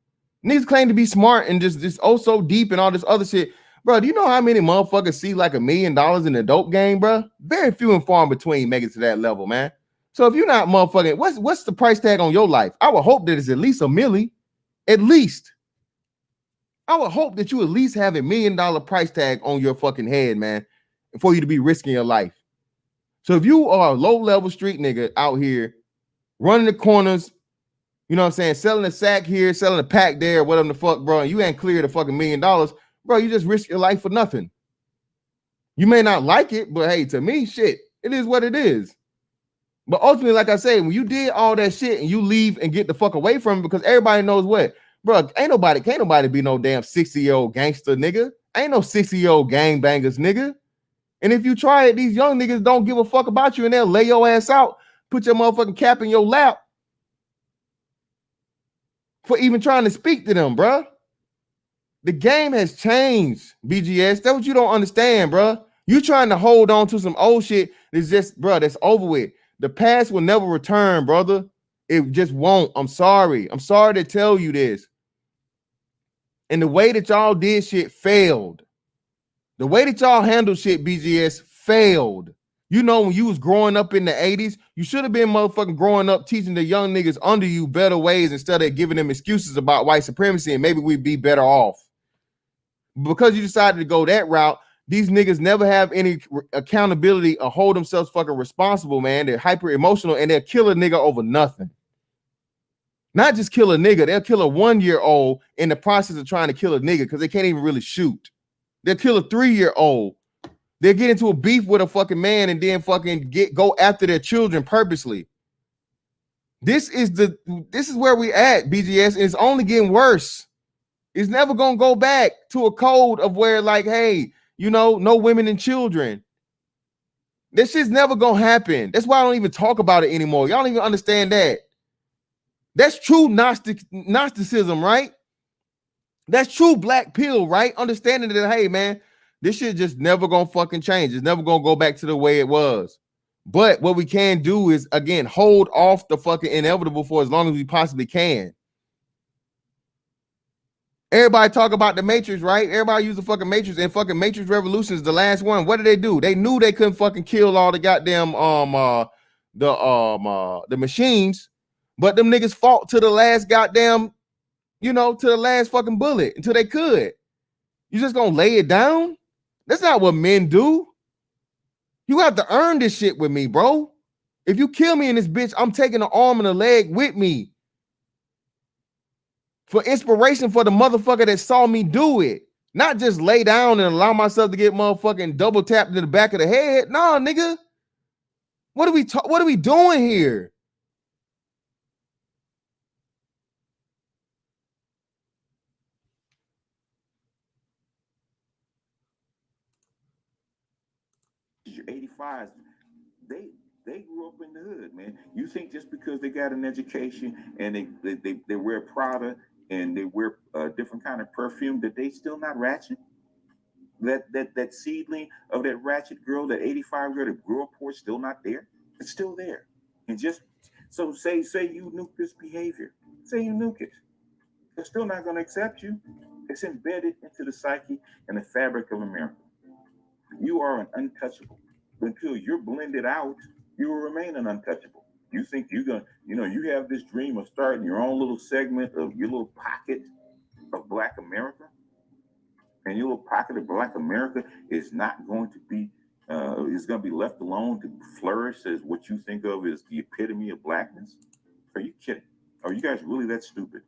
Niggas claim to be smart and just oh so deep and all this other shit. Bro, do you know how many motherfuckers see like $1 million in the dope game, bro? Very few and far in between make it to that level, man. So if you're not motherfucking, what's the price tag on your life? I would hope that it's at least $1 million. At least. I would hope that you at least have $1 million price tag on your fucking head, man, for you to be risking your life. So if you are a low-level street nigga out here running the corners, you know what I'm saying, selling a sack here, selling a pack there, whatever the fuck, bro, and you ain't cleared a fucking $1 million, bro, you just risk your life for nothing. You may not like it, but hey, to me, shit, it is what it is. But ultimately, like I say, when you did all that shit and you leave and get the fuck away from it, because everybody knows what, bro, can't nobody be no damn 60-year-old gangster nigga. Ain't no 60-year-old gangbangers nigga. And if you try it, these young niggas don't give a fuck about you and they'll lay your ass out, put your motherfucking cap in your lap for even trying to speak to them, bro. The game has changed, BGS. That's what you don't understand, bro. You trying to hold on to some old shit that's just, bro, that's over with. The past will never return, brother. It just won't. I'm sorry. I'm sorry to tell you this. And the way that y'all did shit failed. The way that y'all handled shit, BGS, failed. You know, when you was growing up in the 80s, you should have been motherfucking growing up teaching the young niggas under you better ways instead of giving them excuses about white supremacy and maybe we'd be better off. Because you decided to go that route, these niggas never have any accountability or hold themselves fucking responsible, man. They're hyper emotional and they'll kill a nigga over nothing. Not just kill a nigga, they'll kill a 1-year-old in the process of trying to kill a nigga because they can't even really shoot. They'll kill a 3-year-old. They'll get into a beef with a fucking man and then fucking go after their children purposely. This is where we at, BGS, and it's only getting worse. It's never gonna go back to a code of where, like, hey, you know, no women and children. This shit's never gonna happen. That's why I don't even talk about it anymore. Y'all don't even understand that. That's true Gnosticism, right? That's true black pill, right? Understanding that, hey, man, this shit just never gonna fucking change. It's never gonna go back to the way it was. But what we can do is, again, hold off the fucking inevitable for as long as we possibly can. Everybody talk about the Matrix, right? Everybody use the fucking Matrix, and fucking Matrix Revolution is the last one. What did they do? They knew they couldn't fucking kill all the goddamn the machines, but them niggas fought to the last goddamn, you know, to the last fucking bullet until they could. You just gonna lay it down? That's not what men do. You have to earn this shit with me, bro. If you kill me in this bitch, I'm taking an arm and a leg with me. For inspiration for the motherfucker that saw me do it. Not just lay down and allow myself to get motherfucking double tapped in the back of the head. Nah, nigga. What are we doing here? Your 85s, they grew up in the hood, man. You think just because they got an education and they wear Prada and they wear a different kind of perfume that they still not ratchet? That seedling of that ratchet girl, that 85 girl that grew up poor, still not there. It's still there. And just so say you nuke this behavior. Say you nuke it. They're still not going to accept you. It's embedded into the psyche and the fabric of America. You are an untouchable. Until you're blended out, you will remain an untouchable. You think you're going to, you have this dream of starting your own little segment of your little pocket of Black America. And your little pocket of black America is not going to be is going to be left alone to flourish as what you think of as the epitome of blackness. Are you kidding? Are you guys really that stupid?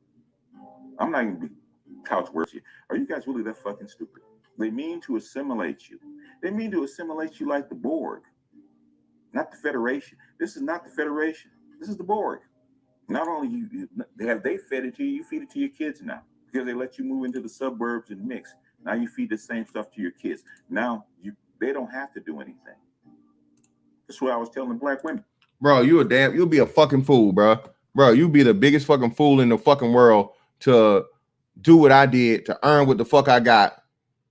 I'm not even be couch words here. Are you guys really that fucking stupid? They mean to assimilate you. They mean to assimilate you like the Borg, not the Federation. This is not the Federation. This is the Borg. Not only have they fed it to you, you feed it to your kids now because they let you move into the suburbs and mix. Now you feed the same stuff to your kids. Now they don't have to do anything. That's what I was telling black women. Bro, you'll be a fucking fool, bro. Bro, you be the biggest fucking fool in the fucking world to do what I did to earn what the fuck I got.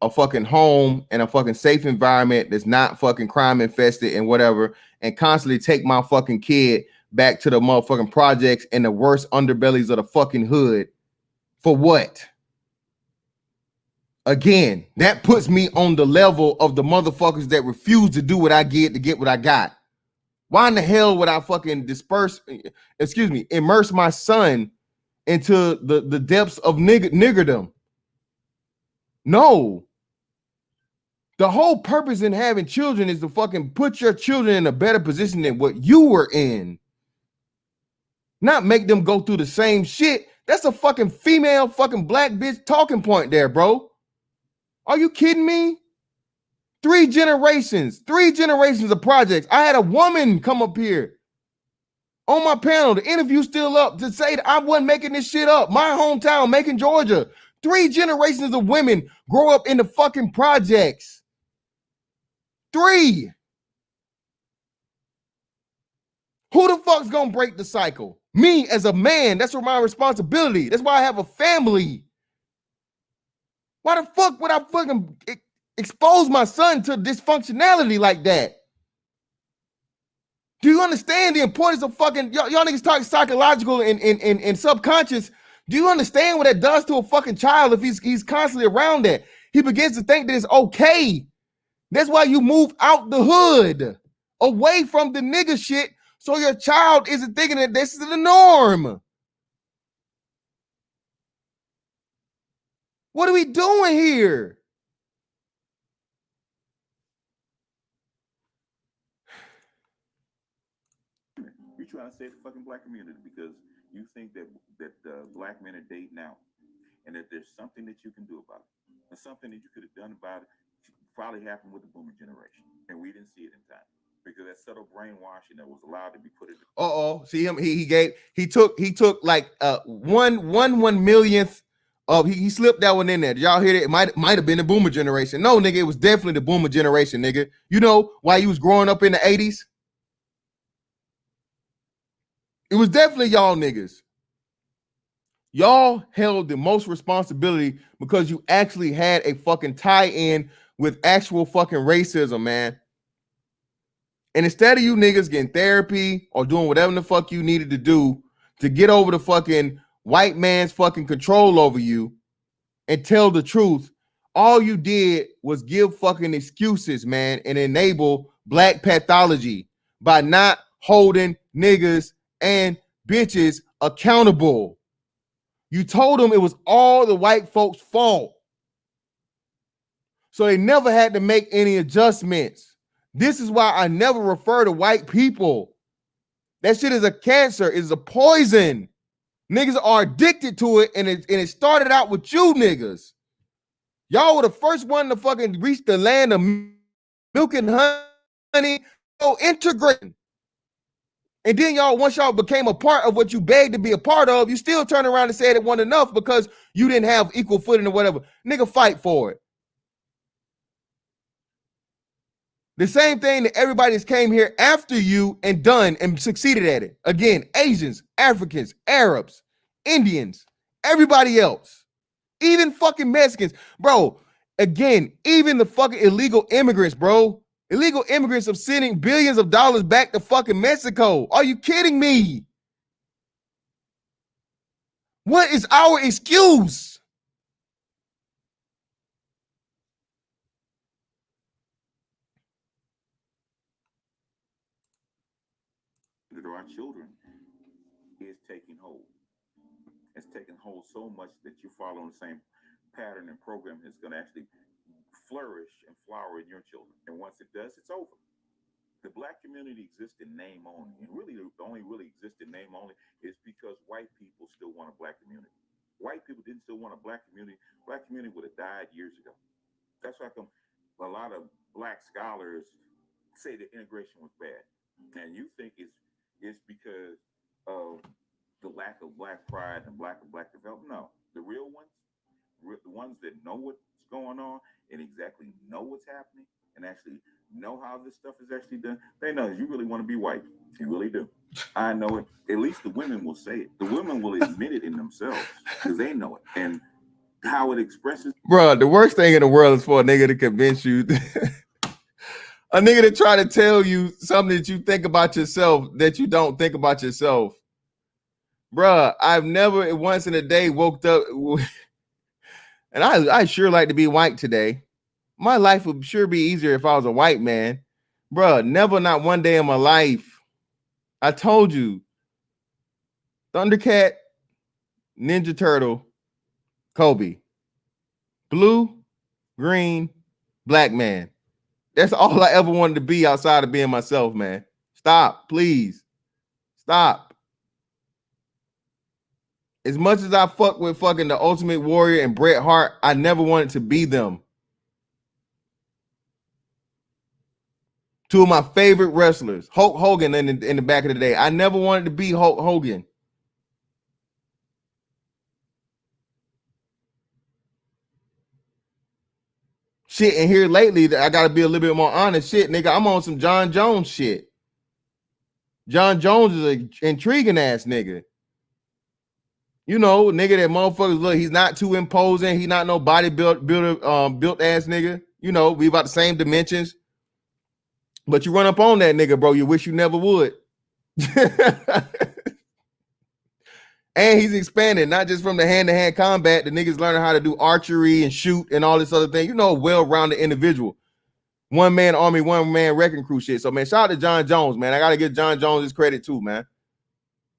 A fucking home and a fucking safe environment that's not fucking crime infested and whatever, and constantly take my fucking kid back to the motherfucking projects and the worst underbellies of the fucking hood. For what? Again, that puts me on the level of the motherfuckers that refuse to do what I get to get what I got. Why in the hell would I fucking immerse my son into the depths of niggerdom? No. The whole purpose in having children is to fucking put your children in a better position than what you were in. Not make them go through the same shit. That's a fucking female fucking black bitch talking point there, bro. Are you kidding me? 3 generations of projects. I had a woman come up here on my panel. The interview's still up to say that I wasn't making this shit up. My hometown, Macon, Georgia. 3 generations of women grow up in the fucking projects. 3. Who the fuck's gonna break the cycle? Me as a man. That's my responsibility. That's why I have a family. Why the fuck would I fucking expose my son to dysfunctionality like that? Do you understand the importance of fucking y'all niggas talk psychological and subconscious? Do you understand what that does to a fucking child if he's constantly around that? He begins to think that it's okay. That's why you move out the hood, away from the nigga shit, so your child isn't thinking that this is the norm. What are we doing here? You're trying to save the fucking black community because you think that black men are dating out, and that there's something that you can do about it, and something that you could have done about it. Probably happened with the boomer generation, and we didn't see it in time because that subtle brainwashing that was allowed to be put in. See him. He took like 1/1 millionth of he slipped that one in there. Did y'all hear that? It might have been the boomer generation. No, nigga, it was definitely the boomer generation, nigga. You know why you was growing up in the 80s? It was definitely y'all niggas. Y'all held the most responsibility because you actually had a fucking tie-in with actual fucking racism, man. And instead of you niggas getting therapy or doing whatever the fuck you needed to do to get over the fucking white man's fucking control over you and tell the truth, all you did was give fucking excuses, man, and enable black pathology by not holding niggas and bitches accountable. You told them it was all the white folks' fault. So they never had to make any adjustments. This is why I never refer to white people. That shit is a cancer, is a poison. Niggas are addicted to it, and it started out with you niggas. Y'all were the first one to fucking reach the land of milk and honey, so integrating. And then y'all, once y'all became a part of what you begged to be a part of, you still turn around and said it wasn't enough because you didn't have equal footing or whatever. Nigga, fight for it. The same thing that everybody that's came here after you and done and succeeded at it. Again, Asians, Africans, Arabs, Indians, everybody else, even fucking Mexicans. Bro, again, even the fucking illegal immigrants, bro. Illegal immigrants are sending billions of dollars back to fucking Mexico. Are you kidding me? What is our excuse? That our children is taking hold. It's taking hold so much that you're following the same pattern and program is going to actually flourish and flower in your children. And once it does, it's over. The black community exists in name only. And really, the only really exists in name only is because white people still want a black community. White people didn't still want a black community. Black community would have died years ago. That's why come a lot of black scholars say that integration was bad. And you think it's because of the lack of black pride and lack of black development. No, the real ones, the ones that know what's going on and exactly know what's happening and actually know how this stuff is actually done, they know you really want to be white. You really do. I know it. At least the women will say it. The women will admit it in themselves because they know it. And how it expresses. Bro, the worst thing in the world is for a nigga to convince you. A nigga to try to tell you something that you think about yourself that you don't think about yourself. Bruh, I've never once in a day woke up and I sure like to be white today. My life would sure be easier if I was a white man. Bruh, never not one day in my life. I told you. Thundercat, Ninja Turtle, Kobe. Blue, green, black man. That's all I ever wanted to be outside of being myself, man. Stop, please. Stop. As much as I fuck with fucking the Ultimate Warrior and Bret Hart, I never wanted to be them. Two of my favorite wrestlers, Hulk Hogan in the back of the day. I never wanted to be Hulk Hogan. Shit, and here lately, I gotta be a little bit more honest. Shit, nigga, I'm on some John Jones shit. John Jones is an intriguing ass nigga. You know, nigga that motherfuckers look, he's not too imposing. He not no bodybuilder, built ass nigga. You know, we about the same dimensions. But you run up on that nigga, bro, you wish you never would. And he's expanding, not just from the hand-to-hand combat. The niggas learning how to do archery and shoot and all this other thing. You know, a well-rounded individual. One-man army, one-man wrecking crew shit. So, man, shout out to John Jones, man. I got to give John Jones his credit too, man.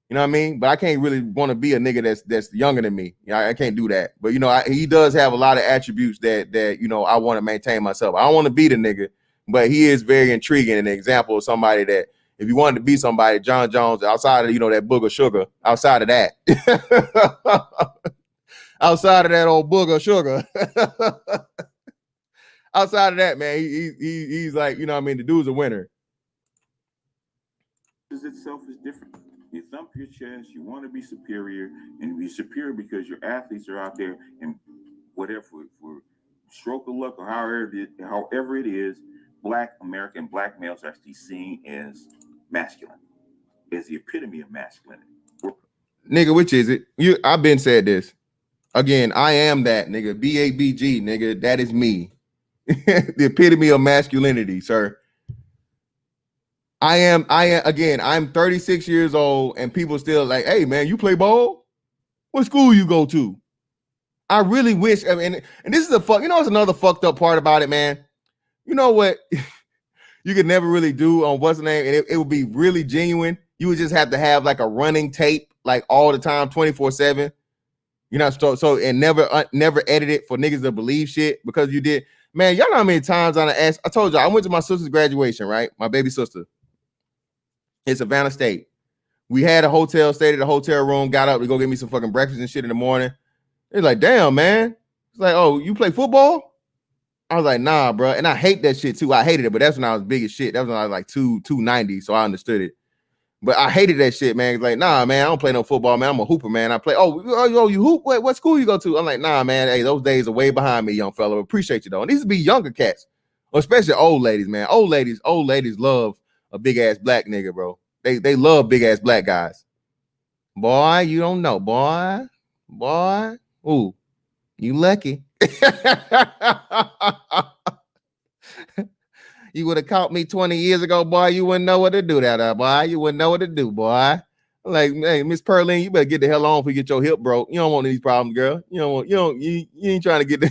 You know what I mean? But I can't really want to be a nigga that's younger than me. You know, I can't do that. But, you know, he does have a lot of attributes that you know, I want to maintain myself. I don't want to be the nigga, but he is very intriguing and an example of somebody that, if you wanted to be somebody, John Jones, outside of, you know, that booger sugar, outside of that, outside of that old booger sugar, outside of that, man, he's like, you know what I mean? The dude's a winner. Itself is different. You thump your chest, you want to be superior, and be superior because your athletes are out there and whatever, for stroke of luck or however it is, black American black males are actually seen as masculine, as the epitome of masculinity. Nigga, which is it? I've been said this. Again, I am that nigga. BABG, nigga. That is me. The epitome of masculinity, sir. I am, again, I'm 36 years old and people still like, hey man, you play ball? What school you go to? I really wish, I mean, and this is you know, it's another fucked up part about it, man. You know what? You could never really do on what's the name, and it would be really genuine. You would just have to have like a running tape, like all the time, 24/7. You know, so and never edit it for niggas to believe shit because you did. Man, y'all know how many times I asked. I told you I went to my sister's graduation, right? My baby sister. In Savannah State. We had a hotel, stayed at a hotel room, got up to go get me some fucking breakfast and shit in the morning. It's like, damn, man. It's like, oh, you play football? I was like, nah, bro. And I hate that shit too. I hated it, but that's when I was big as shit. That was when I was like 290, so I understood it. But I hated that shit, man. It's like, nah, man, I don't play no football, man. I'm a hooper, man. I play. Oh, you hoop? What school you go to? I'm like, nah, man. Hey, those days are way behind me, young fella. Appreciate you though. And these would be younger cats, especially old ladies, man. Old ladies love a big ass black nigga, bro. They love big ass black guys. Boy, you don't know, boy. Ooh, you lucky. You would have caught me 20 years ago, boy. You wouldn't know what to do that, boy. You wouldn't know what to do, boy. Like, hey, Miss Pearline, you better get the hell on if you get your hip broke. You don't want these problems, girl. You ain't trying to get the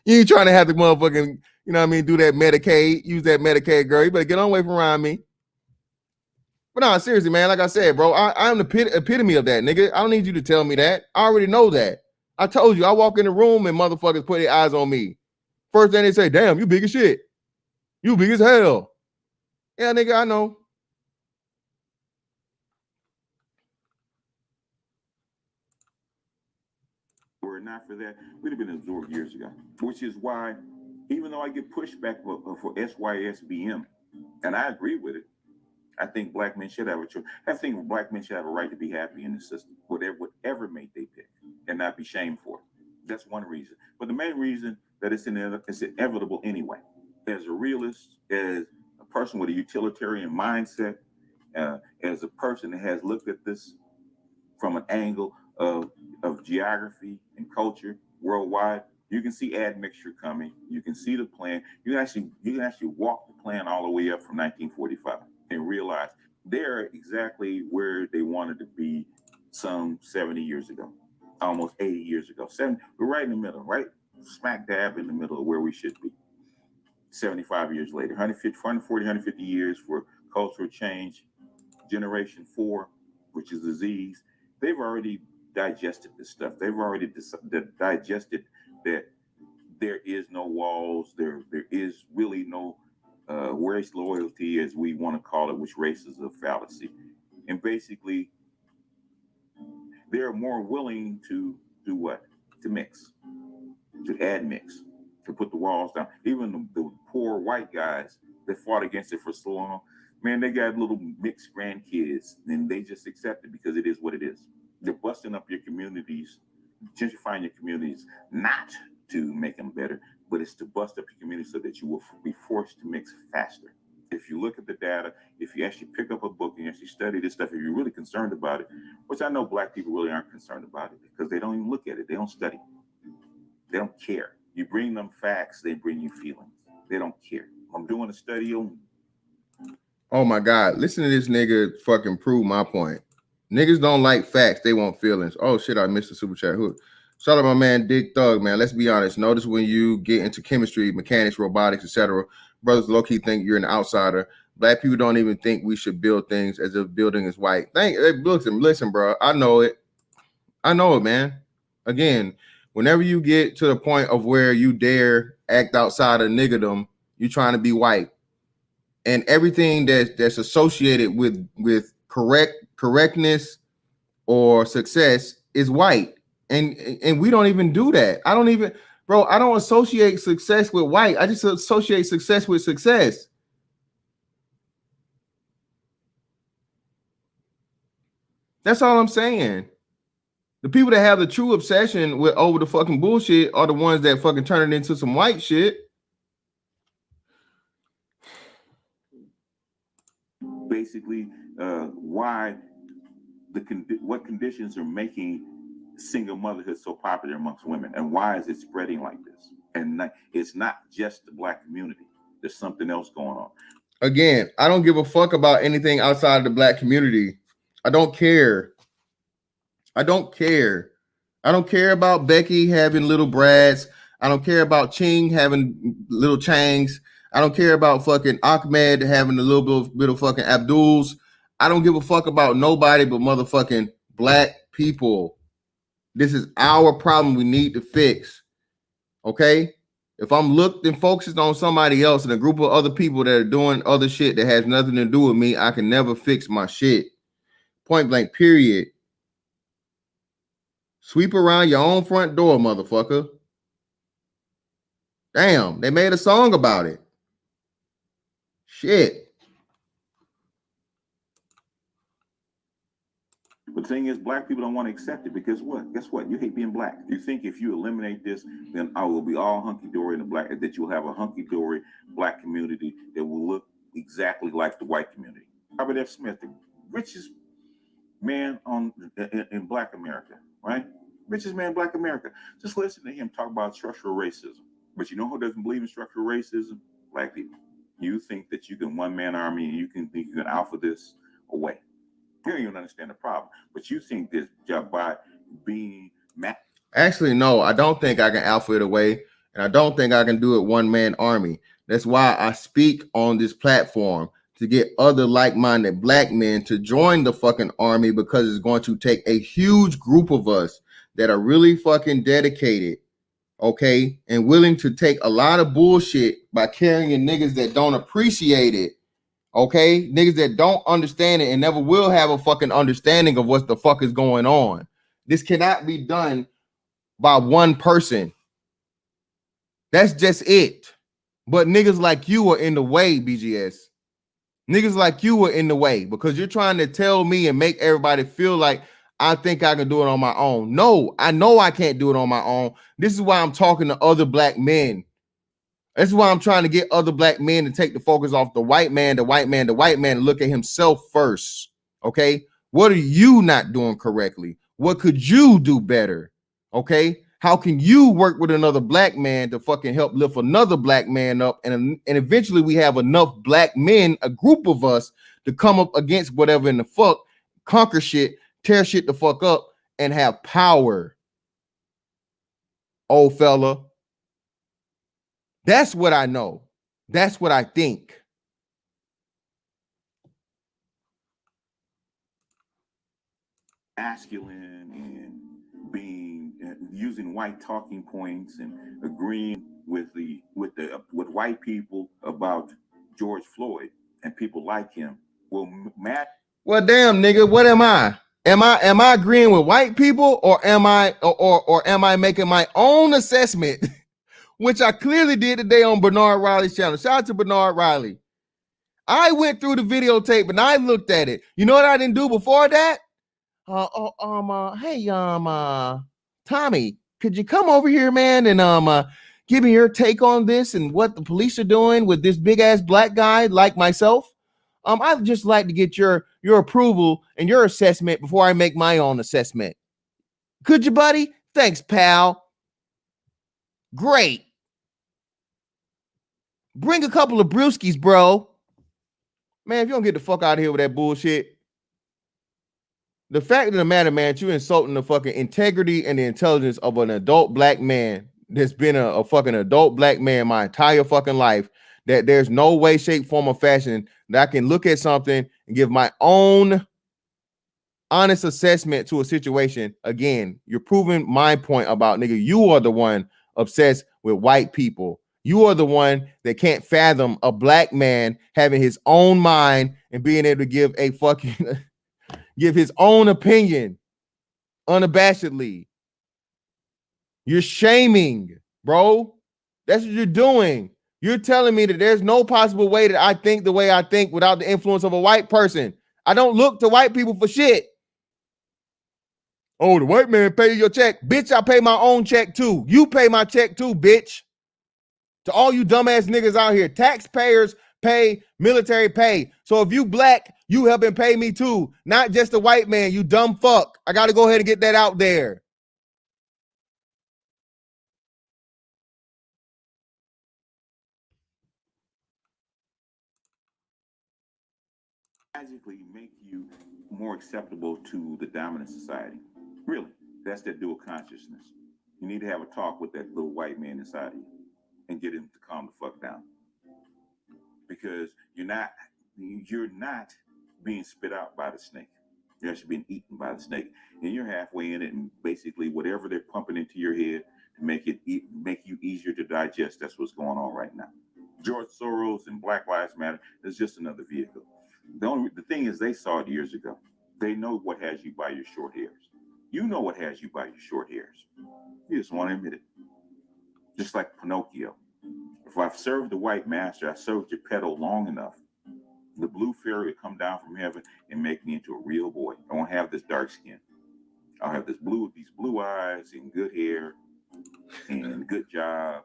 you ain't trying to have the motherfucking, you know what I mean, do that Medicaid, use that Medicaid, girl. You better get on away from around me. But no, seriously, man, like I said, bro, I'm the epitome of that, nigga. I don't need you to tell me that. I already know that. I told you, I walk in the room and motherfuckers put their eyes on me. First thing they say, damn, you big as shit. You big as hell. Yeah, nigga, I know. Were it not for that, we'd have been absorbed years ago. Which is why, even though I get pushback for SYSBM, and I agree with it, I think black men should have a choice. I think black men should have a right to be happy in the system, whatever mate they pick, and not be shamed for it. That's one reason. But the main reason that it's inevitable anyway. As a realist, as a person with a utilitarian mindset, as a person that has looked at this from an angle of geography and culture worldwide, you can see admixture coming. You can see the plan. You can actually walk the plan all the way up from 1945 and realize they're exactly where they wanted to be some 70 years ago, almost 80 years ago. We're right in the middle, right smack dab in the middle of where we should be. 75 years later, 140, 150 years for cultural change. Generation 4, which is disease, they've already digested this stuff. They've already digested that there is no walls. There is really no race loyalty, as we want to call it, which race is a fallacy. And basically, they're more willing to do what? To mix, to admix, to put the walls down. Even the poor white guys that fought against it for so long, man, they got little mixed grandkids, and they just accept it because it is what it is. They're busting up your communities, gentrifying your communities, not to make them better, but it's to bust up your community so that you will be forced to mix faster. If you look at the data, if you actually pick up a book and you actually study this stuff, if you're really concerned about it, which I know black people really aren't concerned about it because they don't even look at it. They don't study. They don't care. You bring them facts, they bring you feelings. They don't care. I'm doing a study on. Oh my God, listen to this nigga fucking prove my point. Niggas don't like facts, they want feelings. Oh shit, I missed the super chat. Shout out my man Dick Thug, man. Let's be honest. Notice when you get into chemistry, mechanics, robotics, etc., brothers low-key think you're an outsider. Black people don't even think we should build things as if building is white. Listen, bro. I know it, man. Again, whenever you get to the point of where you dare act outside of niggerdom, you're trying to be white. And everything that's associated with correctness or success is white. And we don't even do that. I don't associate success with white. I just associate success with success. That's all I'm saying. The people that have the true obsession with over the fucking bullshit are the ones that fucking turn it into some white shit. Basically, why what conditions are making single motherhood so popular amongst women, and why is it spreading like this? And it's not just the black community. There's something else going on. Again, I don't give a fuck about anything outside of the black community. I don't care. I don't care about Becky having little Brads. I don't care about Ching having little Changs. I don't care about fucking Ahmed having a little bit of fucking Abduls. I don't give a fuck about nobody but motherfucking black people. This is our problem we need to fix. Okay? If I'm looked and focused on somebody else and a group of other people that are doing other shit that has nothing to do with me, I can never fix my shit. Point blank, period. Sweep around your own front door, motherfucker. Damn, they made a song about it. Shit. But the thing is, black people don't want to accept it because what? Guess what? You hate being black. You think if you eliminate this, then I will be all hunky-dory in the black, that you'll have a hunky-dory black community that will look exactly like the white community. Robert F. Smith, the richest man in black America, right? Richest man in black America. Just listen to him talk about structural racism. But you know who doesn't believe in structural racism? Black people. You think that you can one-man army and you can think you can alpha this away. You don't even understand the problem, but you think this job by being Actually, no, I don't think I can alpha it away, and I don't think I can do it one-man army. That's why I speak on this platform, to get other like-minded black men to join the fucking army, because it's going to take a huge group of us that are really fucking dedicated, okay, and willing to take a lot of bullshit by carrying niggas that don't appreciate it, okay, niggas that don't understand it and never will have a fucking understanding of what the fuck is going on. This cannot be done by one person. That's just it. But niggas like you are in the way, BGS. Niggas like you are in the way because you're trying to tell me and make everybody feel like I think I can do it on my own. No, I know I can't do it on my own. This is why I'm talking to other black men. This is why I'm trying to get other black men to take the focus off the white man, and look at himself first. Okay? What are you not doing correctly? What could you do better? Okay? How can you work with another black man to fucking help lift another black man up? And eventually we have enough black men, a group of us, to come up against whatever in the fuck, conquer shit, tear shit the fuck up, and have power. Old fella. That's what I know. That's what I think. Masculine and being using white talking points and agreeing with white people about George Floyd and people like him. Well, Matt. Well, damn, nigga, what am I? Am I agreeing with white people, or am I making my own assessment, which I clearly did today on Bernard Riley's channel. Shout out to Bernard Riley. I went through the videotape and I looked at it. You know what I didn't do before that? Hey, Tommy, could you come over here, man, and give me your take on this and what the police are doing with this big ass black guy like myself? I'd just like to get your approval and your assessment before I make my own assessment. Could you, buddy? Thanks, pal. Great. Bring a couple of brewskis, bro. Man, if you don't get the fuck out of here with that bullshit. The fact of the matter, man, you're insulting the fucking integrity and the intelligence of an adult black man that's been a fucking adult black man my entire fucking life, that there's no way, shape, form, or fashion that I can look at something and give my own honest assessment to a situation. Again, you're proving my point about, nigga, you are the one obsessed with white people. You are the one that can't fathom a black man having his own mind and being able to give a fucking give his own opinion unabashedly. You're shaming, bro. That's what you're doing. You're telling me that there's no possible way that I think the way I think without the influence of a white person. I don't look to white people for shit. Oh, the white man pay your check. Bitch, I pay my own check too. You pay my check too, bitch. To all you dumbass niggas out here, taxpayers pay military pay. So if you black, you helping pay me too. Not just the white man, you dumb fuck. I got to go ahead and get that out there. Magically make you more acceptable to the dominant society. Really, that's that dual consciousness. You need to have a talk with that little white man inside of you and get him to calm the fuck down. Because you're not being spit out by the snake. You're actually being eaten by the snake. And you're halfway in it, and basically whatever they're pumping into your head to make you easier to digest, that's what's going on right now. George Soros and Black Lives Matter is just another vehicle. The thing is, they saw it years ago. They know what has you by your short hairs. You know what has you by your short hairs. You just want to admit it. Just like Pinocchio. If I've served the white master, I served Geppetto long enough, the blue fairy will come down from heaven and make me into a real boy. I won't have this dark skin. I'll have these blue eyes and good hair and a good job.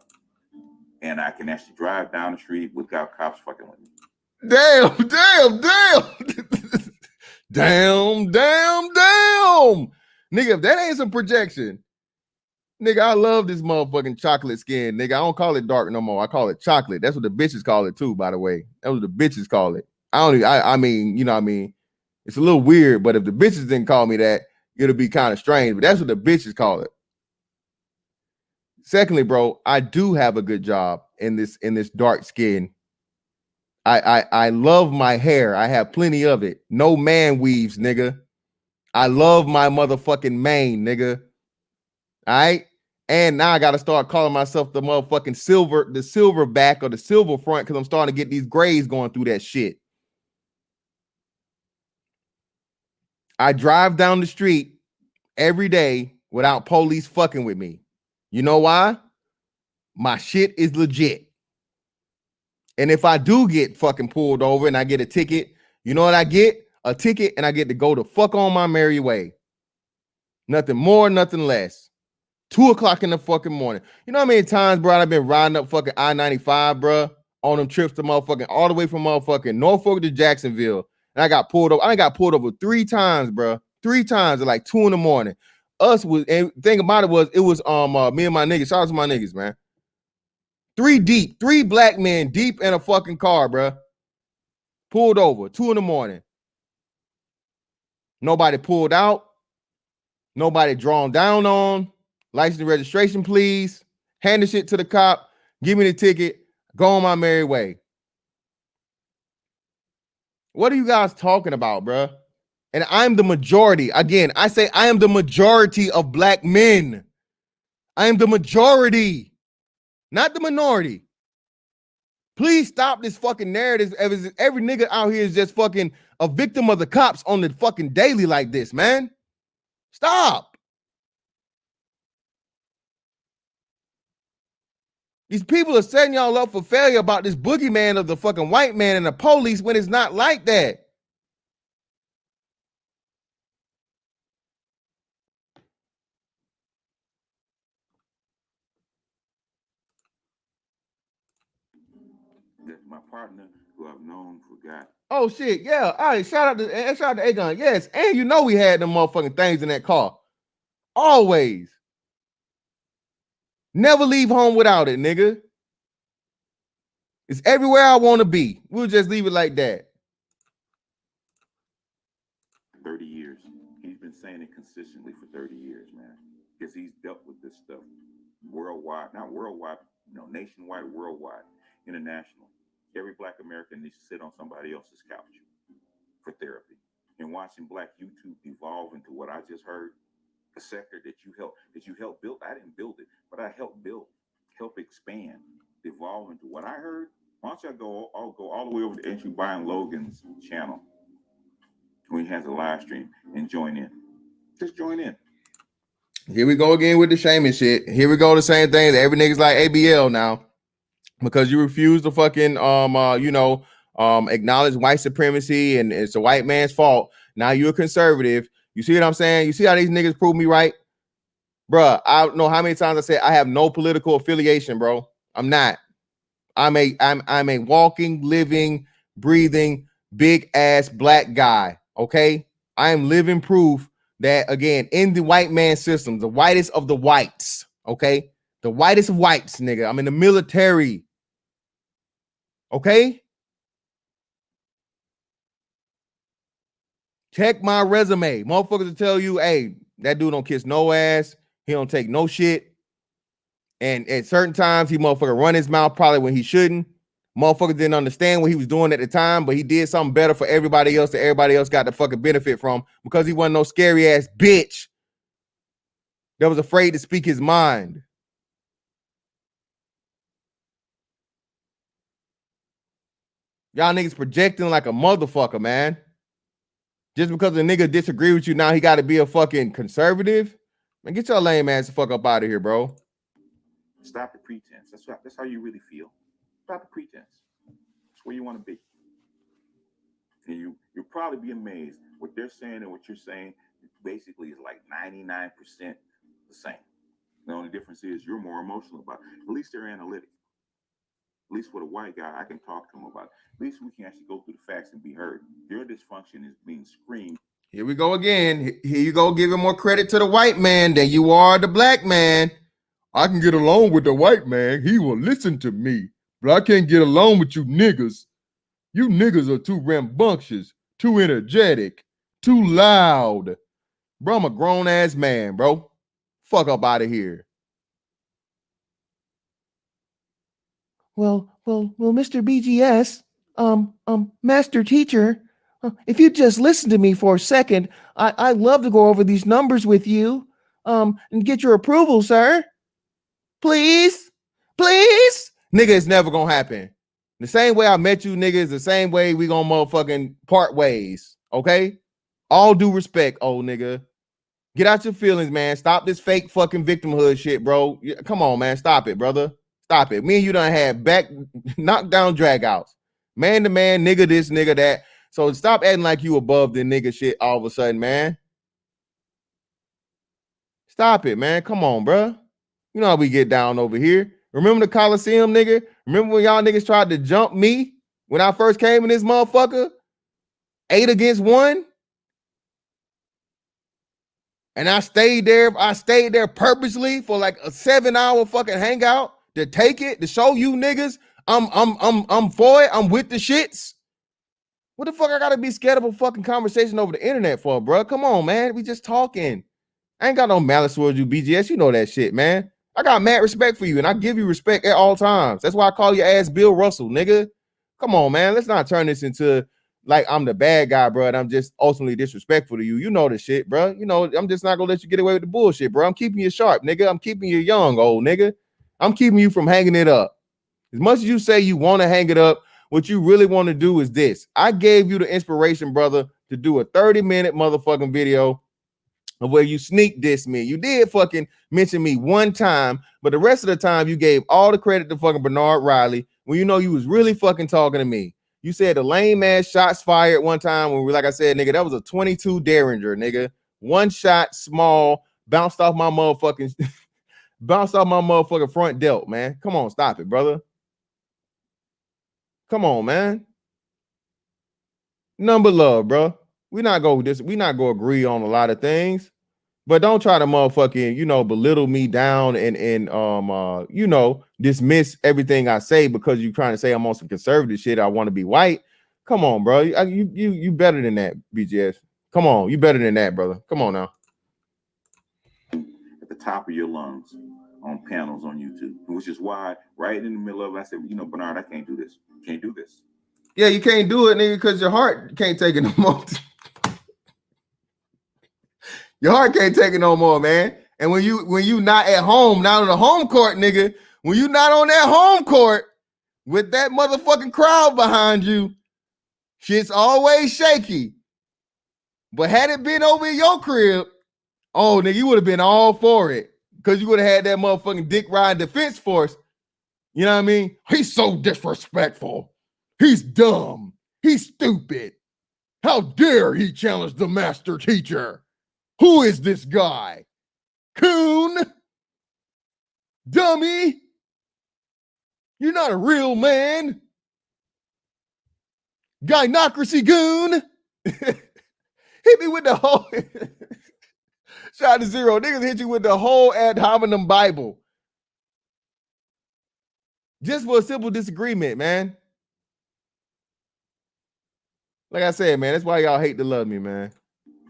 And I can actually drive down the street without cops fucking with me. Damn. Nigga, if that ain't some projection, nigga, I love this motherfucking chocolate skin. Nigga, I don't call it dark no more. I call it chocolate. That's what the bitches call it too, by the way. That's what the bitches call it. I mean, you know what I mean? It's a little weird, but if the bitches didn't call me that, it'll be kind of strange. But that's what the bitches call it. Secondly, bro, I do have a good job in this dark skin. I love my hair. I have plenty of it. No man weaves, nigga. I love my motherfucking mane, nigga. All right. And now I got to start calling myself the motherfucking silver back or the silver front because I'm starting to get these grays going through that shit. I drive down the street every day without police fucking with me. You know why? My shit is legit. And if I do get fucking pulled over and I get a ticket, you know what I get? A ticket and I get to go the fuck on my merry way. Nothing more, nothing less. 2:00 in the fucking morning. You know how many times, bro, I've been riding up fucking I-95, bro, on them trips to motherfucking all the way from motherfucking Norfolk to Jacksonville. And I got pulled over. I got pulled over 3 times, bro. 3 times at like 2 in the morning. And thing about it was me and my niggas. Shout out to my niggas, man. 3 deep, 3 black men deep in a fucking car, bro. Pulled over 2 in the morning. Nobody pulled out. Nobody drawn down on. License and registration, please. Hand the shit to the cop. Give me the ticket. Go on my merry way. What are you guys talking about, bro? And I'm the majority. Again, I say I am the majority of black men. I am the majority, not the minority. Please stop this fucking narrative. Every nigga out here is just fucking a victim of the cops on the fucking daily like this, man. Stop. These people are setting y'all up for failure about this boogeyman of the fucking white man and the police when it's not like that. That's my partner who I've known for God. Oh shit, yeah. All right, shout out to A-Gun. Yes, and you know we had them motherfucking things in that car. Always. Never leave home without it, nigga. It's everywhere I want to be. We'll just leave it like that. 30 years. He's been saying it consistently for 30 years, man. Because he's dealt with this stuff worldwide, not worldwide, nationwide, worldwide, international. Every black American needs to sit on somebody else's couch for therapy. And watching black YouTube evolve into what I just heard, a sector that you helped build. I didn't build it, but I helped build, help expand, evolve into what I heard. Why don't I'll go all the way over to Andrew Brian Logan's channel when he has a live stream and join in. Just join in. Here we go again with the shaming shit. Here we go, the same thing. Every nigga's like ABL now because you refuse to fucking acknowledge white supremacy and it's a white man's fault. Now you're a conservative. You see what I'm saying? You see how these niggas prove me right? Bruh, I don't know how many times I said I have no political affiliation, bro. I'm not. I'm a walking, living, breathing, big ass black guy. Okay. I am living proof that, again, in the white man system, the whitest of the whites. Okay. The whitest of whites, nigga. I'm in the military. Okay. Check my resume. Motherfuckers will tell you, hey, that dude don't kiss no ass. He don't take no shit. And at certain times, he motherfucker run his mouth probably when he shouldn't. Motherfucker didn't understand what he was doing at the time, but he did something better for everybody else that everybody else got the fucking benefit from because he wasn't no scary ass bitch that was afraid to speak his mind. Y'all niggas projecting like a motherfucker, man. Just because a nigga disagree with you, now he got to be a fucking conservative? Man, get your lame ass the fuck up out of here, bro. Stop the pretense. That's how you really feel. Stop the pretense. That's where you want to be. And you'll probably be amazed. What they're saying and what you're saying basically is like 99% the same. The only difference is you're more emotional about it. At least they're analytic. At least with a white guy, I can talk to him about it. At least we can actually go through the facts and be heard. Your dysfunction is being screamed. Here we go again. Here you go, giving more credit to the white man than you are the black man. I can get along with the white man. He will listen to me. But I can't get along with you niggas. You niggas are too rambunctious, too energetic, too loud. Bro, I'm a grown-ass man, bro. Fuck up out of here. Well, Mr. BGS, master teacher, if you just listen to me for a second, I'd love to go over these numbers with you. get your approval, sir. Please. Nigga, it's never gonna happen. The same way I met you, nigga, is the same way we gonna motherfucking part ways. Okay? All due respect, old nigga. Get out your feelings, man. Stop this fake fucking victimhood shit, bro. Come on, man. Stop it, brother. Stop it. Me and you done had back knockdown dragouts. Man to man, nigga this, nigga that. So stop acting like you above the nigga shit all of a sudden, man. Stop it, man. Come on, bro. You know how we get down over here. Remember the Coliseum, nigga? Remember when y'all niggas tried to jump me when I first came in this motherfucker? 8 against 1? And I stayed there purposely for like a 7-hour fucking hangout to take it, to show you niggas I'm for it. I'm with the shits. What the fuck I gotta be scared of a fucking conversation over the internet for, bro? Come on, man. We just talking. I ain't got no malice towards you, BGS. You know that shit, man. I got mad respect for you, and I give you respect at all times. That's why I call your ass Bill Russell, nigga. Come on, man. Let's not turn this into like I'm the bad guy, bro, and I'm just ultimately disrespectful to you. You know the shit, bro. You know, I'm just not gonna let you get away with the bullshit, bro. I'm keeping you sharp, nigga. I'm keeping you young, old nigga. I'm keeping you from hanging it up. As much as you say you want to hang it up, what you really want to do is this. I gave you the inspiration, brother, to do a 30-minute motherfucking video of where you sneak diss me. You did fucking mention me one time, but the rest of the time you gave all the credit to fucking Bernard Riley when you know you was really fucking talking to me. You said the lame ass shots fired one time when we, like I said, nigga, that was a 22 Derringer, nigga. One shot, small, bounced off my motherfucking front delt, man. Come on, stop it, brother. Come on, man. Number love, bro. We not gonna agree on a lot of things, but don't try to motherfucking, you know, belittle me down and you know, dismiss everything I say because you're trying to say I'm on some conservative shit. I want to be white. Come on, bro. You better than that, BGS. Come on, you better than that, brother. Come on now. At the top of your lungs on panels on YouTube, which is why right in the middle of it, I said, you know, Bernard, I can't do this. Can't do this. Yeah, you can't do it, nigga, because your heart can't take it no more. Your heart can't take it no more, man. And when you not at home, not on the home court, nigga, when you not on that home court with that motherfucking crowd behind you, shit's always shaky. But had it been over in your crib, oh, nigga, you would have been all for it. Because you would have had that motherfucking dick ride defense force. You know what I mean? He's so disrespectful. He's dumb. He's stupid. How dare he challenge the master teacher? Who is this guy? Coon? Dummy? You're not a real man. Gynocracy goon? Hit me with the whole... Shout out to Zero. Niggas hit you with the whole ad hominem Bible. Just for a simple disagreement, man. Like I said, man, that's why y'all hate to love me, man.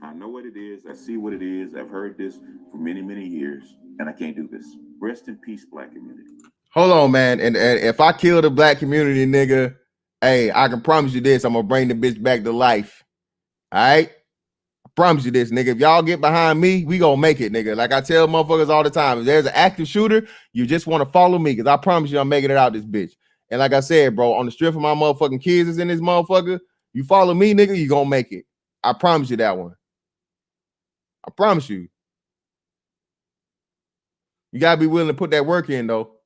I know what it is. I see what it is. I've heard this for many, many years, and I can't do this. Rest in peace, black community. Hold on, man. And if I kill the black community, nigga, hey, I can promise you this. I'm going to bring the bitch back to life. All right? I promise you this, nigga. If y'all get behind me, we going to make it, nigga. Like I tell motherfuckers all the time, if there's an active shooter, you just want to follow me because I promise you I'm making it out this bitch. And like I said, bro, on the strip of my motherfucking kids is in this motherfucker, you follow me, nigga, you going to make it. I promise you that one. I promise you. You got to be willing to put that work in, though.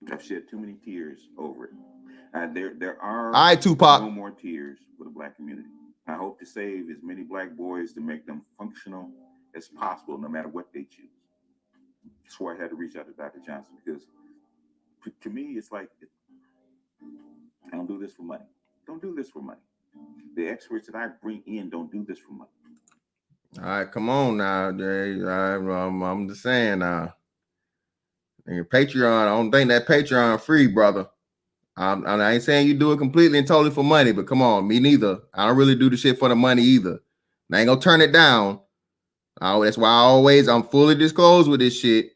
I've shed too many tears over it. There are all right, Tupac. No more tears for the black community. I hope to save as many black boys to make them functional as possible, no matter what they choose. That's why I had to reach out to Dr. Johnson, because to me, it's like, I don't do this for money. Don't do this for money. The experts that I bring in don't do this for money. All right, come on now, Jay. I'm just saying now. Patreon, I don't think that Patreon free, brother. I ain't saying you do it completely and totally for money, but come on, me neither. I don't really do the shit for the money either. I ain't gonna turn it down. That's why I'm fully disclosed with this shit.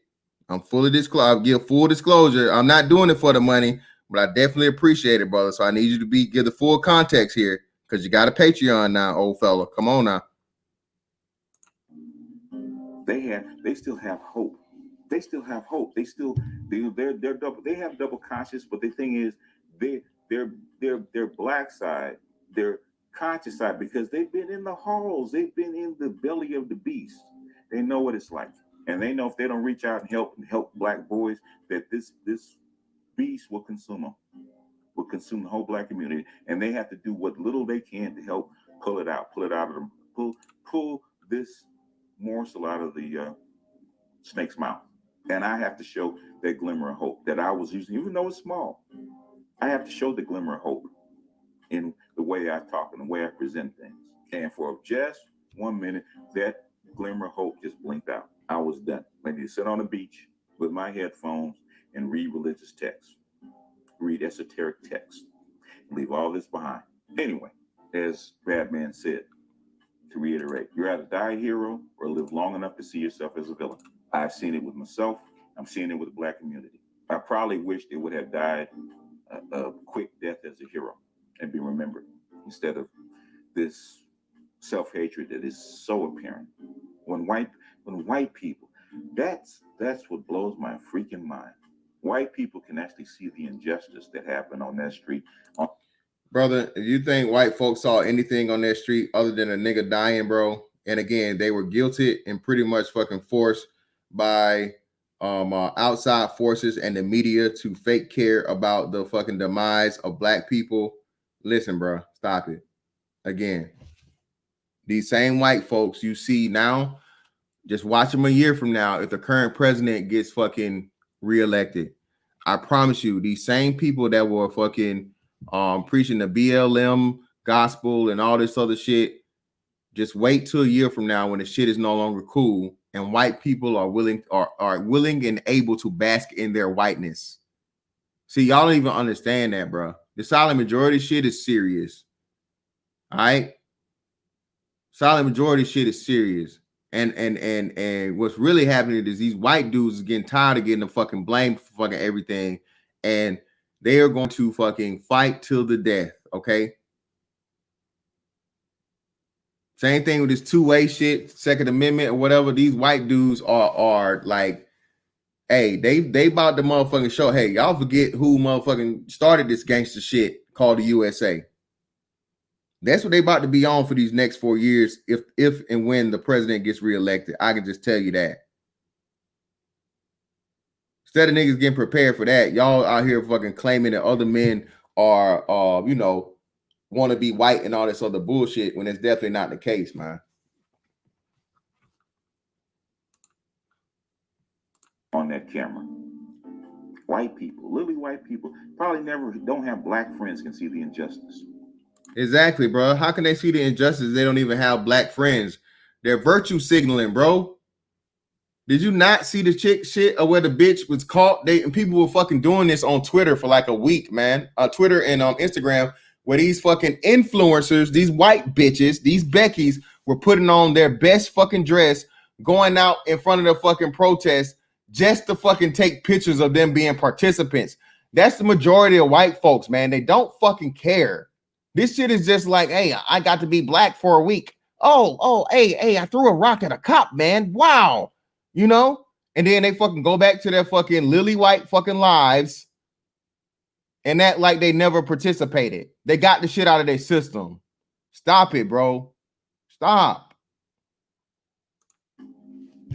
I'm fully disclosed. I give full disclosure. I'm not doing it for the money, but I definitely appreciate it, brother. So I need you to give the full context here because you got a Patreon now, old fella. Come on now. they still have hope. They still have hope. They're double. They have double conscious, but the thing is, they their black side, their conscious side, because they've been in the halls, they've been in the belly of the beast. They know what it's like, and they know if they don't reach out and help black boys, that this beast will consume them, will consume the whole black community, and they have to do what little they can to help pull it out of them, pull this morsel out of the snake's mouth. And I have to show that glimmer of hope that I was using, even though it's small. I have to show the glimmer of hope in the way I talk and the way I present things. And for just 1 minute, that glimmer of hope just blinked out. I was done. I need to sit on the beach with my headphones and read religious texts, read esoteric texts, leave all this behind. Anyway, as Batman said, to reiterate, you're either die a hero or live long enough to see yourself as a villain. I've seen it with myself. I'm seeing it with the black community. I probably wish they would have died a quick death as a hero and be remembered instead of this self-hatred that is so apparent. When white people, that's what blows my freaking mind. White people can actually see the injustice that happened on that street. Brother, if you think white folks saw anything on that street other than a nigga dying, bro, and again, they were guilted and pretty much fucking forced by outside forces and the media to fake care about the fucking demise of black people. Listen, bro, stop it. Again, these same white folks you see now, just watch them a year from now if the current president gets fucking reelected. I promise you, these same people that were fucking preaching the BLM gospel and all this other shit, just wait till a year from now when the shit is no longer cool and white people are willing and able to bask in their whiteness. See, y'all don't even understand that, bro. The silent majority shit is serious. All right? Silent majority shit is serious. And what's really happening is these white dudes is getting tired of getting the fucking blamed for fucking everything, and they are going to fucking fight till the death. Okay. Same thing with this two-way shit, Second Amendment or whatever. These white dudes are like, hey, they about to motherfucking show. Hey, y'all forget who motherfucking started this gangster shit called the USA. That's what they about to be on for these next 4 years. If and when the president gets reelected, I can just tell you that. Instead of niggas getting prepared for that, y'all out here fucking claiming that other men are, want to be white and all this other bullshit when it's definitely not the case, man. On that camera, white people, literally white people, probably never don't have black friends can see the injustice. Exactly, bro. How can they see the injustice? They don't even have black friends. They're virtue signaling, bro. Did you not see the chick shit or where the bitch was caught? And people were fucking doing this on Twitter for like a week, man. Twitter and Instagram, where these fucking influencers, these white bitches, these Beckys were putting on their best fucking dress, going out in front of the fucking protest just to fucking take pictures of them being participants. That's the majority of white folks, man. They don't fucking care. This shit is just like, hey, I got to be black for a week. Oh, hey, I threw a rock at a cop, man. Wow. You know? And then they fucking go back to their fucking lily white fucking lives and act like they never participated. They got the shit out of their system. Stop it, bro. Stop.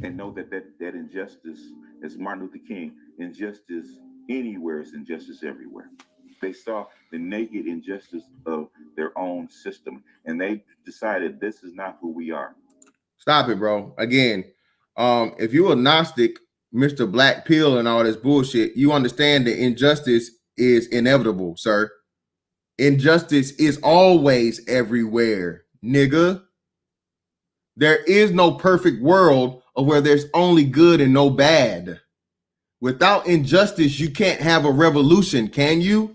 And know that injustice, as Martin Luther King, injustice anywhere is injustice everywhere. They saw the naked injustice of their own system, and they decided this is not who we are. Stop it, bro. Again, if you're a Gnostic, Mr. Black Pill and all this bullshit, you understand that injustice is inevitable, sir. Injustice is always everywhere, nigga. There is no perfect world of where there's only good and no bad. Without injustice, you can't have a revolution, can you?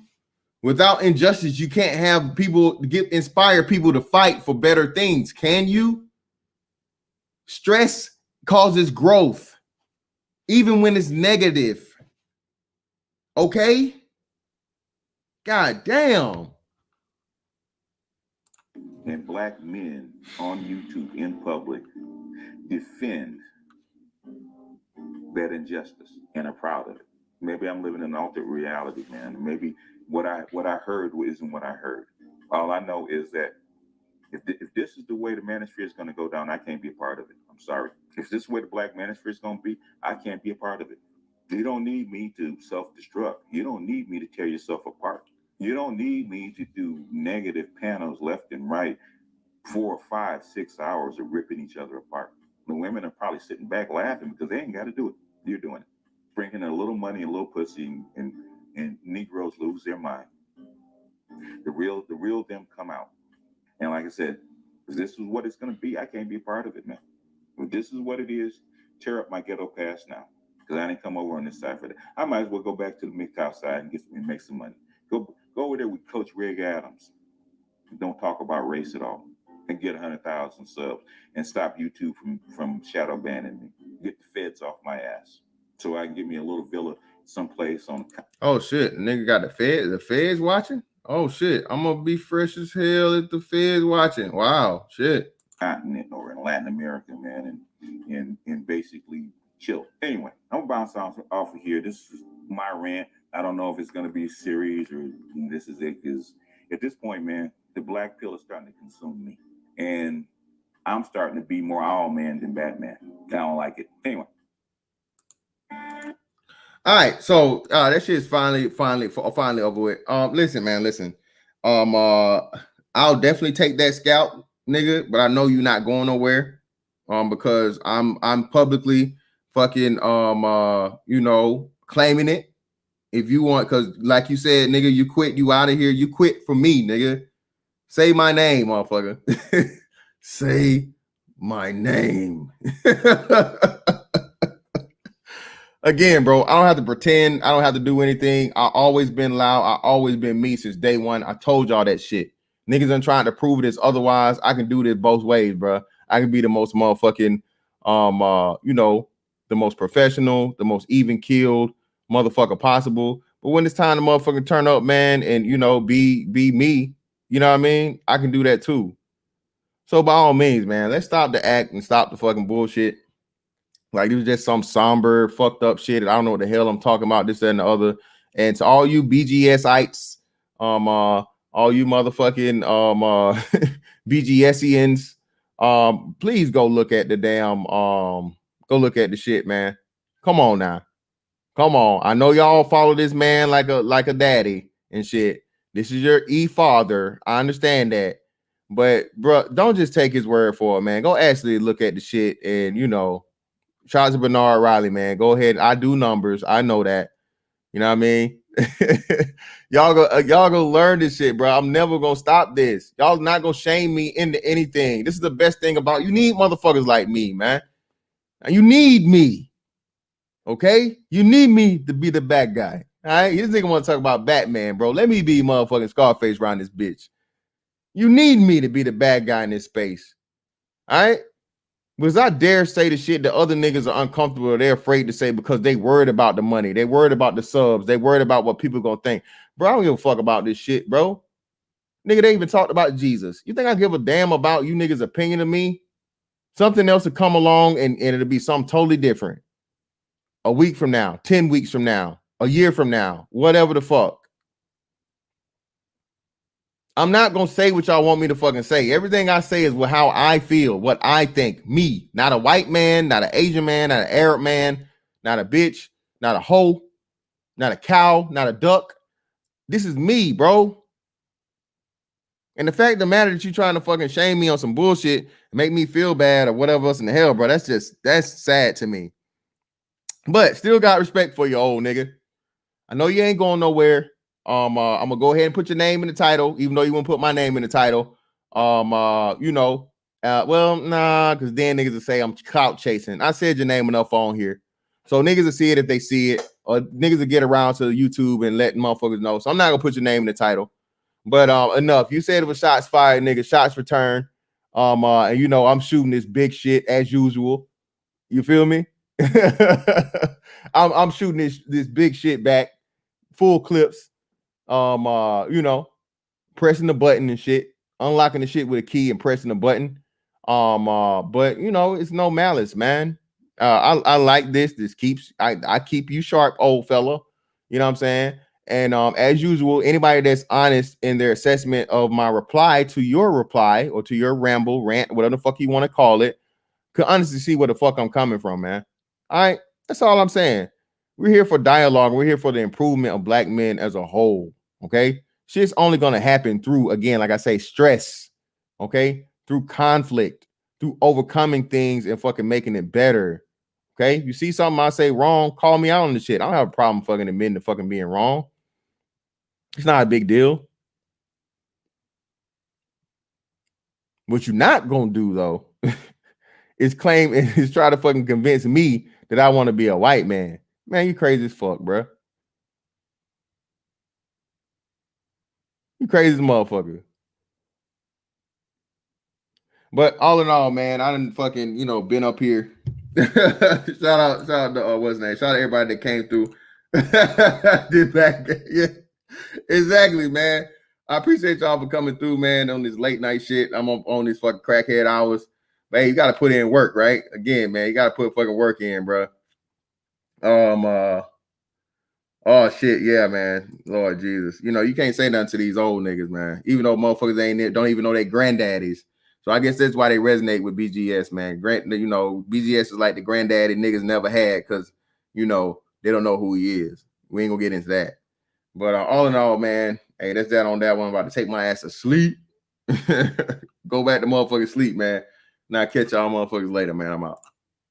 Without injustice, you can't have people inspire people to fight for better things, can you? Stress causes growth, even when it's negative. Okay? God damn. And black men on YouTube in public defend that injustice and are proud of it. Maybe I'm living in an altered reality, man. Maybe what I heard isn't what I heard. All I know is that if this is the way the manosphere is going to go down, I can't be a part of it. I'm sorry. If this is where the black manosphere is going to be, I can't be a part of it. You don't need me to self-destruct. You don't need me to tear yourself apart. You don't need me to do negative panels left and right, 4, 5, 6 hours of ripping each other apart. The women are probably sitting back laughing because they ain't got to do it. You're doing it. Bringing a little money and a little pussy, and Negroes lose their mind. The real them come out. And like I said, if this is what it's going to be, I can't be a part of it, man. If this is what it is, tear up my ghetto past now. Because I didn't come over on this side for that. I might as well go back to the MGTOW side and make some money. Go over there with Coach Greg Adams. Don't talk about race at all. And get 100,000 subs. And stop YouTube from shadow banning me. Get the feds off my ass. So I can give me a little villa someplace on. Oh shit, nigga got the feds watching? Oh shit, I'm gonna be fresh as hell if the feds watching. Wow, shit. Continent or in Latin America, man, and basically chill. Anyway, I'm gonna bounce off of here. This is my rant. I don't know if it's gonna be a series or this is it, because at this point, man, the black pill is starting to consume me. And I'm starting to be more Owlman than Batman. I don't like it. Anyway. All right, so that shit is finally over with. Listen, man, listen. I'll definitely take that scalp, nigga, but I know you're not going nowhere. Because I'm publicly fucking claiming it. If you want, because like you said, nigga, you quit, you out of here, you quit for me, nigga. Say my name, motherfucker. Say my name. Again, bro, I don't have to pretend. I don't have to do anything. I always been loud. I always been me since day one. I told y'all that shit. Niggas done trying to prove this otherwise. I can do this both ways, bro. I can be the most motherfucking, the most professional, the most even keeled motherfucker possible. But when it's time to motherfucking turn up, man, and be me, you know what I mean? I can do that too. So by all means, man, let's stop the act and stop the fucking bullshit. Like it was just some somber, fucked up shit. I don't know what the hell I'm talking about, this, that, and the other. And to all you BGSites, all you motherfucking BGSians, please go look at the damn go look at the shit, man. Come on now. Come on. I know y'all follow this man like a daddy and shit. This is your father. I understand that. But bro, don't just take his word for it, man. Go actually look at the shit and shout out to Bernard Riley, man. Go ahead. I do numbers. I know that. You know what I mean? y'all go learn this shit, bro. I'm never gonna stop this. Y'all not gonna shame me into anything. This is the best thing about you. Need motherfuckers like me, man. You need me. Okay? You need me to be the bad guy. All right? This nigga want to talk about Batman, bro. Let me be motherfucking Scarface around this bitch. You need me to be the bad guy in this space. All right? Because I dare say the shit that other niggas are uncomfortable or they're afraid to say because they worried about the money. They worried about the subs. They worried about what people gonna think. Bro, I don't give a fuck about this shit, bro. Nigga, they even talked about Jesus. You think I give a damn about you niggas' opinion of me? Something else will come along and it'll be something totally different. A week from now, 10 weeks from now, a year from now, whatever the fuck. I'm not going to say what y'all want me to fucking say. Everything I say is how I feel, what I think. Me, not a white man, not an Asian man, not an Arab man, not a bitch, not a hoe, not a cow, not a duck. This is me, bro. And the fact of the matter that you trying to fucking shame me on some bullshit, make me feel bad or whatever else in the hell, bro, that's sad to me. But still got respect for you, old nigga. I know you ain't going nowhere. I'm gonna go ahead and put your name in the title, even though you won't put my name in the title. Well, nah, because then niggas will say I'm clout chasing. I said your name enough on here, so niggas will see it if they see it, or niggas will get around to YouTube and let motherfuckers know. So I'm not gonna put your name in the title, but enough. You said it was shots fired, nigga. Shots returned. And I'm shooting this big shit as usual. You feel me? I'm shooting this big shit back, full clips. Pressing the button and shit, unlocking the shit with a key and pressing the button. But it's no malice, man. I like this. This keeps I keep you sharp, old fella. You know what I'm saying? And as usual, anybody that's honest in their assessment of my reply to your reply or to your ramble, rant, whatever the fuck you want to call it, could honestly see where the fuck I'm coming from, man. All right, that's all I'm saying. We're here for dialogue. We're here for the improvement of black men as a whole. Okay, shit's only gonna happen through, again, like I say, stress. Okay, through conflict, through overcoming things and fucking making it better. Okay, you see something I say wrong, call me out on the shit. I don't have a problem fucking admitting to fucking being wrong. It's not a big deal. What you're not gonna do though is claim is try to fucking convince me that I want to be a white man. Man, you crazy as fuck, bro. You crazy as a motherfucker. But all in all, man, I done fucking, been up here. shout out to what's his name? Shout out to everybody that came through. Did back, yeah. Exactly, man. I appreciate y'all for coming through, man, on this late night shit. I'm on these fucking crackhead hours. Man, you gotta put in work, right? Again, man, you gotta put fucking work in, bro. Oh shit, yeah, man. Lord Jesus. You can't say nothing to these old niggas, man. Even though motherfuckers ain't there, don't even know their granddaddies. So I guess that's why they resonate with BGS, man. BGS is like the granddaddy niggas never had because they don't know who he is. We ain't gonna get into that. But all in all, man, hey, that's that on that one. I'm about to take my ass to sleep. Go back to motherfucking sleep, man. Now catch y'all motherfuckers later, man. I'm out.